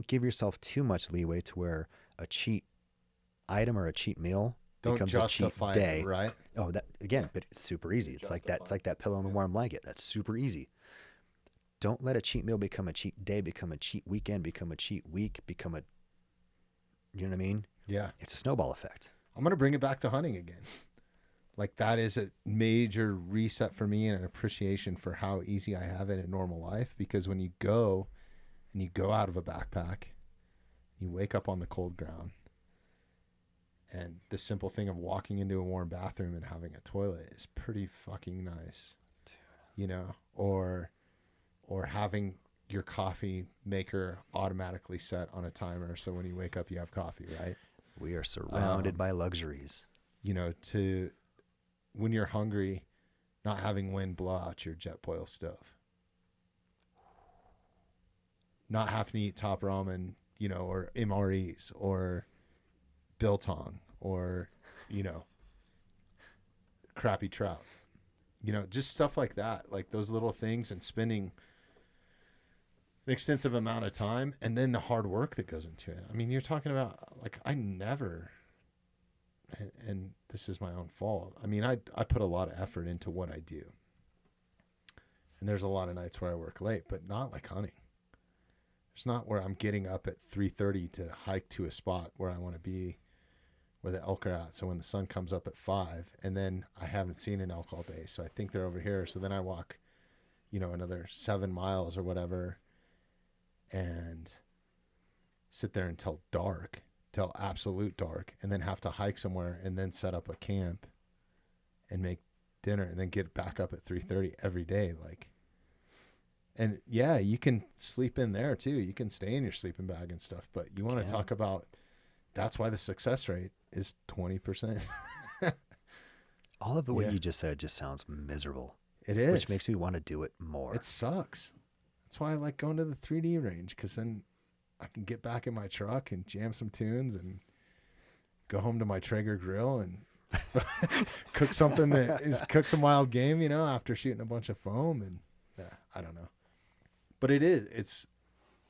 Speaker 2: give yourself too much leeway to where a cheat item or a cheat meal
Speaker 1: Don't
Speaker 2: becomes a cheat
Speaker 1: justify
Speaker 2: day.
Speaker 1: it, right?
Speaker 2: Oh, that again, but it's super easy. It's like that pillow in the warm blanket. That's super easy. Don't let a cheat meal become a cheat day, become a cheat weekend, become a cheat week, you know what I mean?
Speaker 1: Yeah.
Speaker 2: It's a snowball effect.
Speaker 1: I'm going to bring it back to hunting again. Like, that is a major reset for me and an appreciation for how easy I have it in normal life. Because when you go out of a backpack, you wake up on the cold ground, and the simple thing of walking into a warm bathroom and having a toilet is pretty fucking nice. Dude. Or having your coffee maker automatically set on a timer, so when you wake up you have coffee, right?
Speaker 2: We are surrounded by luxuries.
Speaker 1: To when you're hungry, not having wind blow out your jet boil stove. Not having to eat top ramen, or MREs or biltong or, crappy trout. Just stuff like that, like those little things, and spending an extensive amount of time, and then the hard work that goes into it. I mean, you're talking about, like, I never, and this is my own fault. I mean, I put a lot of effort into what I do. And there's a lot of nights where I work late, but not like hunting. It's not where I'm getting up at 3:30 to hike to a spot where I want to be, where the elk are at. So when the sun comes up at 5, and then I haven't seen an elk all day, so I think they're over here. So then I walk, another 7 miles or whatever, and sit there until dark, till absolute dark, and then have to hike somewhere and then set up a camp and make dinner and then get back up at 3:30 every day. Like, and yeah, you can sleep in there too. You can stay in your sleeping bag and stuff, but you want to talk about, that's why the success rate is 20%.
Speaker 2: All of what you just said just sounds miserable.
Speaker 1: It is.
Speaker 2: Which makes me want to do it more.
Speaker 1: It sucks. That's why I like going to the 3D range, because then I can get back in my truck and jam some tunes and go home to my Traeger grill and cook something cook some wild game, after shooting a bunch of foam. And I don't know. But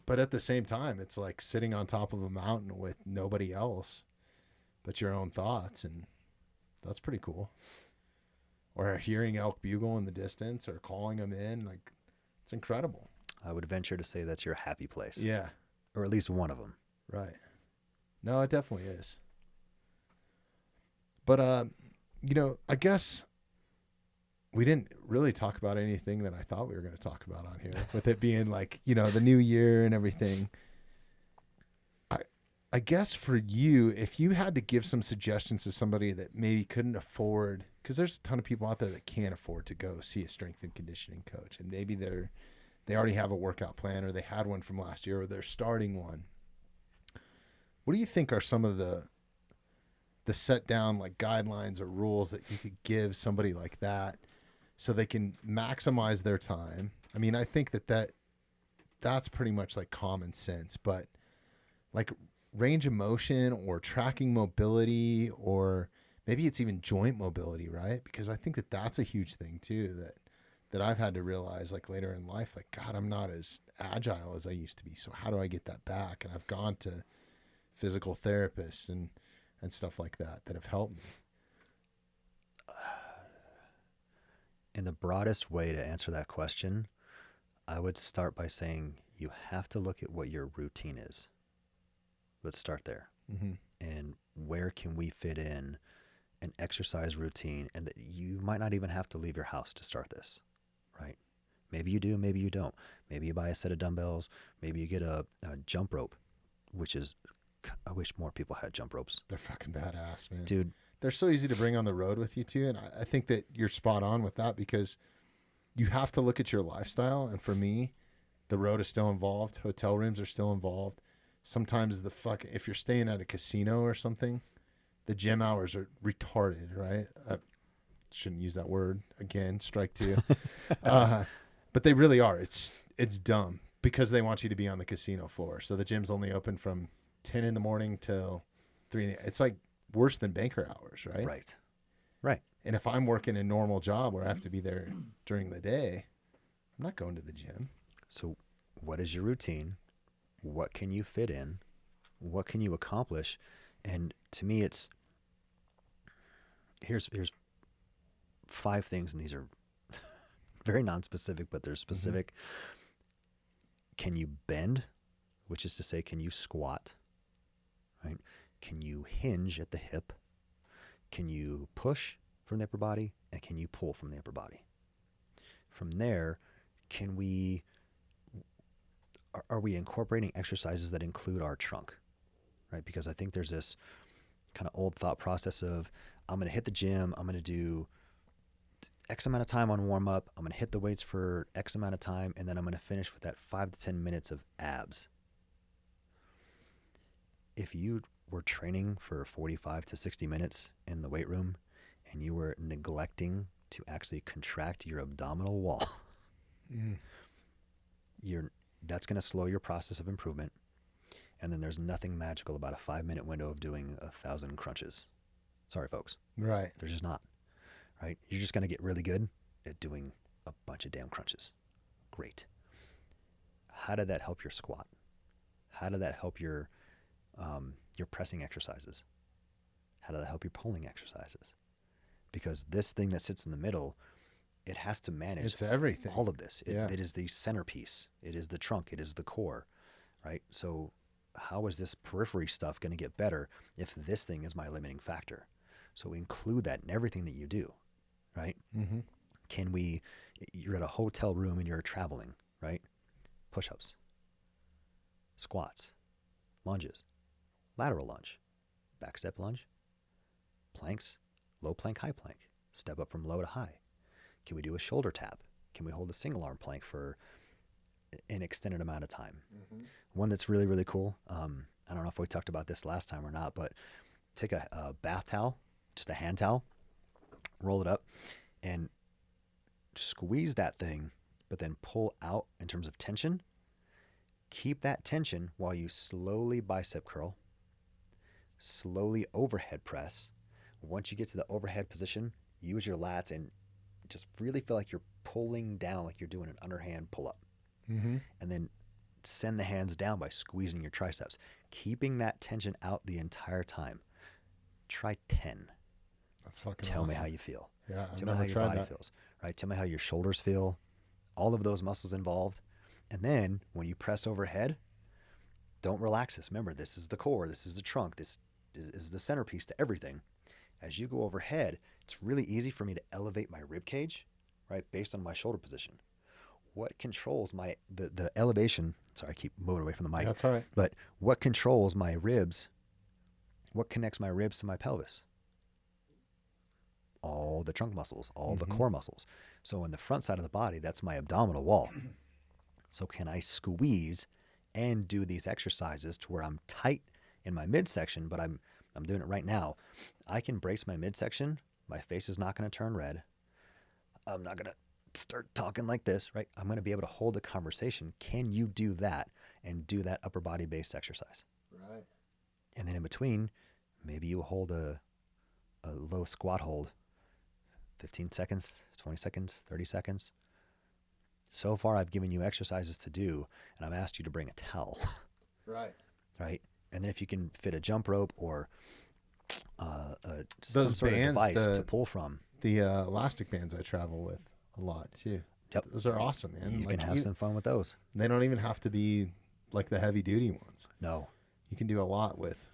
Speaker 1: but at the same time, it's like sitting on top of a mountain with nobody else but your own thoughts. And that's pretty cool. Or hearing elk bugle in the distance or calling them in. Like, it's incredible.
Speaker 2: I would venture to say that's your happy place.
Speaker 1: Yeah.
Speaker 2: Or at least one of them.
Speaker 1: Right. No, it definitely is. But, I guess we didn't really talk about anything that I thought we were going to talk about on here, with it being like, the new year and everything. I guess for you, if you had to give some suggestions to somebody that maybe couldn't afford, because there's a ton of people out there that can't afford to go see a strength and conditioning coach, and maybe they already have a workout plan, or they had one from last year, or they're starting one. What do you think are some of the set down, like, guidelines or rules that you could give somebody like that so they can maximize their time? I mean, I think that's pretty much like common sense, but like range of motion or tracking mobility, or maybe it's even joint mobility, right? Because I think that's a huge thing too, that I've had to realize, like, later in life, like, God, I'm not as agile as I used to be. So how do I get that back? And I've gone to physical therapists and stuff like that have helped me.
Speaker 2: In the broadest way to answer that question, I would start by saying you have to look at what your routine is. Let's start there.
Speaker 1: Mm-hmm.
Speaker 2: And where can we fit in an exercise routine? And that you might not even have to leave your house to start this, right? Maybe you do, maybe you don't. Maybe you buy a set of dumbbells. Maybe you get a jump rope, which is, I wish more people had jump ropes.
Speaker 1: They're fucking badass, man.
Speaker 2: Dude.
Speaker 1: They're so easy to bring on the road with you too. And I think that you're spot on with that, because you have to look at your lifestyle. And for me, the road is still involved. Hotel rooms are still involved. Sometimes if you're staying at a casino or something, the gym hours are retarded, right? I shouldn't use that word again, strike two. But they really are. It's dumb, because they want you to be on the casino floor. So the gym's only open from 10 in the morning till 3. It's like worse than banker hours, right?
Speaker 2: Right.
Speaker 1: And if I'm working a normal job where I have to be there during the day, I'm not going to the gym.
Speaker 2: So what is your routine? What can you fit in? What can you accomplish? And to me, it's here's 5 things, and these are very non-specific, but they're specific. Mm-hmm. Can you bend, which is to say, can you squat? Right? Can you hinge at the hip? Can you push from the upper body? And can you pull from the upper body? From there, are we incorporating exercises that include our trunk? Right? Because I think there's this kind of old thought process of, I'm going to hit the gym, I'm going to do X amount of time on warm up, I'm going to hit the weights for X amount of time, and then I'm going to finish with that 5 to 10 minutes of abs. If you were training for 45 to 60 minutes in the weight room and you were neglecting to actually contract your abdominal wall, that's going to slow your process of improvement. And then there's nothing magical about a 5-minute window of doing 1,000 crunches. Sorry, folks.
Speaker 1: Right.
Speaker 2: There's just not. Right? You're just going to get really good at doing a bunch of damn crunches. Great. How did that help your squat? How did that help your pressing exercises? How did that help your pulling exercises? Because this thing that sits in the middle, it has to manage
Speaker 1: it's everything.
Speaker 2: All of this.
Speaker 1: Yeah.
Speaker 2: It is the centerpiece. It is the trunk. It is the core, right? So how is this periphery stuff going to get better if this thing is my limiting factor? So include that in everything that you do, right?
Speaker 1: Mm-hmm.
Speaker 2: You're at a hotel room and you're traveling, right? Push-ups, squats, lunges, lateral lunge, back step lunge, planks, low plank, high plank, step up from low to high. Can we do a shoulder tap? Can we hold a single arm plank for an extended amount of time? Mm-hmm. One that's really, really cool. I don't know if we talked about this last time or not, but take a bath towel, just a hand towel, roll it up and squeeze that thing, but then pull out in terms of tension. Keep that tension while you slowly bicep curl, slowly overhead press. Once you get to the overhead position, use your lats and just really feel like you're pulling down, like you're doing an underhand pull-up. Mm-hmm. And then send the hands down by squeezing your triceps, keeping that tension out the entire time. Try 10.
Speaker 1: That's fucking
Speaker 2: Tell
Speaker 1: awesome.
Speaker 2: me how you feel.
Speaker 1: Yeah,
Speaker 2: Tell me how your body feels. Right? Tell me how your shoulders feel. All of those muscles involved. And then when you press overhead, don't relax this. Remember, this is the core. This is the trunk. This is the centerpiece to everything. As you go overhead, it's really easy for me to elevate my rib cage, right, based on my shoulder position. What controls the elevation? Sorry, I keep moving away from the mic.
Speaker 1: That's all right.
Speaker 2: But what controls my ribs? What connects my ribs to my pelvis? All the trunk muscles, all the core muscles. So on the front side of the body, that's my abdominal wall. So can I squeeze and do these exercises to where I'm tight in my midsection, but I'm doing it right now. I can brace my midsection. My face is not going to turn red. I'm not going to start talking like this, right? I'm going to be able to hold a conversation. Can you do that and do that upper body based exercise?
Speaker 1: Right.
Speaker 2: And then in between, maybe you hold a low squat hold, 15 seconds, 20 seconds, 30 seconds. So far, I've given you exercises to do, and I've asked you to bring a towel.
Speaker 1: Right.
Speaker 2: Right. And then if you can fit a jump rope or some
Speaker 1: Those
Speaker 2: sort
Speaker 1: bands,
Speaker 2: of device to pull from.
Speaker 1: The elastic bands I travel with a lot too.
Speaker 2: Yep.
Speaker 1: Those are awesome, man.
Speaker 2: You can have some fun with those.
Speaker 1: They don't even have to be like the heavy duty ones.
Speaker 2: No.
Speaker 1: You can do a lot with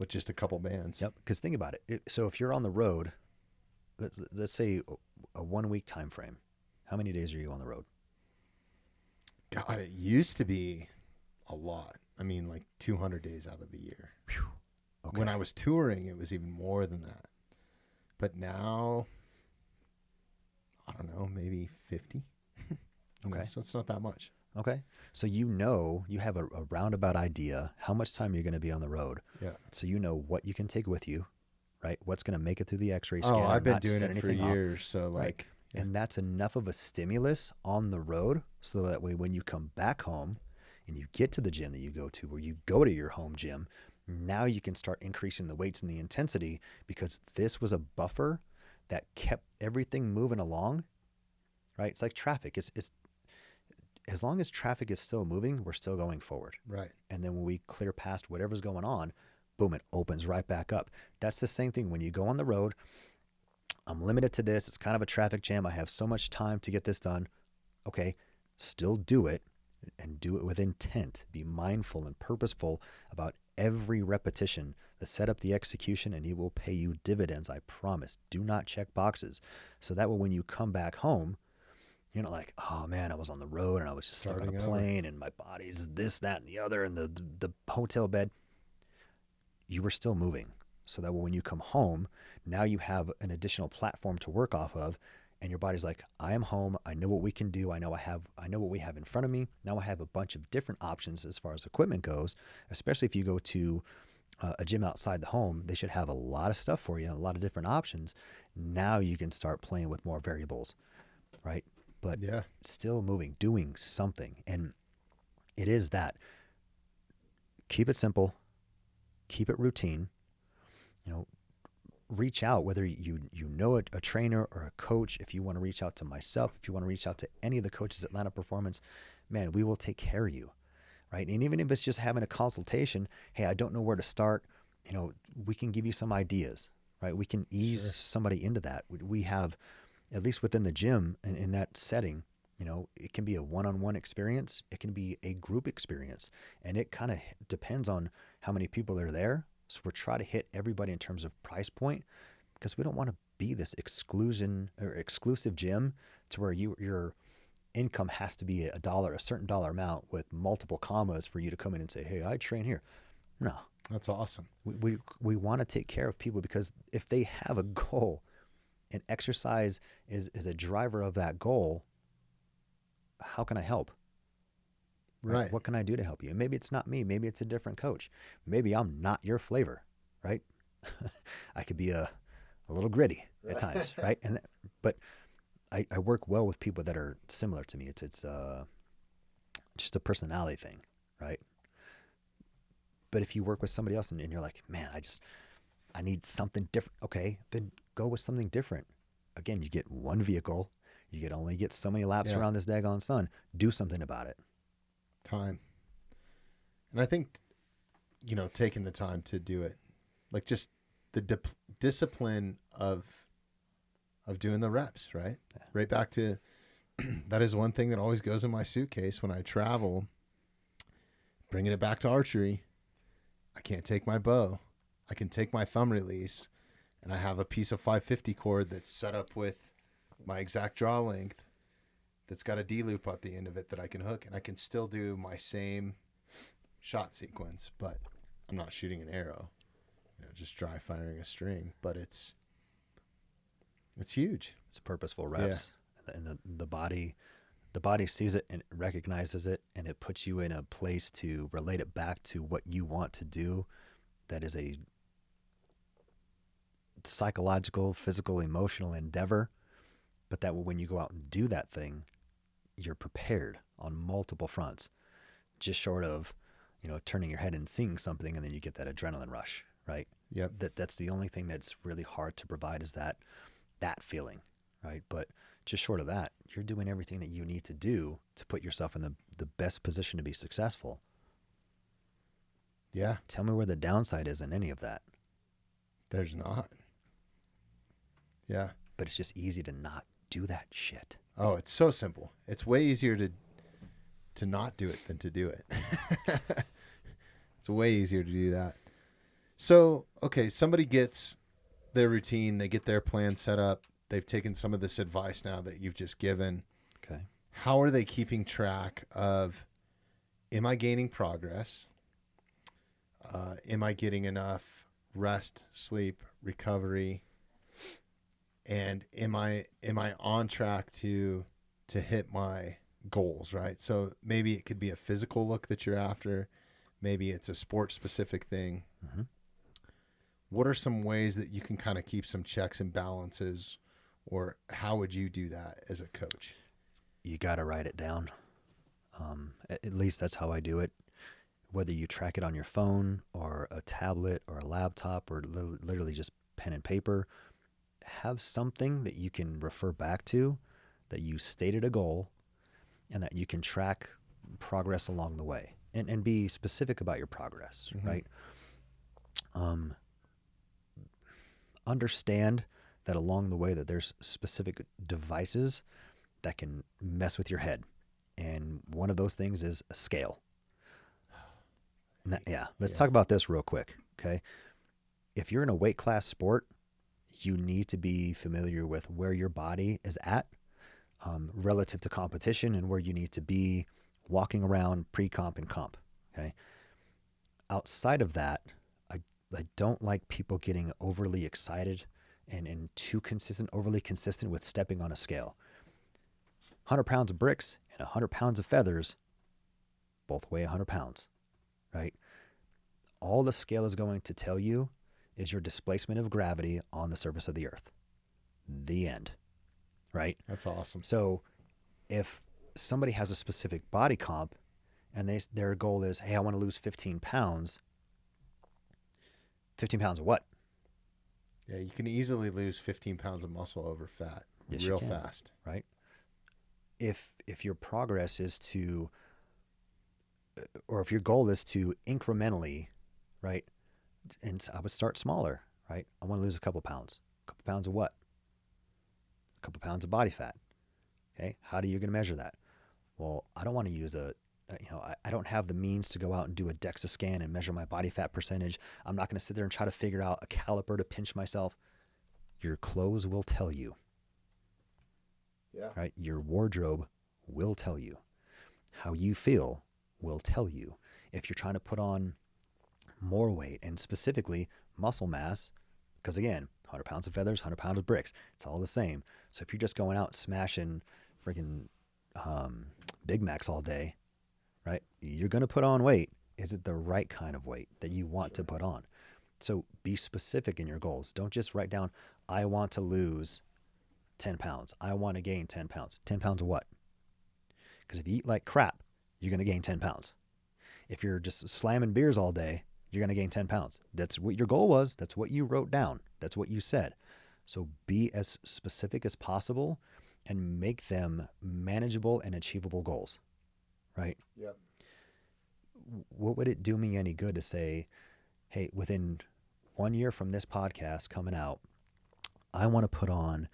Speaker 1: just a couple bands.
Speaker 2: Yep. Because think about it. So if you're on the road, let's say a 1 week time frame, how many days are you on the road?
Speaker 1: God, it used to be a lot. I mean, like 200 days out of the year.
Speaker 2: Okay.
Speaker 1: When I was touring, it was even more than that. But now, I don't know, maybe 50.
Speaker 2: Okay.
Speaker 1: So it's not that much.
Speaker 2: Okay. So you have a roundabout idea how much time you're going to be on the road.
Speaker 1: Yeah.
Speaker 2: So you know what you can take with you, right? What's going to make it through the X-ray scanner.
Speaker 1: Oh, I've been
Speaker 2: not
Speaker 1: doing
Speaker 2: set
Speaker 1: it for
Speaker 2: anything off.
Speaker 1: years. So like,
Speaker 2: Right. And that's enough of a stimulus on the road so that way when you come back home and you get to the gym that you go to, or you go to your home gym, now you can start increasing the weights and the intensity because this was a buffer that kept everything moving along, right? It's like traffic. It's as long as traffic is still moving, we're still going forward.
Speaker 1: right.
Speaker 2: And then when we clear past whatever's going on, boom, it opens right back up. That's the same thing when you go on the road. I'm limited to this. It's kind of a traffic jam. I have so much time to get this done. Okay, still do it and do it with intent. Be mindful and purposeful about every repetition, the setup, the execution, and it will pay you dividends. I promise. Do not check boxes. So that way when you come back home, you're not like, oh man, I was on the road and I was just stuck on
Speaker 1: Starting
Speaker 2: a
Speaker 1: over.
Speaker 2: plane and my body's this, that, and the other, and the hotel bed. You were still moving. So that when you come home, now you have an additional platform to work off of, and your body's like, I am home. I know what we can do. I know what we have in front of me. Now I have a bunch of different options as far as equipment goes, especially if you go to a gym outside the home. They should have a lot of stuff for you, a lot of different options. Now you can start playing with more variables, right? But
Speaker 1: Yeah.
Speaker 2: still moving, doing something. And it is that. Keep it simple. Keep it routine. Reach out, whether you know a trainer or a coach. If you want to reach out to myself, if you want to reach out to any of the coaches at Landow Performance, man, we will take care of you, right? And even if it's just having a consultation, hey, I don't know where to start, we can give you some ideas, right? We can ease somebody into that. We have, at least within the gym and in that setting, it can be a one-on-one experience. It can be a group experience. And it kind of depends on how many people are there. So we're trying to hit everybody in terms of price point because we don't want to be this exclusive gym to where your income has to be a certain dollar amount with multiple commas for you to come in and say, hey, I train here. No.
Speaker 1: That's awesome.
Speaker 2: We want to take care of people because if they have a goal and exercise is a driver of that goal, how can I help?
Speaker 1: Right.
Speaker 2: What can I do to help you? And maybe it's not me. Maybe it's a different coach. Maybe I'm not your flavor, right? I could be a little gritty at times, right? But I work well with people that are similar to me. It's just a personality thing, right? But if you work with somebody else and you're like, man, I need something different. Okay, then go with something different. Again, you get one vehicle. You only get so many laps around this daggone sun. Do something about it.
Speaker 1: Time. And I think, taking the time to do it, like just the discipline of doing the reps, right?
Speaker 2: Yeah.
Speaker 1: Right back to, that is one thing that always goes in my suitcase when I travel, bringing it back to archery. I can't take my bow. I can take my thumb release, and I have a piece of 550 cord that's set up with my exact draw length that's got a D loop at the end of it that I can hook, and I can still do my same shot sequence, but I'm not shooting an arrow, just dry firing a string, but it's huge.
Speaker 2: It's purposeful reps. Yeah. And the body sees it and recognizes it, and it puts you in a place to relate it back to what you want to do. That is a psychological, physical, emotional endeavor. But that when you go out and do that thing, you're prepared on multiple fronts, just short of, turning your head and seeing something, and then you get that adrenaline rush, right?
Speaker 1: Yep.
Speaker 2: That's the only thing that's really hard to provide is that feeling, right? But just short of that, you're doing everything that you need to do to put yourself in the best position to be successful.
Speaker 1: Yeah.
Speaker 2: Tell me where the downside is in any of that.
Speaker 1: There's not. Yeah.
Speaker 2: But it's just easy to not do that shit.
Speaker 1: Oh, it's so simple. It's way easier to not do it than to do it. It's way easier to do that. So, okay, somebody gets their routine, they get their plan set up. They've taken some of this advice now that you've just given.
Speaker 2: Okay.
Speaker 1: How are they keeping track of, am I gaining progress? Am I getting enough rest, sleep, recovery? And am I on track to hit my goals, right? So maybe it could be a physical look that you're after. Maybe it's a sport specific thing.
Speaker 2: Mm-hmm.
Speaker 1: What are some ways that you can kind of keep some checks and balances, or how would you do that as a coach?
Speaker 2: You got to write it down. At least that's how I do it. Whether you track it on your phone or a tablet or a laptop or literally just pen and paper, have something that you can refer back to, that you stated a goal, and that you can track progress along the way, and be specific about your progress,
Speaker 1: Mm-hmm.
Speaker 2: right? Understand that along the way that there's specific devices that can mess with your head. And one of those things is a scale. Let's talk about this real quick, okay? If you're in a weight class sport, you need to be familiar with where your body is at relative to competition and where you need to be walking around pre-comp and comp, okay? Outside of that, I don't like people getting overly excited and too consistent, overly consistent with stepping on a scale. 100 pounds of bricks and 100 pounds of feathers both weigh 100 pounds, right? All the scale is going to tell you is your displacement of gravity on the surface of the earth. The end, right?
Speaker 1: That's awesome.
Speaker 2: So if somebody has a specific body comp and their goal is, hey, I want to lose 15 pounds, 15 pounds of what?
Speaker 1: Yeah, you can easily lose 15 pounds of muscle over fat real fast.
Speaker 2: Right? If your progress is to, or if your goal is to incrementally, right? And I would start smaller, right? I want to lose a couple pounds. A couple pounds of what? A couple pounds of body fat. Okay. How are you going to measure that? Well, I don't want to use I don't have the means to go out and do a DEXA scan and measure my body fat percentage. I'm not going to sit there and try to figure out a caliper to pinch myself. Your clothes will tell you.
Speaker 1: Yeah.
Speaker 2: Right? Your wardrobe will tell you. How you feel will tell you. If you're trying to put on more weight and specifically muscle mass, because again, 100 pounds of feathers, 100 pounds of bricks, it's all the same. So if you're just going out smashing freaking Big Macs all day, right? You're going to put on weight. Is it the right kind of weight that you want to put on? So be specific in your goals. Don't just write down, I want to lose 10 pounds. I want to gain 10 pounds. 10 pounds of what? Because if you eat like crap, you're going to gain 10 pounds. If you're just slamming beers all day, you're going to gain 10 pounds. That's what your goal was. That's what you wrote down. That's what you said. So be as specific as possible and make them manageable and achievable goals, right?
Speaker 1: Yep.
Speaker 2: What would it do me any good to say, hey, within 1 year from this podcast coming out, I want to put on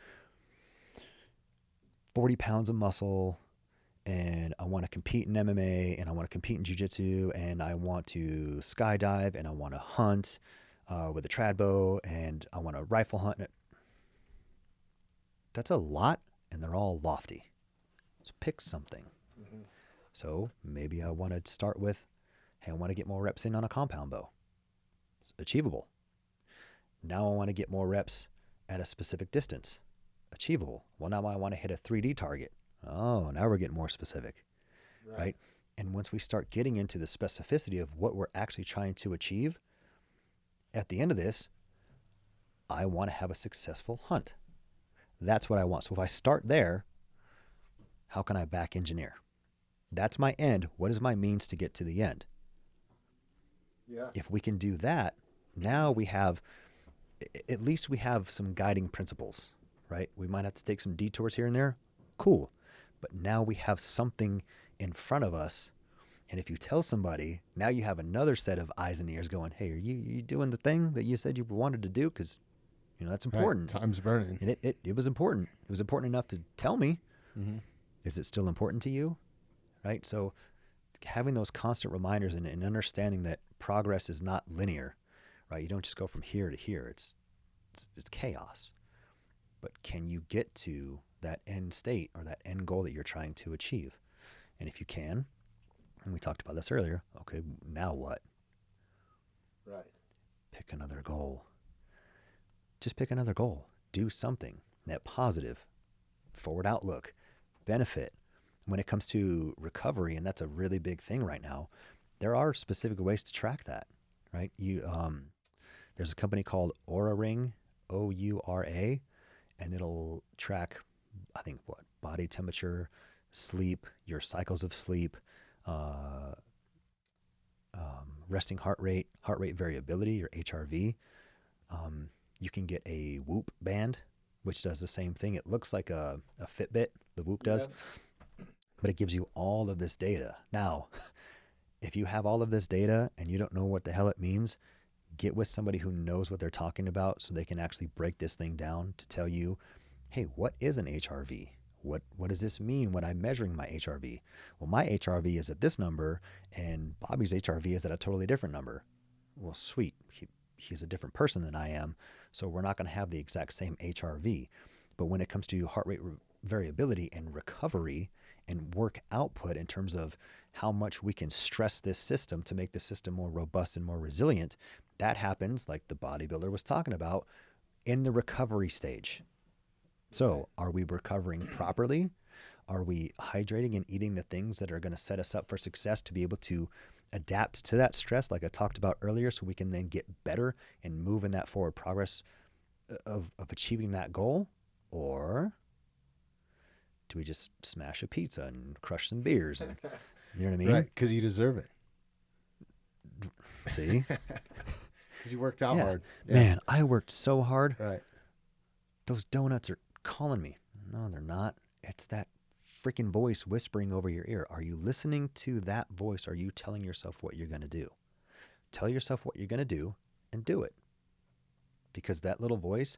Speaker 2: 40 pounds of muscle, and I want to compete in MMA, and I want to compete in jiu-jitsu, and I want to skydive, and I want to hunt with a trad bow, and I want to rifle hunt. That's a lot, and they're all lofty. So pick something.
Speaker 1: Mm-hmm.
Speaker 2: So maybe I want to start with, hey, I want to get more reps in on a compound bow. It's achievable. Now I want to get more reps at a specific distance. Achievable. Well, now I want to hit a 3D target. Oh, now we're getting more specific, right? And once we start getting into the specificity of what we're actually trying to achieve, at the end of this, I want to have a successful hunt. That's what I want. So if I start there, how can I back engineer? That's my end. What is my means to get to the end?
Speaker 1: Yeah.
Speaker 2: If we can do that, now we have, at least we have some guiding principles, right? We might have to take some detours here and there. Cool. But now we have something in front of us. And if you tell somebody, now you have another set of eyes and ears going, hey, are you doing the thing that you said you wanted to do? Because, That's important.
Speaker 1: Right. Time's burning.
Speaker 2: And it was important. It was important enough to tell me.
Speaker 1: Mm-hmm.
Speaker 2: Is it still important to you? Right? So having those constant reminders and understanding that progress is not linear, right? You don't just go from here to here. It's chaos. But can you get to that end state or that end goal that you're trying to achieve? And if you can, and we talked about this earlier, okay, now what?
Speaker 1: Right.
Speaker 2: Pick another goal. Just pick another goal. Do something. Net positive, forward outlook, benefit. When it comes to recovery, and that's a really big thing right now, there are specific ways to track that, right? There's a company called Oura Ring, Oura, and it'll track, I think, body temperature, sleep, your cycles of sleep, resting heart rate variability, your HRV. You can get a Whoop band, which does the same thing. It looks like a Fitbit, the Whoop does, but it gives you all of this data. Now, if you have all of this data and you don't know what the hell it means, get with somebody who knows what they're talking about so they can actually break this thing down to tell you, hey, what is an HRV? What does this mean when I'm measuring my HRV? Well, my HRV is at this number and Bobby's HRV is at a totally different number. Well, sweet. He's a different person than I am, so we're not going to have the exact same HRV. But when it comes to heart rate variability and recovery and work output in terms of how much we can stress this system to make the system more robust and more resilient, that happens, like the bodybuilder was talking about, in the recovery stage. So are we recovering properly? Are we hydrating and eating the things that are going to set us up for success to be able to adapt to that stress like I talked about earlier, so we can then get better and move in that forward progress of achieving that goal? Or do we just smash a pizza and crush some beers? And, you know what I mean?
Speaker 1: Right, because you deserve it.
Speaker 2: See?
Speaker 1: Because you worked out hard. Yeah.
Speaker 2: Man, I worked so hard.
Speaker 1: Right.
Speaker 2: Those donuts are calling me. No, they're not. It's that freaking voice whispering over your ear. Are you listening to that voice? Are you telling yourself what you're going to do? Tell yourself what you're going to do and do it. Because that little voice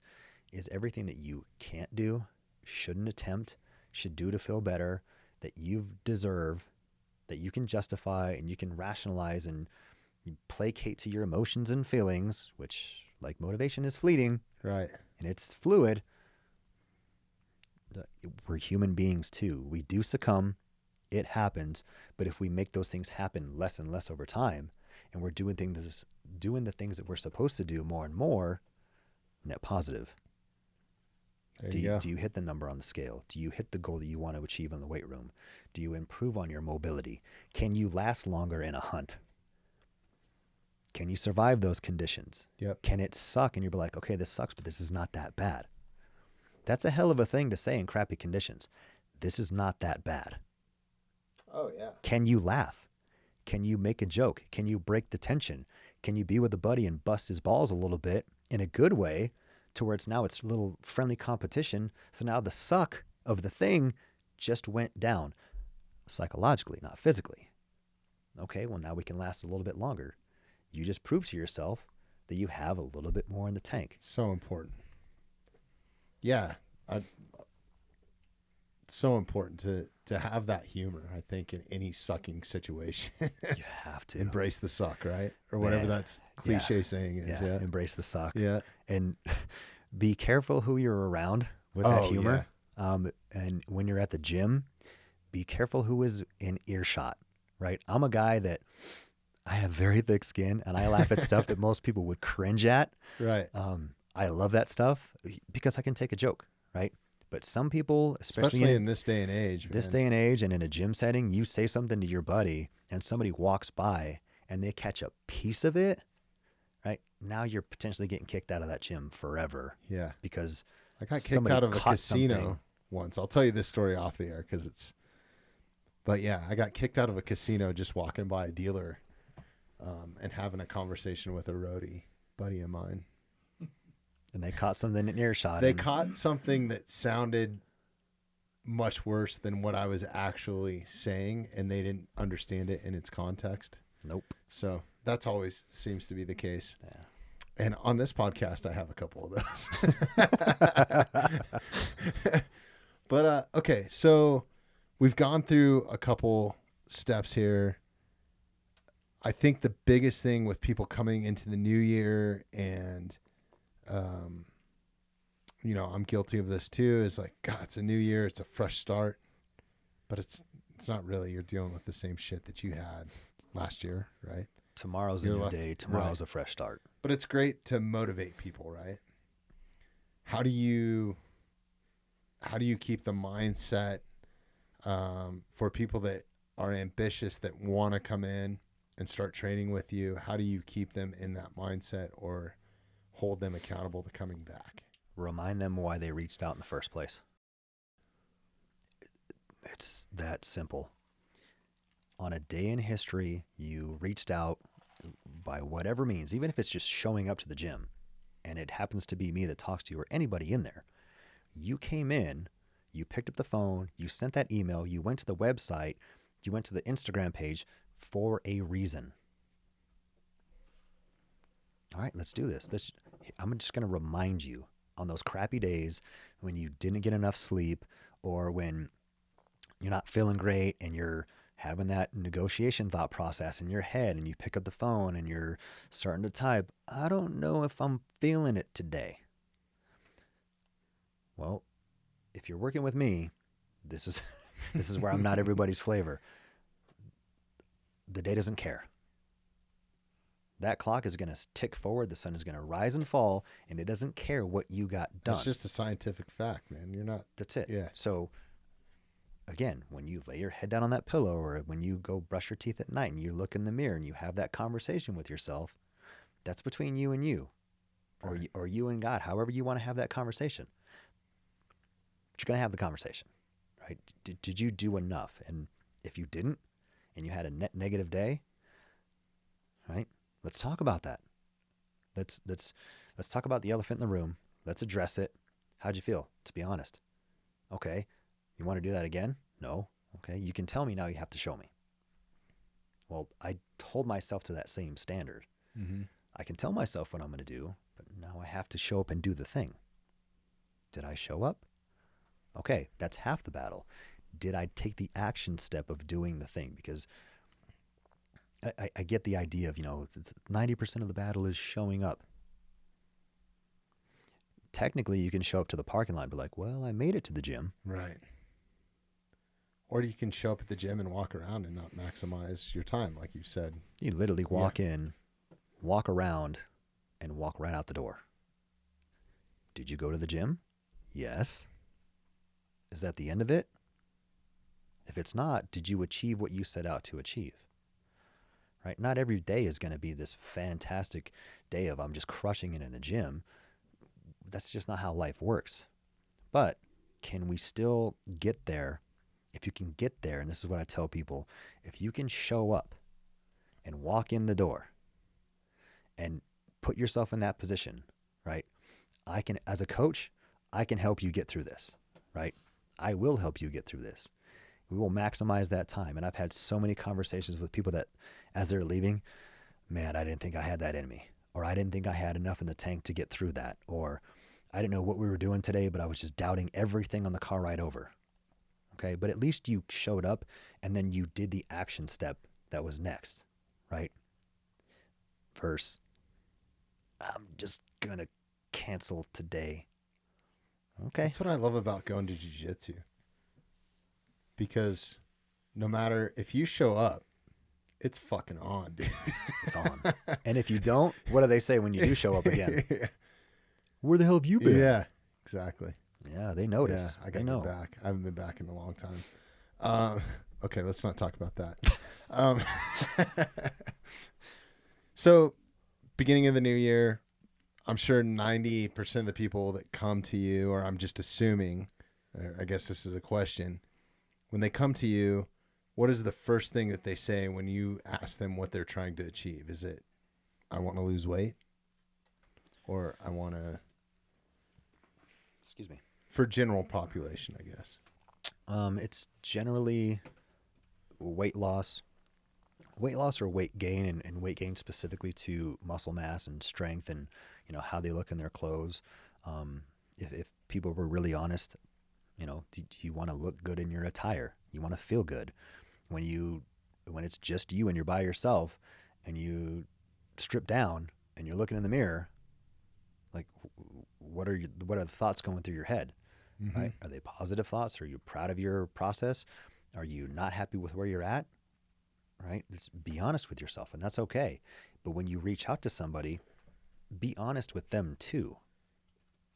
Speaker 2: is everything that you can't do, shouldn't attempt, should do to feel better, that you deserve, that you can justify and you can rationalize and you placate to your emotions and feelings, which, like motivation, is fleeting.
Speaker 1: Right.
Speaker 2: And it's fluid. We're human beings too. We do succumb. It happens. But if we make those things happen less and less over time, and we're doing the things that we're supposed to do more and more, net positive. Do you hit the number on the scale? Do you hit the goal that you want to achieve in the weight room? Do you improve on your mobility? Can you last longer in a hunt? Can you survive those conditions?
Speaker 1: Yep.
Speaker 2: Can it suck and you'll be like, okay, this sucks, but this is not that bad? That's a hell of a thing to say in crappy conditions. This is not that bad.
Speaker 1: Oh, yeah.
Speaker 2: Can you laugh? Can you make a joke? Can you break the tension? Can you be with a buddy and bust his balls a little bit in a good way to where it's a little friendly competition? So now the suck of the thing just went down psychologically, not physically. Okay, well, now we can last a little bit longer. You just prove to yourself that you have a little bit more in the tank.
Speaker 1: So important. Yeah. So important to have that humor, I think, in any sucking situation.
Speaker 2: You have to.
Speaker 1: Embrace the suck, right? Or whatever that's cliche saying is. Yeah.
Speaker 2: Embrace the suck.
Speaker 1: Yeah.
Speaker 2: And be careful who you're around with that humor. Yeah. And when you're at the gym, be careful who is in earshot, right? I'm a guy that I have very thick skin and I laugh at stuff that most people would cringe at.
Speaker 1: Right.
Speaker 2: I love that stuff because I can take a joke, right? But some people, especially
Speaker 1: in this day and age,
Speaker 2: and in a gym setting, you say something to your buddy and somebody walks by and they catch a piece of it, right? Now you're potentially getting kicked out of that gym forever.
Speaker 1: Yeah.
Speaker 2: Because
Speaker 1: I got kicked out of a casino once. I'll tell you this story off the air but yeah, I got kicked out of a casino just walking by a dealer and having a conversation with a roadie buddy of mine.
Speaker 2: And they caught something in earshot.
Speaker 1: They caught something that sounded much worse than what I was actually saying, and they didn't understand it in its context.
Speaker 2: Nope.
Speaker 1: So that's always seems to be the case.
Speaker 2: Yeah.
Speaker 1: And on this podcast, I have a couple of those. But okay, so we've gone through a couple steps here. I think the biggest thing with people coming into the new year, and I'm guilty of this too, is like, God, it's a new year, it's a fresh start, but it's not really. You're dealing with the same shit that you had last year, right?
Speaker 2: Tomorrow's a new day. Tomorrow's a fresh start.
Speaker 1: But it's great to motivate people, right? How do you keep the mindset for people that are ambitious, that want to come in and start training with you? How do you keep them in that mindset or hold them accountable to coming back?
Speaker 2: Remind them why they reached out in the first place. It's that simple. On a day in history, you reached out by whatever means, even if it's just showing up to the gym, and it happens to be me that talks to you or anybody in there. You came in, you picked up the phone, you sent that email, you went to the website, you went to the Instagram page for a reason. All right, let's do this. I'm just going to remind you on those crappy days when you didn't get enough sleep, or when you're not feeling great and you're having that negotiation thought process in your head, and you pick up the phone and you're starting to type, I don't know if I'm feeling it today. Well, if you're working with me, this is where I'm not everybody's flavor. The day doesn't care. That clock is going to tick forward. The sun is going to rise and fall, and it doesn't care what you got done.
Speaker 1: It's just a scientific fact, man. You're not.
Speaker 2: That's it.
Speaker 1: Yeah.
Speaker 2: So, again, when you lay your head down on that pillow, or when you go brush your teeth at night and you look in the mirror and you have that conversation with yourself, that's between you and you,
Speaker 1: Right.
Speaker 2: or you and God, however you want to have that conversation. But you're going to have the conversation, right? Did you do enough? And if you didn't, and you had a net negative day, right? Let's talk about that. Let's talk about the elephant in the room. Let's address it. How'd you feel? To be honest. Okay. You want to do that again? No. Okay. You can tell me now. You have to show me. Well, I hold myself to that same standard.
Speaker 1: Mm-hmm.
Speaker 2: I can tell myself what I'm going to do, but now I have to show up and do the thing. Did I show up? Okay. That's half the battle. Did I take the action step of doing the thing? Because I get the idea of, 90% of the battle is showing up. Technically, you can show up to the parking lot and be like, well, I made it to the gym.
Speaker 1: Right. Or you can show up at the gym and walk around and not maximize your time, like you said.
Speaker 2: You literally walk in, walk around, and walk right out the door. Did you go to the gym? Yes. Is that the end of it? If it's not, did you achieve what you set out to achieve? Right? Not every day is going to be this fantastic day of I'm just crushing it in the gym. That's just not how life works. But can we still get there? If you can get there, and this is what I tell people, if you can show up and walk in the door and put yourself in that position, right? I can, as a coach, I can help you get through this, right? I will help you get through this. We will maximize that time. And I've had so many conversations with people that as they're leaving, man, I didn't think I had that in me, or I didn't think I had enough in the tank to get through that, or I didn't know what we were doing today, but I was just doubting everything on the car ride over. Okay. But at least you showed up and then you did the action step that was next, right? Versus, I'm just going to cancel today. Okay.
Speaker 1: That's what I love about going to jiu-jitsu. Because no matter if you show up, it's fucking on, dude.
Speaker 2: It's on. And if you don't, what do they say when you do show up again? Where the hell have you been?
Speaker 1: Yeah, exactly.
Speaker 2: Yeah, they notice.
Speaker 1: Yeah, I got
Speaker 2: they
Speaker 1: to
Speaker 2: know.
Speaker 1: be back. I haven't been back in a long time. Okay, let's not talk about that. So, beginning of the new year, I'm sure 90% of the people that come to you, or I'm just assuming, I guess this is a question, when they come to you, what is the first thing that they say when you ask them what they're trying to achieve? Is it, I want to lose weight? Or I want to...
Speaker 2: Excuse me.
Speaker 1: For general population, I guess.
Speaker 2: It's generally weight loss, weight loss or weight gain, and weight gain specifically to muscle mass and strength and, how they look in their clothes. If people were really honest, do you want to look good in your attire? You want to feel good. When it's just you and you're by yourself and you strip down and you're looking in the mirror, like what are the thoughts going through your head?
Speaker 1: Mm-hmm.
Speaker 2: Right? Are they positive thoughts? Are you proud of your process? Are you not happy with where you're at? Right? Just be honest with yourself, and that's okay. But when you reach out to somebody, be honest with them too.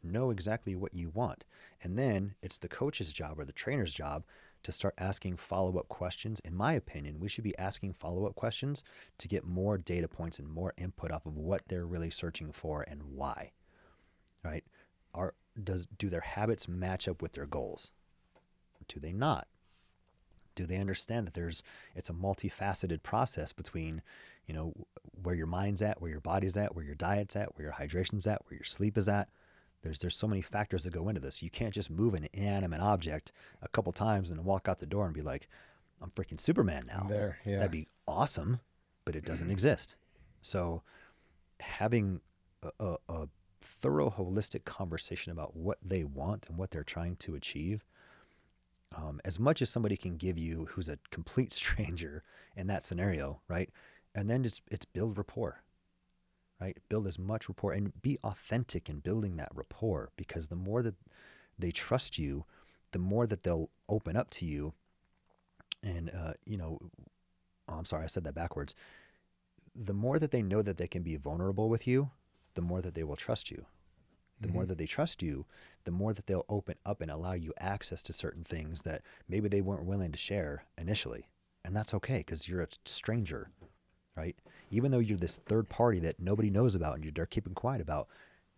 Speaker 2: Know exactly what you want. And then it's the coach's job or the trainer's job to start asking follow-up questions. In my opinion, we should be asking follow-up questions to get more data points and more input off of what they're really searching for and why. Right? Do their habits match up with their goals? Do they not? Do they understand that it's a multifaceted process between, where your mind's at, where your body's at, where your diet's at, where your hydration's at, where your sleep is at? There's so many factors that go into this. You can't just move an inanimate object a couple times and walk out the door and be like, I'm freaking Superman now.
Speaker 1: Yeah.
Speaker 2: That'd be awesome, but it doesn't exist. So having a thorough, holistic conversation about what they want and what they're trying to achieve, as much as somebody can give you who's a complete stranger in that scenario, right? And then it's build rapport, right? Build as much rapport and be authentic in building that rapport, because the more that they trust you, the more that they'll open up to you. And, I'm sorry, I said that backwards. The more that they know that they can be vulnerable with you, the more that they will trust you. The more that they trust you, the more that they'll open up and allow you access to certain things that maybe they weren't willing to share initially. And that's okay, because you're a stranger, right? Even though you're this third party that nobody knows about and they're keeping quiet about,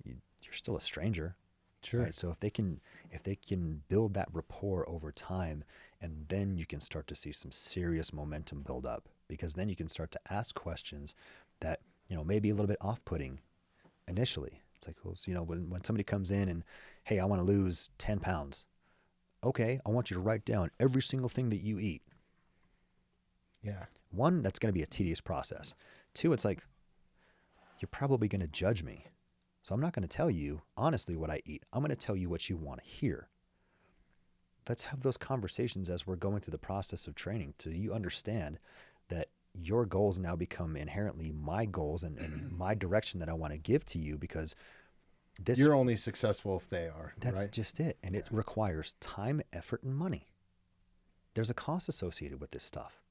Speaker 2: you're still a stranger.
Speaker 1: Sure.
Speaker 2: Right? So if they can build that rapport over time, and then you can start to see some serious momentum build up, because then you can start to ask questions that, may be a little bit off-putting initially. It's like, well, when somebody comes in and, hey, I want to lose 10 pounds. Okay, I want you to write down every single thing that you eat.
Speaker 1: Yeah.
Speaker 2: One, that's going to be a tedious process. Two, it's like, you're probably going to judge me. So I'm not going to tell you honestly what I eat. I'm going to tell you what you want to hear. Let's have those conversations as we're going through the process of training, so you understand that your goals now become inherently my goals and my direction that I want to give to you, because
Speaker 1: you're only successful if they are.
Speaker 2: That's
Speaker 1: right?
Speaker 2: just it. And it requires time, effort, and money. There's a cost associated with this stuff.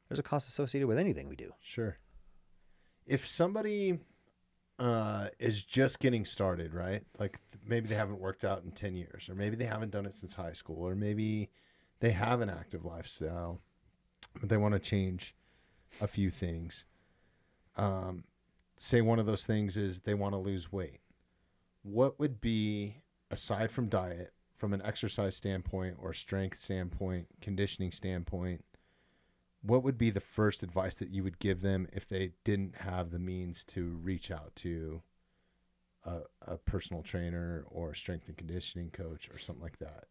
Speaker 2: There's a cost associated with anything we do.
Speaker 1: Sure. If somebody is just getting started, right? Like maybe they haven't worked out in 10 years, or maybe they haven't done it since high school, or maybe they have an active lifestyle, but they want to change a few things. Say one of those things is they want to lose weight. What would be, aside from diet, from an exercise standpoint or strength standpoint, conditioning standpoint, what would be the first advice that you would give them if they didn't have the means to reach out to a personal trainer or a strength and conditioning coach or something like that?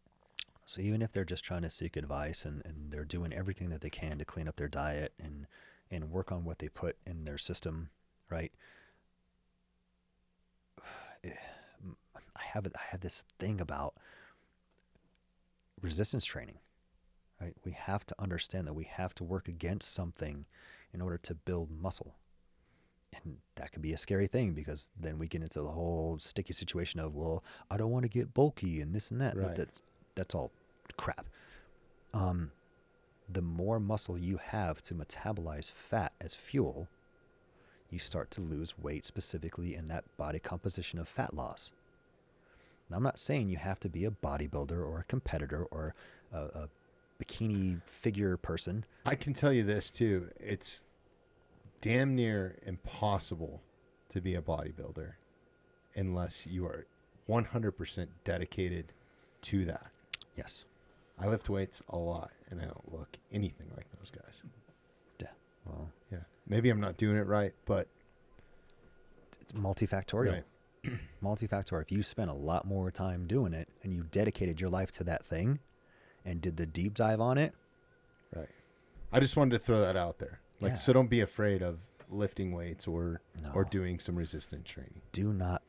Speaker 2: So even if they're just trying to seek advice and they're doing everything that they can to clean up their diet and work on what they put in their system, right? I have this thing about resistance training, right? We have to understand that we have to work against something in order to build muscle. And that can be a scary thing, because then we get into the whole sticky situation of, well, I don't want to get bulky and this and that.
Speaker 1: Right.
Speaker 2: But that's all crap. The more muscle you have to metabolize fat as fuel, you start to lose weight, specifically in that body composition of fat loss. Now, I'm not saying you have to be a bodybuilder or a competitor or a bikini figure person.
Speaker 1: I can tell you this too. It's damn near impossible to be a bodybuilder unless you are 100% dedicated to that.
Speaker 2: Yes.
Speaker 1: I lift weights a lot, and I don't look anything like those guys.
Speaker 2: Yeah. Well,
Speaker 1: yeah. Maybe I'm not doing it right, but
Speaker 2: it's multifactorial.
Speaker 1: Right.
Speaker 2: Multifactorial. If you spent a lot more time doing it and you dedicated your life to that thing and did the deep dive on it.
Speaker 1: Right. I just wanted to throw that out there. Like,
Speaker 2: Yeah.
Speaker 1: so don't be afraid of lifting weights or
Speaker 2: No.
Speaker 1: doing some resistance training.
Speaker 2: Do not.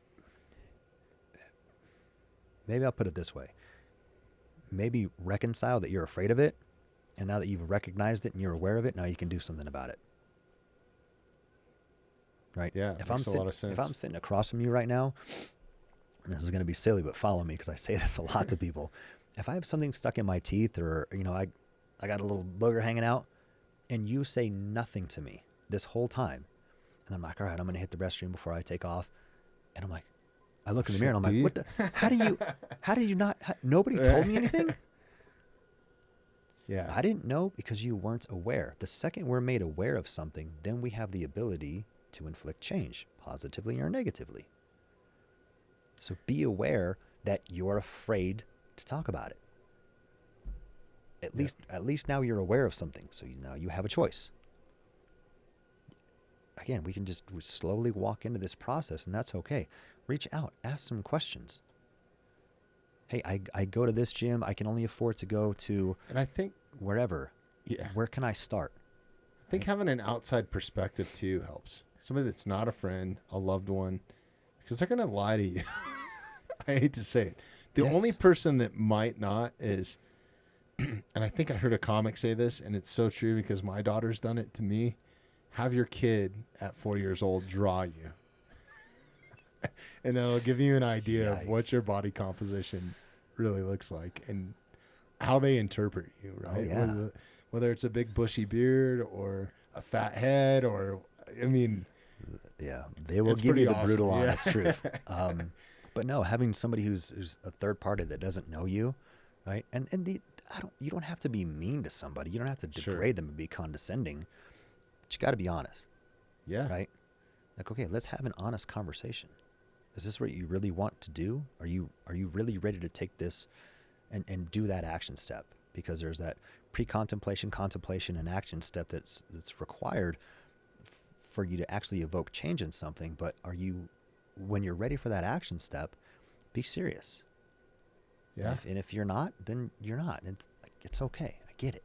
Speaker 2: Maybe I'll put it this way. Maybe reconcile that you're afraid of it. And now that you've recognized it and you're aware of it, now you can do something about it. Right?
Speaker 1: Yeah,
Speaker 2: If
Speaker 1: makes a lot of sense.
Speaker 2: If I'm sitting across from you right now, and this is going to be silly, but follow me because I say this a lot to people. If I have something stuck in my teeth or, I got a little booger hanging out and you say nothing to me this whole time, and I'm like, all right, I'm going to hit the restroom before I take off. And I'm like, I look in the mirror and I'm like, what the, how do you not, nobody told me anything?
Speaker 1: Yeah.
Speaker 2: I didn't know because you weren't aware. The second we're made aware of something, then we have the ability to inflict change, positively or negatively. So be aware that you're afraid to talk about it. At least now you're aware of something. So now you have a choice. Again, we can just slowly walk into this process, and that's okay. Reach out, ask some questions. Hey, I go to this gym. I can only afford to go to
Speaker 1: And I think,
Speaker 2: wherever.
Speaker 1: yeah,
Speaker 2: Where can I start?
Speaker 1: I think having an outside perspective too helps. Somebody that's not a friend, a loved one, because they're going to lie to you. I hate to say it. The
Speaker 2: Yes.
Speaker 1: only person that might not is, and I think I heard a comic say this, and it's so true because my daughter's done it to me. Have your kid at 4 years old draw you. And it'll give you an idea of what
Speaker 2: Yikes.
Speaker 1: your body composition really looks like and how they interpret you, right?
Speaker 2: Oh, yeah.
Speaker 1: Whether it's a big bushy beard or a fat head or, I mean,
Speaker 2: Yeah, they will
Speaker 1: It's
Speaker 2: give you
Speaker 1: pretty
Speaker 2: the
Speaker 1: awesome.
Speaker 2: brutal,
Speaker 1: Yeah.
Speaker 2: honest truth. But no, having somebody who's a third party that doesn't know you, right? And you don't have to be mean to somebody. You don't have to
Speaker 1: Sure.
Speaker 2: degrade them and be condescending. But you got to be honest,
Speaker 1: yeah.
Speaker 2: right? Like, okay, let's have an honest conversation. Is this what you really want to do? Are you really ready to take this and do that action step? Because there's that pre-contemplation, contemplation, and action step that's required for you to actually evoke change in something. But when you're ready for that action step, be serious.
Speaker 1: Yeah.
Speaker 2: And if you're not, then you're not. It's okay. I get it.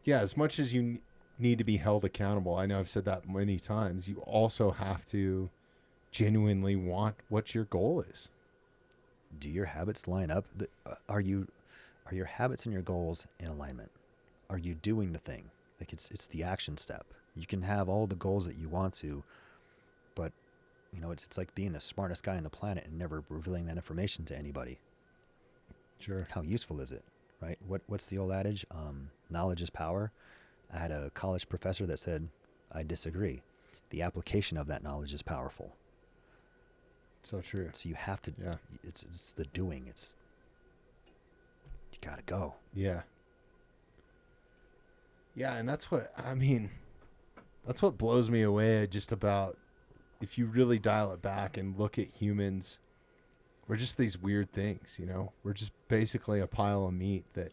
Speaker 1: Yeah. As much as you need to be held accountable, I know I've said that many times, you also have to genuinely want what your goal is.
Speaker 2: Do your habits line up? Are your habits and your goals in alignment? Are you doing the thing? Like it's the action step. You can have all the goals that you want to, but it's like being the smartest guy on the planet and never revealing that information to anybody.
Speaker 1: Sure.
Speaker 2: How useful is it, right? What's the old adage? Knowledge is power. I had a college professor that said, I disagree. The application of that knowledge is powerful.
Speaker 1: So true.
Speaker 2: So you have to,
Speaker 1: Yeah.
Speaker 2: it's the doing. You got to go.
Speaker 1: Yeah. Yeah. And that's what blows me away just about, if you really dial it back and look at humans, we're just these weird things, we're just basically a pile of meat that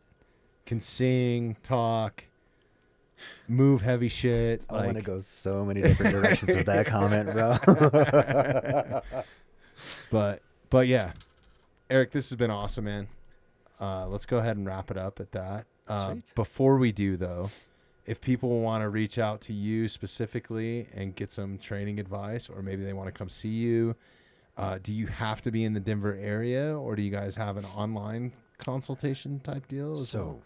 Speaker 1: can sing, talk, move heavy shit.
Speaker 2: I want to go so many different directions with that comment, bro.
Speaker 1: But yeah, Eric, this has been awesome, man. Let's go ahead and wrap it up at that.
Speaker 2: Sweet.
Speaker 1: Before we do, though, if people want to reach out to you specifically and get some training advice, or maybe they want to come see you, do you have to be in the Denver area, or do you guys have an online consultation type deal?
Speaker 2: So,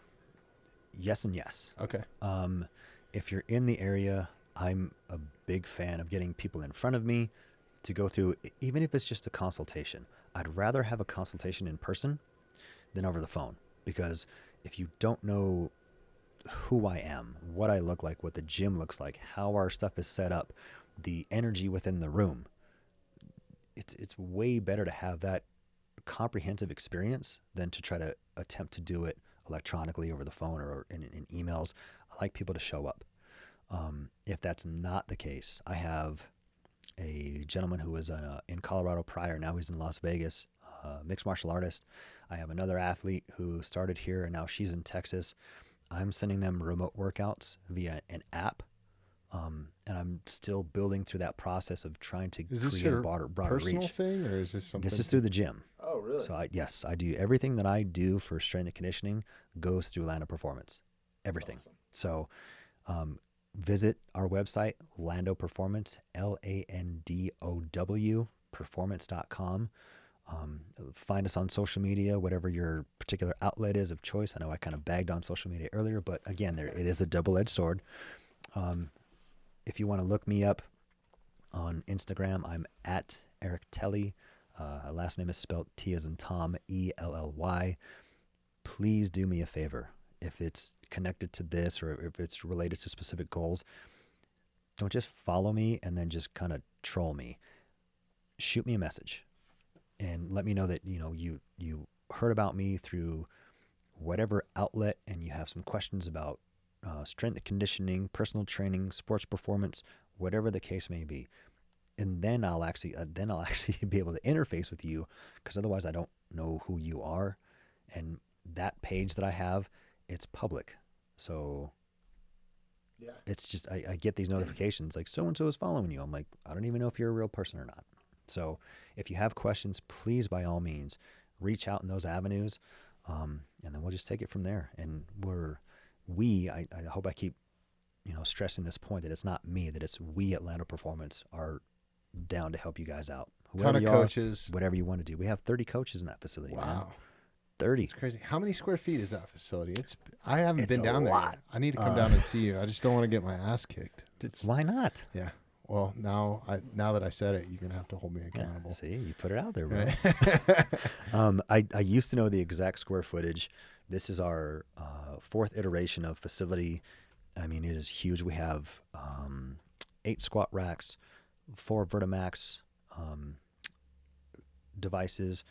Speaker 2: yes and yes.
Speaker 1: Okay.
Speaker 2: If you're in the area, I'm a big fan of getting people in front of me to go through, even if it's just a consultation. I'd rather have a consultation in person than over the phone, because if you don't know who I am, what I look like, what the gym looks like, how our stuff is set up, the energy within the room, it's way better to have that comprehensive experience than to try to attempt to do it electronically over the phone or in emails. I like people to show up. If that's not the case, I have a gentleman who was in Colorado prior. Now he's in Las Vegas, mixed martial artist. I have another athlete who started here and now she's in Texas. I'm sending them remote workouts via an app. And I'm still building through that process of trying to create a broader
Speaker 1: personal
Speaker 2: reach.
Speaker 1: thing, or is this something?
Speaker 2: This is through the gym.
Speaker 1: Oh, really?
Speaker 2: So I do everything that I do for strength and conditioning goes through Landow Performance. Everything.
Speaker 1: Awesome.
Speaker 2: So visit our website, Landow Performance, LANDOW, performance.com. Find us on social media, whatever your particular outlet is of choice. I know I kind of bagged on social media earlier, but again, it is a double-edged sword. If you want to look me up on Instagram, I'm at Eric Telly. Last name is spelled T as in Tom, ELLY. Please do me a favor. If it's connected to this or if it's related to specific goals, don't just follow me and then just kind of troll me. Shoot me a message and let me know that you heard about me through whatever outlet and you have some questions about strength and conditioning, personal training, sports performance, whatever the case may be. And then I'll actually be able to interface with you, because otherwise I don't know who you are. And that page that I have, it's public. So yeah, it's just, I get these notifications like so-and-so is following you. I'm like, I don't even know if you're a real person or not. So if you have questions, please, by all means, reach out in those avenues. And then we'll just take it from there. And I hope I keep, stressing this point that it's not me, that it's we at Landow Performance are down to help you guys out.
Speaker 1: Ton of coaches.
Speaker 2: Whatever you want to do. We have 30 coaches in that facility.
Speaker 1: Wow.
Speaker 2: Man. 30.
Speaker 1: It's crazy. How many square feet is that facility? I haven't been down there
Speaker 2: lot.
Speaker 1: yet. I need to come down and see you. I just don't want to get my ass kicked.
Speaker 2: Why not?
Speaker 1: Yeah. Well, now that I said it, you're going to have to hold me accountable.
Speaker 2: Yeah, see, you put it out there, bro. Right. I used to know the exact square footage. This is our fourth iteration of facility. I mean, it is huge. We have 8 squat racks, 4 Vertimax devices.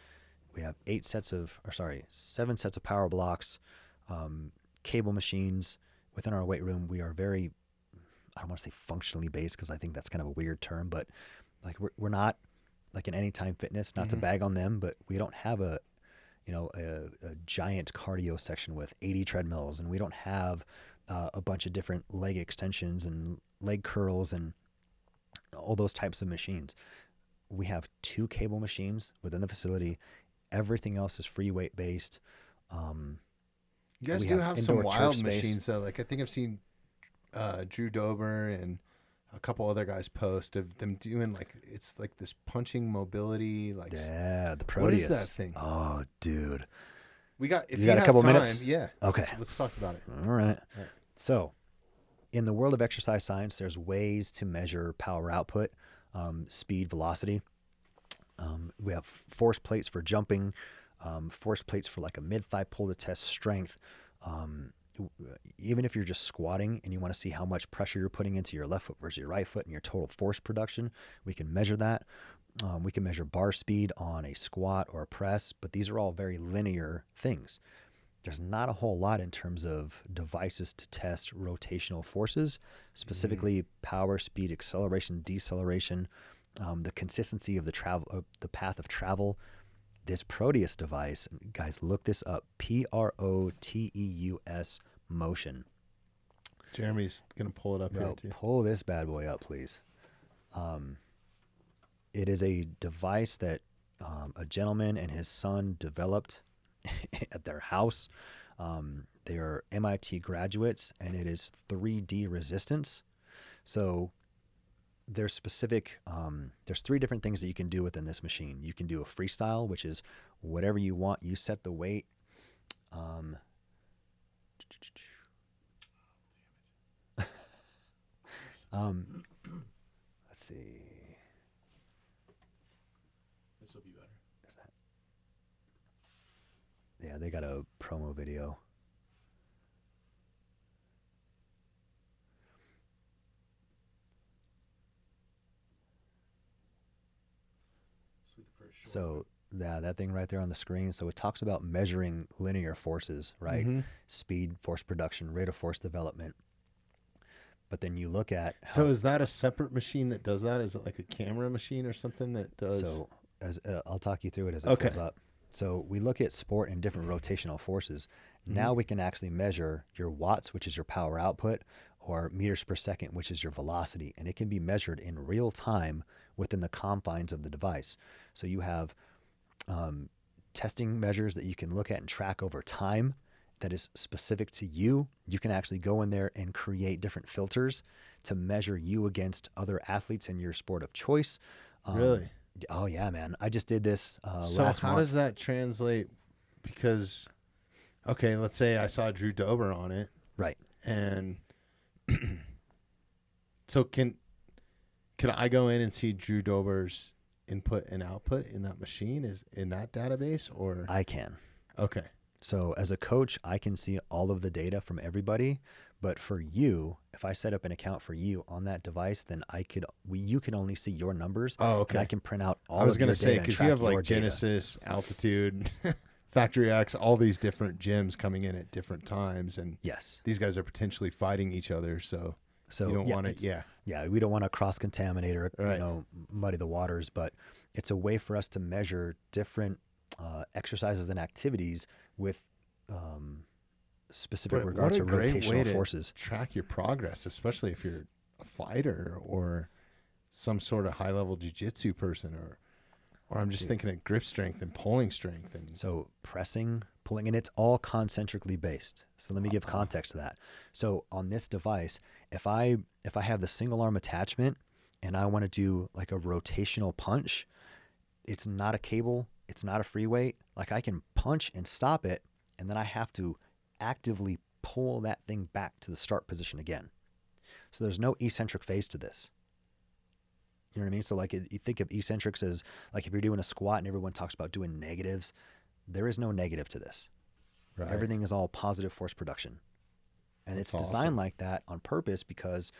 Speaker 2: We have 7 sets of power blocks, cable machines. Within our weight room, we are very, I don't want to say functionally based, because I think that's kind of a weird term, but like we're not like an Anytime Fitness, not to bag on them, but we don't have a giant cardio section with 80 treadmills, and we don't have a bunch of different leg extensions and leg curls and all those types of machines. We have 2 cable machines within the facility. Everything else is free weight based.
Speaker 1: You guys do have some wild machines though. Like I think I've seen Drew Dober and a couple other guys post of them doing it's like this punching mobility.
Speaker 2: The Proteus.
Speaker 1: What is that thing?
Speaker 2: Oh, dude.
Speaker 1: You got
Speaker 2: a couple minutes?
Speaker 1: Yeah.
Speaker 2: Okay.
Speaker 1: Let's talk about it.
Speaker 2: All right. So, in the world of exercise science, there's ways to measure power output, speed, velocity. We have force plates for jumping, force plates for like a mid-thigh pull to test strength. Even if you're just squatting and you want to see how much pressure you're putting into your left foot versus your right foot and your total force production, we can measure that. We can measure bar speed on a squat or a press, but these are all very linear things. There's not a whole lot in terms of devices to test rotational forces, specifically power, speed, acceleration, deceleration, the consistency of the path of travel. This Proteus device, guys, look this up. Proteus motion.
Speaker 1: Jeremy's gonna pull it up here too.
Speaker 2: Pull this bad boy up, please. It is a device that a gentleman and his son developed at their house. They are MIT graduates, and it is 3D resistance. So there's specific, there's 3 different things that you can do within this machine. You can do a freestyle, which is whatever you want. You set the weight. Let's see.
Speaker 3: This will be better.
Speaker 2: Is that? Yeah, they got a promo video. So that thing right there on the screen. So it talks about measuring linear forces, right?
Speaker 1: Mm-hmm.
Speaker 2: Speed, force production, rate of force development. But then you look at
Speaker 1: So is that a separate machine that does that? Is it like a camera machine or something that does?
Speaker 2: So as I'll talk you through it as it goes up. So we look at sport and different rotational forces. Now we can actually measure your watts, which is your power output, or meters per second, which is your velocity. And it can be measured in real time within the confines of the device. So you have testing measures that you can look at and track over time. that is specific to you. You can actually go in there and create different filters to measure you against other athletes in your sport of choice.
Speaker 1: Really?
Speaker 2: Oh yeah, man. I just did this
Speaker 1: So
Speaker 2: last
Speaker 1: how
Speaker 2: month.
Speaker 1: does that translate? Because, okay, let's say I saw Drew Dober on it,
Speaker 2: Right.
Speaker 1: and so can I go in and see Drew Dober's input and output in that machine, is in that database, or?
Speaker 2: I can.
Speaker 1: Okay.
Speaker 2: So as a coach, I can see all of the data from everybody. But for you, if I set up an account for you on that device, then you can only see your numbers.
Speaker 1: Oh, okay.
Speaker 2: And I can print out all
Speaker 1: I was
Speaker 2: of your
Speaker 1: going to say,
Speaker 2: data and
Speaker 1: because
Speaker 2: track
Speaker 1: you have
Speaker 2: your
Speaker 1: like
Speaker 2: data.
Speaker 1: Genesis, Altitude, Factory X, all these different gyms coming in at different times, and
Speaker 2: Yes.
Speaker 1: these guys are potentially fighting each other. So you don't want it. Yeah.
Speaker 2: Yeah, we don't want to cross-contaminate or
Speaker 1: Right.
Speaker 2: muddy the waters, but it's a way for us to measure different exercises and activities with specific
Speaker 1: But
Speaker 2: regard
Speaker 1: what
Speaker 2: to
Speaker 1: a great way
Speaker 2: rotational
Speaker 1: to
Speaker 2: forces.
Speaker 1: track your progress, especially if you're a fighter or some sort of high-level jiu-jitsu person, or I'm just thinking of grip strength and pulling strength. And
Speaker 2: So pressing, pulling, and it's all concentrically based. So let me give context to that. So on this device, if I have the single arm attachment and I want to do like a rotational punch, it's not a cable, it's not a free weight. Like I can punch and stop it, and then I have to actively pull that thing back to the start position again. So there's no eccentric phase to this. You know what I mean? So like you think of eccentrics as like if you're doing a squat and everyone talks about doing negatives, there is no negative to this.
Speaker 1: Right.
Speaker 2: Everything is all positive force production. And
Speaker 1: That's
Speaker 2: it's designed like that on purpose because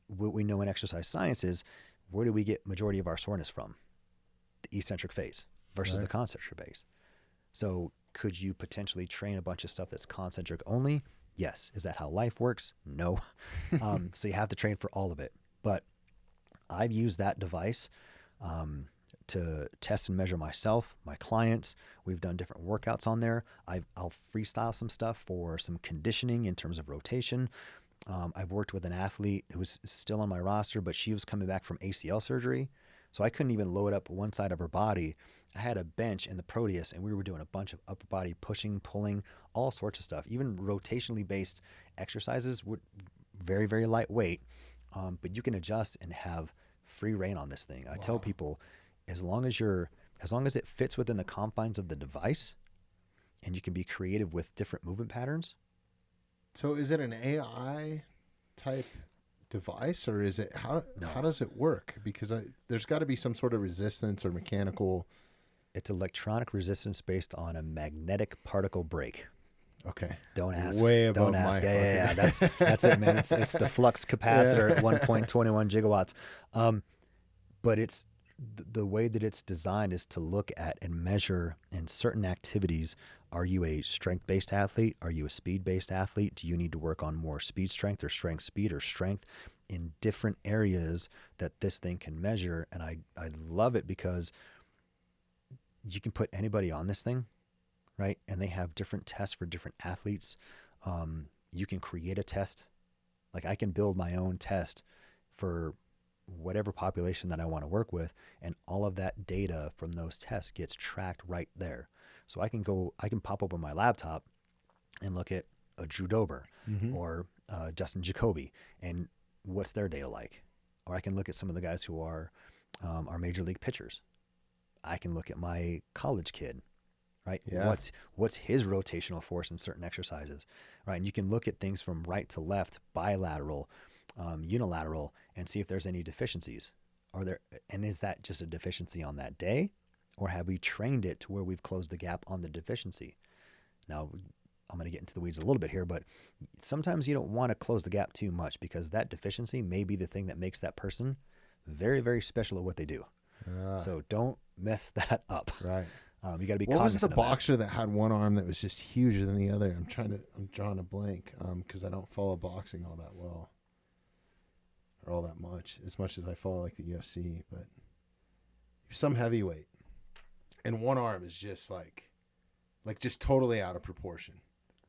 Speaker 2: what we know in exercise science is, where do we get majority of our soreness from? The eccentric phase versus the concentric phase. So could you potentially train a bunch of stuff that's concentric only? Yes. Is that how life works? No. So you have to train for all of it. But I've used that device to test and measure myself, my clients. We've done different workouts on there. I'll freestyle some stuff for some conditioning in terms of rotation. I've worked with an athlete who was still on my roster, but she was coming back from ACL surgery. So I couldn't even load up one side of her body. I had a bench in the Proteus, and we were doing a bunch of upper body pushing, pulling, all sorts of stuff. Even rotationally based exercises were very, very lightweight. But you can adjust and have free reign on this thing. I tell people, as long as it fits within the confines of the device, and you can be creative with different movement patterns.
Speaker 1: So is it an AI type device, or is it how does it work? Because there's got to be some sort of resistance or mechanical.
Speaker 2: It's electronic resistance based on a magnetic particle break.
Speaker 1: Okay.
Speaker 2: Don't ask.
Speaker 1: Way above
Speaker 2: Don't ask.
Speaker 1: my
Speaker 2: Yeah. That's it, man. It's the flux capacitor at 1.21 gigawatts. But it's the way that it's designed is to look at and measure in certain activities. Are you a strength-based athlete? Are you a speed-based athlete? Do you need to work on more speed strength or strength speed or strength in different areas that this thing can measure? And I love it because you can put anybody on this thing, right? And they have different tests for different athletes. You can create a test. Like I can build my own test for whatever population that I want to work with, and all of that data from those tests gets tracked right there. So I can pop up on my laptop and look at a Drew Dober or Justin Jacoby and what's their data like. Or I can look at some of the guys who are our major league pitchers. I can look at my college kid, right?
Speaker 1: Yeah.
Speaker 2: What's his rotational force in certain exercises, right? And you can look at things from right to left, bilateral, unilateral, and see if there's any deficiencies. And is that just a deficiency on that day, or have we trained it to where we've closed the gap on the deficiency? Now, I'm going to get into the weeds a little bit here, but sometimes you don't want to close the gap too much because that deficiency may be the thing that makes that person very, very special at what they do. So don't mess that up.
Speaker 1: Right.
Speaker 2: You got to be
Speaker 1: What was
Speaker 2: cognizant
Speaker 1: the
Speaker 2: of that.
Speaker 1: boxer that had one arm that was just huger than the other? I'm drawing a blank because I don't follow boxing all that well, or all that much as I follow like the UFC. But some heavyweight, and one arm is just like just totally out of proportion.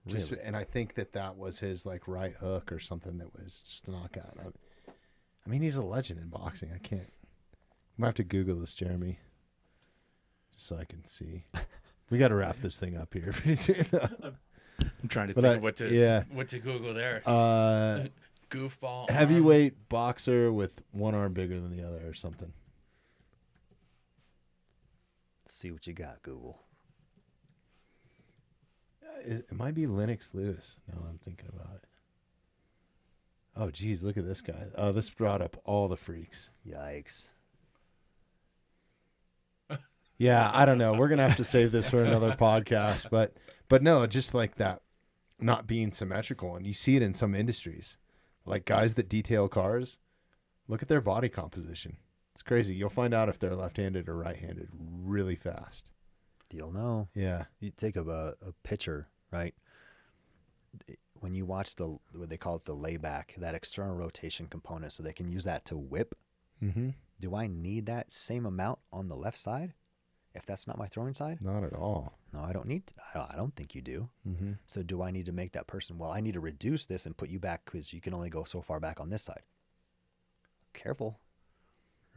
Speaker 2: Really?
Speaker 1: And I think that was his like right hook or something that was just a knockout. I mean, he's a legend in boxing. I can't. I'm gonna have to Google this, Jeremy, just so I can see. We got to wrap this thing up here.
Speaker 3: I'm trying to
Speaker 1: But
Speaker 3: think of what to
Speaker 1: yeah.
Speaker 3: what to Google there. Goofball.
Speaker 1: Heavyweight boxer with one arm bigger than the other or something.
Speaker 2: See what you got, Google.
Speaker 1: It might be Lennox Lewis. Now I'm thinking about it. Oh, geez, look at this guy. Oh, this brought up all the freaks.
Speaker 2: Yikes.
Speaker 1: Yeah, I don't know. We're gonna have to save this for another podcast, but no, just like that, not being symmetrical, and you see it in some industries, like guys that detail cars. Look at their body composition. It's crazy. You'll find out if they're left-handed or right-handed really fast.
Speaker 2: You'll know.
Speaker 1: Yeah.
Speaker 2: You take a picture, right? When you watch what they call it, the layback, that external rotation component, so they can use that to whip.
Speaker 1: Mm-hmm.
Speaker 2: Do I need that same amount on the left side if that's not my throwing side?
Speaker 1: Not at all.
Speaker 2: No, I don't need. I don't think you do.
Speaker 1: Mm-hmm.
Speaker 2: So do I need to make that person? Well, I need to reduce this and put you back because you can only go so far back on this side. Careful.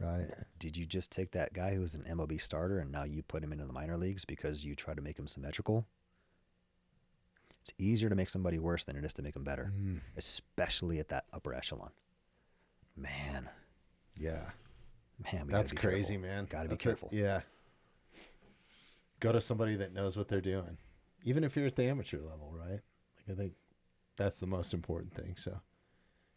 Speaker 1: Right.
Speaker 2: Did you just take that guy who was an MLB starter and now you put him into the minor leagues because you try to make him symmetrical? It's easier to make somebody worse than it is to make them better, especially at that upper echelon. Man.
Speaker 1: Yeah.
Speaker 2: Man,
Speaker 1: That's crazy, man.
Speaker 2: Got to be careful.
Speaker 1: Yeah. Go to somebody that knows what they're doing, even if you're at the amateur level, right? Like I think that's the most important thing. So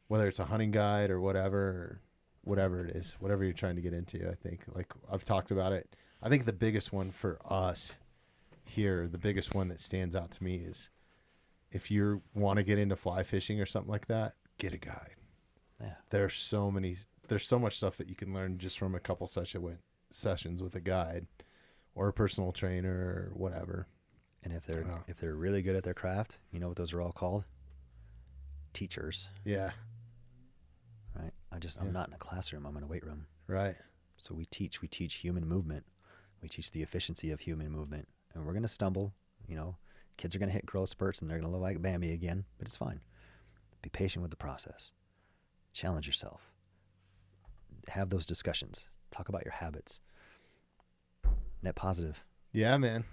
Speaker 1: whether it's a hunting guide or whatever it is, whatever you're trying to get into, I think, like I've talked about it. I think the biggest one for us here, the biggest one that stands out to me is if you want to get into fly fishing or something like that, get a guide.
Speaker 2: Yeah.
Speaker 1: There's so much stuff that you can learn just from a couple sessions with a guide or a personal trainer or whatever.
Speaker 2: And if they're really good at their craft, you know what those are all called? Teachers.
Speaker 1: Yeah.
Speaker 2: Right. I'm not in a classroom. I'm in a weight room.
Speaker 1: Right.
Speaker 2: So we teach human movement. We teach the efficiency of human movement, and we're going to stumble. You know, kids are going to hit growth spurts and they're going to look like Bambi again, but it's fine. Be patient with the process. Challenge yourself. Have those discussions. Talk about your habits. Net positive.
Speaker 1: Yeah, man.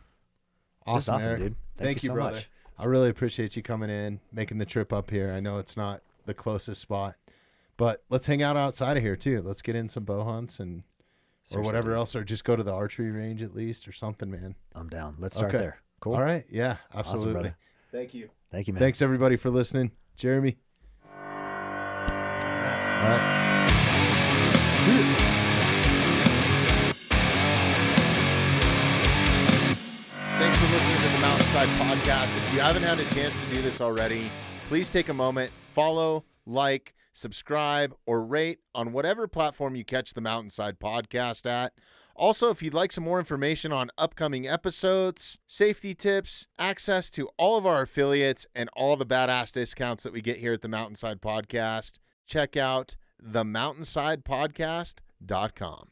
Speaker 2: This is awesome,
Speaker 1: Eric.
Speaker 2: dude.
Speaker 1: Thank you,
Speaker 2: so
Speaker 1: brother.
Speaker 2: much.
Speaker 1: I really appreciate you coming in, making the trip up here. I know it's not the closest spot, but let's hang out outside of here too. Let's get in some bow hunts or
Speaker 2: Seriously,
Speaker 1: whatever
Speaker 2: dude.
Speaker 1: else, or just go to the archery range at least or something, man.
Speaker 2: I'm down. Let's start
Speaker 1: Okay.
Speaker 2: there. Cool.
Speaker 1: All right. Yeah, absolutely.
Speaker 2: brother.
Speaker 1: Thank you.
Speaker 2: Thank you, man.
Speaker 1: Thanks everybody for listening. Jeremy. All right. Thanks for listening to the Mountainside Podcast. If you haven't had a chance to do this already, please take a moment, follow, like, subscribe, or rate on whatever platform you catch the Mountainside Podcast at. Also, if you'd like some more information on upcoming episodes, safety tips, access to all of our affiliates, and all the badass discounts that we get here at the Mountainside Podcast, check out themountainsidepodcast.com.